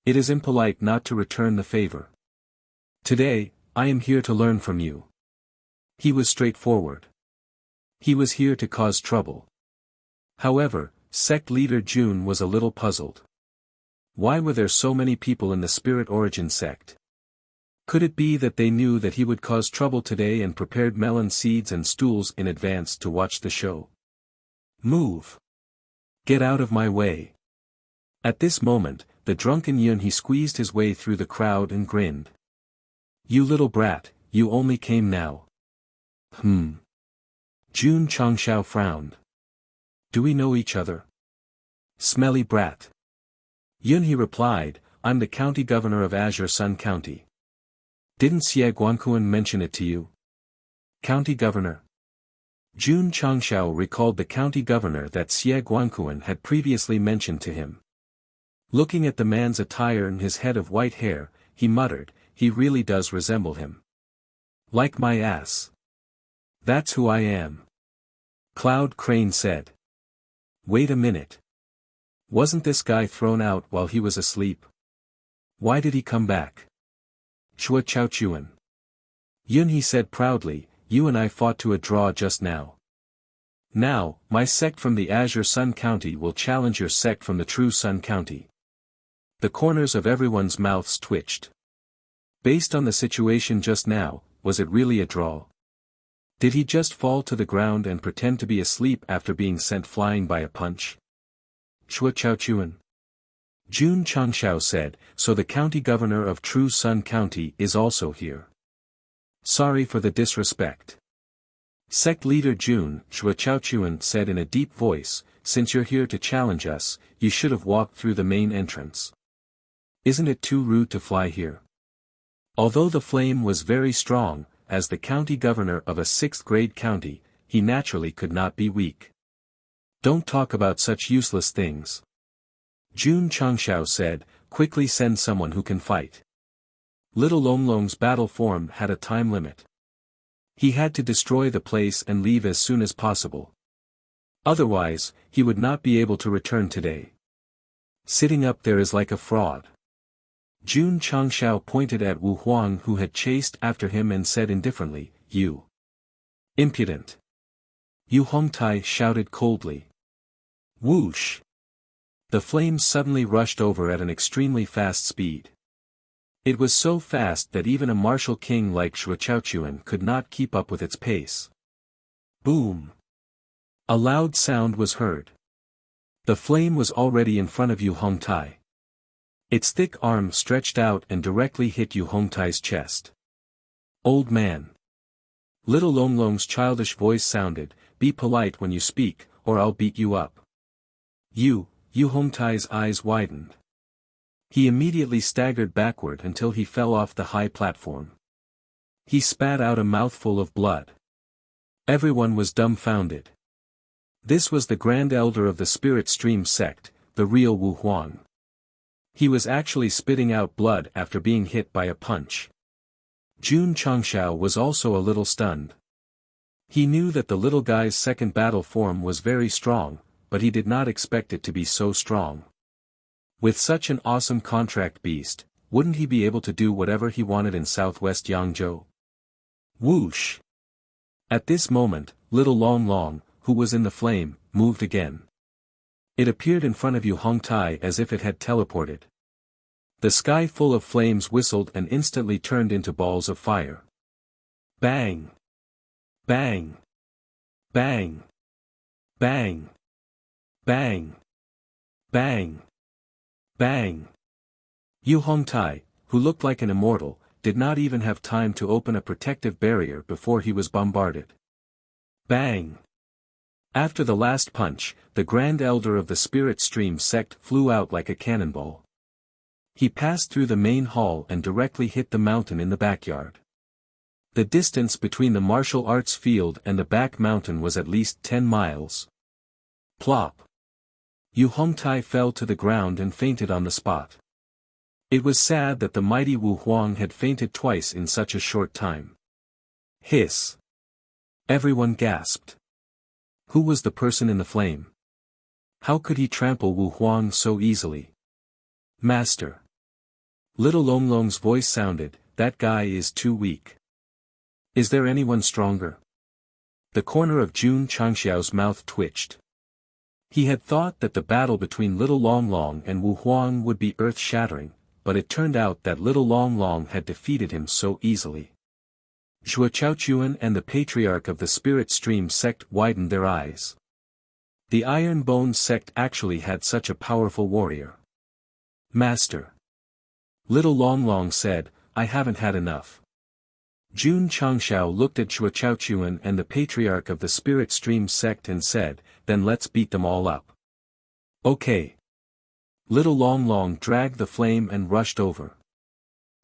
It is impolite not to return the favor. Today, I am here to learn from you. He was straightforward. He was here to cause trouble. However, sect leader Jun was a little puzzled. Why were there so many people in the Spirit Origin sect? Could it be that they knew that he would cause trouble today and prepared melon seeds and stools in advance to watch the show? Move! Get out of my way! At this moment, the drunken Yun squeezed his way through the crowd and grinned. You little brat, you only came now. Jun Changshao frowned. Do we know each other? Smelly brat. Yun replied, I'm the county governor of Azure Sun County. Didn't Xie Guanquan mention it to you? County Governor. Jun Changshao recalled the county governor that Xie Guanquan had previously mentioned to him. Looking at the man's attire and his head of white hair, he muttered, he really does resemble him. Like my ass. That's who I am. Cloud Crane said. Wait a minute. Wasn't this guy thrown out while he was asleep? Why did he come back? Chua Chaochuan. Yun, he said proudly, you and I fought to a draw just now. Now, my sect from the Azure Sun County will challenge your sect from the True Sun County. The corners of everyone's mouths twitched. Based on the situation just now, was it really a draw? Did he just fall to the ground and pretend to be asleep after being sent flying by a punch? Chua Chaochuan. Jun Changshao said, so the county governor of True Sun County is also here. Sorry for the disrespect. Sect leader Jun, Chua Chaochuan said in a deep voice, since you're here to challenge us, you should have walked through the main entrance. Isn't it too rude to fly here? Although the flame was very strong, as the county governor of a 6th grade county, he naturally could not be weak. Don't talk about such useless things. Jun Changshao said, quickly send someone who can fight. Little Longlong's battle form had a time limit. He had to destroy the place and leave as soon as possible. Otherwise, he would not be able to return today. Sitting up there is like a fraud. Jun Changshao pointed at Wu Huang who had chased after him and said indifferently, you. Impudent. Yu Hongtai shouted coldly. Whoosh. The flames suddenly rushed over at an extremely fast speed. It was so fast that even a martial king like Chua Chaochuan could not keep up with its pace. Boom. A loud sound was heard. The flame was already in front of Yu Hongtai. Its thick arm stretched out and directly hit Yu Hongtai's chest. Old man. Little Longlong's childish voice sounded, be polite when you speak, or I'll beat you up. Yu Hongtai's eyes widened. He immediately staggered backward until he fell off the high platform. He spat out a mouthful of blood. Everyone was dumbfounded. This was the Grand Elder of the Spirit Stream Sect, the real Wu Huang. He was actually spitting out blood after being hit by a punch. Jun Changshao was also a little stunned. He knew that the little guy's second battle form was very strong, but he did not expect it to be so strong. With such an awesome contract beast, wouldn't he be able to do whatever he wanted in southwest Yangzhou? Whoosh! At this moment, little Longlong, who was in the flame, moved again. It appeared in front of Yu Hongtai as if it had teleported. The sky full of flames whistled and instantly turned into balls of fire. Bang! Bang! Bang! Bang! Bang! Bang! Bang! Yu Hongtai, who looked like an immortal, did not even have time to open a protective barrier before he was bombarded. Bang! After the last punch, the Grand Elder of the Spirit Stream Sect flew out like a cannonball. He passed through the main hall and directly hit the mountain in the backyard. The distance between the martial arts field and the back mountain was at least 10 miles. Plop! Yu Hongtai fell to the ground and fainted on the spot. It was sad that the mighty Wu Huang had fainted twice in such a short time. Hiss! Everyone gasped. Who was the person in the flame? How could he trample Wu Huang so easily? Master. Little Longlong's voice sounded, that guy is too weak. Is there anyone stronger? The corner of Jun Changshao's mouth twitched. He had thought that the battle between Little Longlong and Wu Huang would be earth-shattering, but it turned out that Little Longlong had defeated him so easily. Zhuo Chaochuan and the Patriarch of the Spirit Stream Sect widened their eyes. The Iron Bone Sect actually had such a powerful warrior. Master. Little Longlong said, I haven't had enough. Jun Changshao looked at Zhuo Chaochuan and the Patriarch of the Spirit Stream Sect and said, then let's beat them all up. Okay. Little Longlong dragged the flame and rushed over.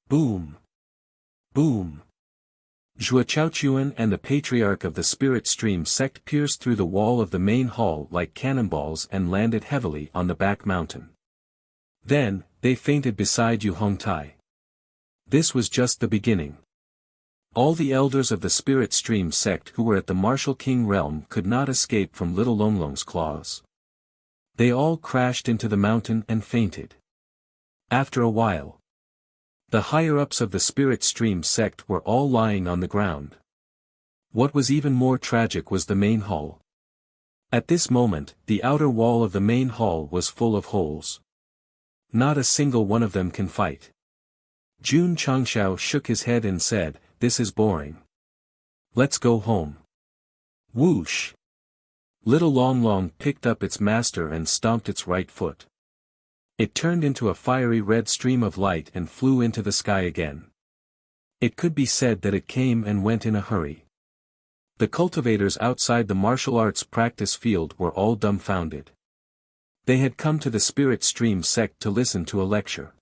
Boom. Boom! Zhua Chaochuan and the Patriarch of the Spirit Stream Sect pierced through the wall of the main hall like cannonballs and landed heavily on the back mountain. Then, they fainted beside Yu Hongtai. This was just the beginning. All the elders of the Spirit Stream Sect who were at the Martial King realm could not escape from little Longlong's claws. They all crashed into the mountain and fainted. After a while, the higher-ups of the Spirit Stream Sect were all lying on the ground. What was even more tragic was the main hall. At this moment, the outer wall of the main hall was full of holes. Not a single one of them can fight. Jun Changshao shook his head and said, "This is boring. Let's go home." Whoosh! Little Longlong picked up its master and stomped its right foot. It turned into a fiery red stream of light and flew into the sky again. It could be said that it came and went in a hurry. The cultivators outside the martial arts practice field were all dumbfounded. They had come to the Spirit Stream Sect to listen to a lecture.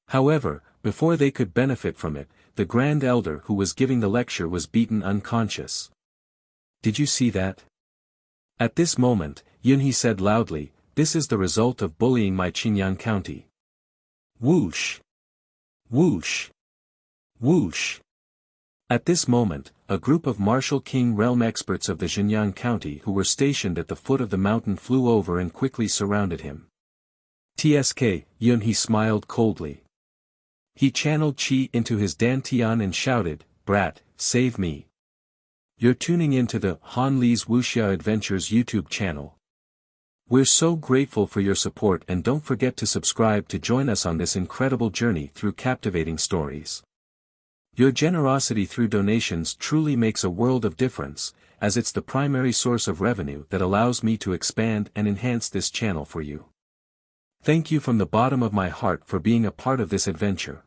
However, before they could benefit from it, the Grand Elder who was giving the lecture was beaten unconscious. "Did you see that?" At this moment, Yunhe said loudly, "This is the result of bullying my Qingyang county." Whoosh! Whoosh! Whoosh! At this moment, a group of Martial King realm experts of the Xinjiang county who were stationed at the foot of the mountain flew over and quickly surrounded him. "Tsk," Yunhe smiled coldly. He channeled qi into his dantian and shouted, "Brat, save me." You're tuning in to the Han Li's Wuxia Adventures YouTube channel. We're so grateful for your support, and don't forget to subscribe to join us on this incredible journey through captivating stories. Your generosity through donations truly makes a world of difference, as it's the primary source of revenue that allows me to expand and enhance this channel for you. Thank you from the bottom of my heart for being a part of this adventure.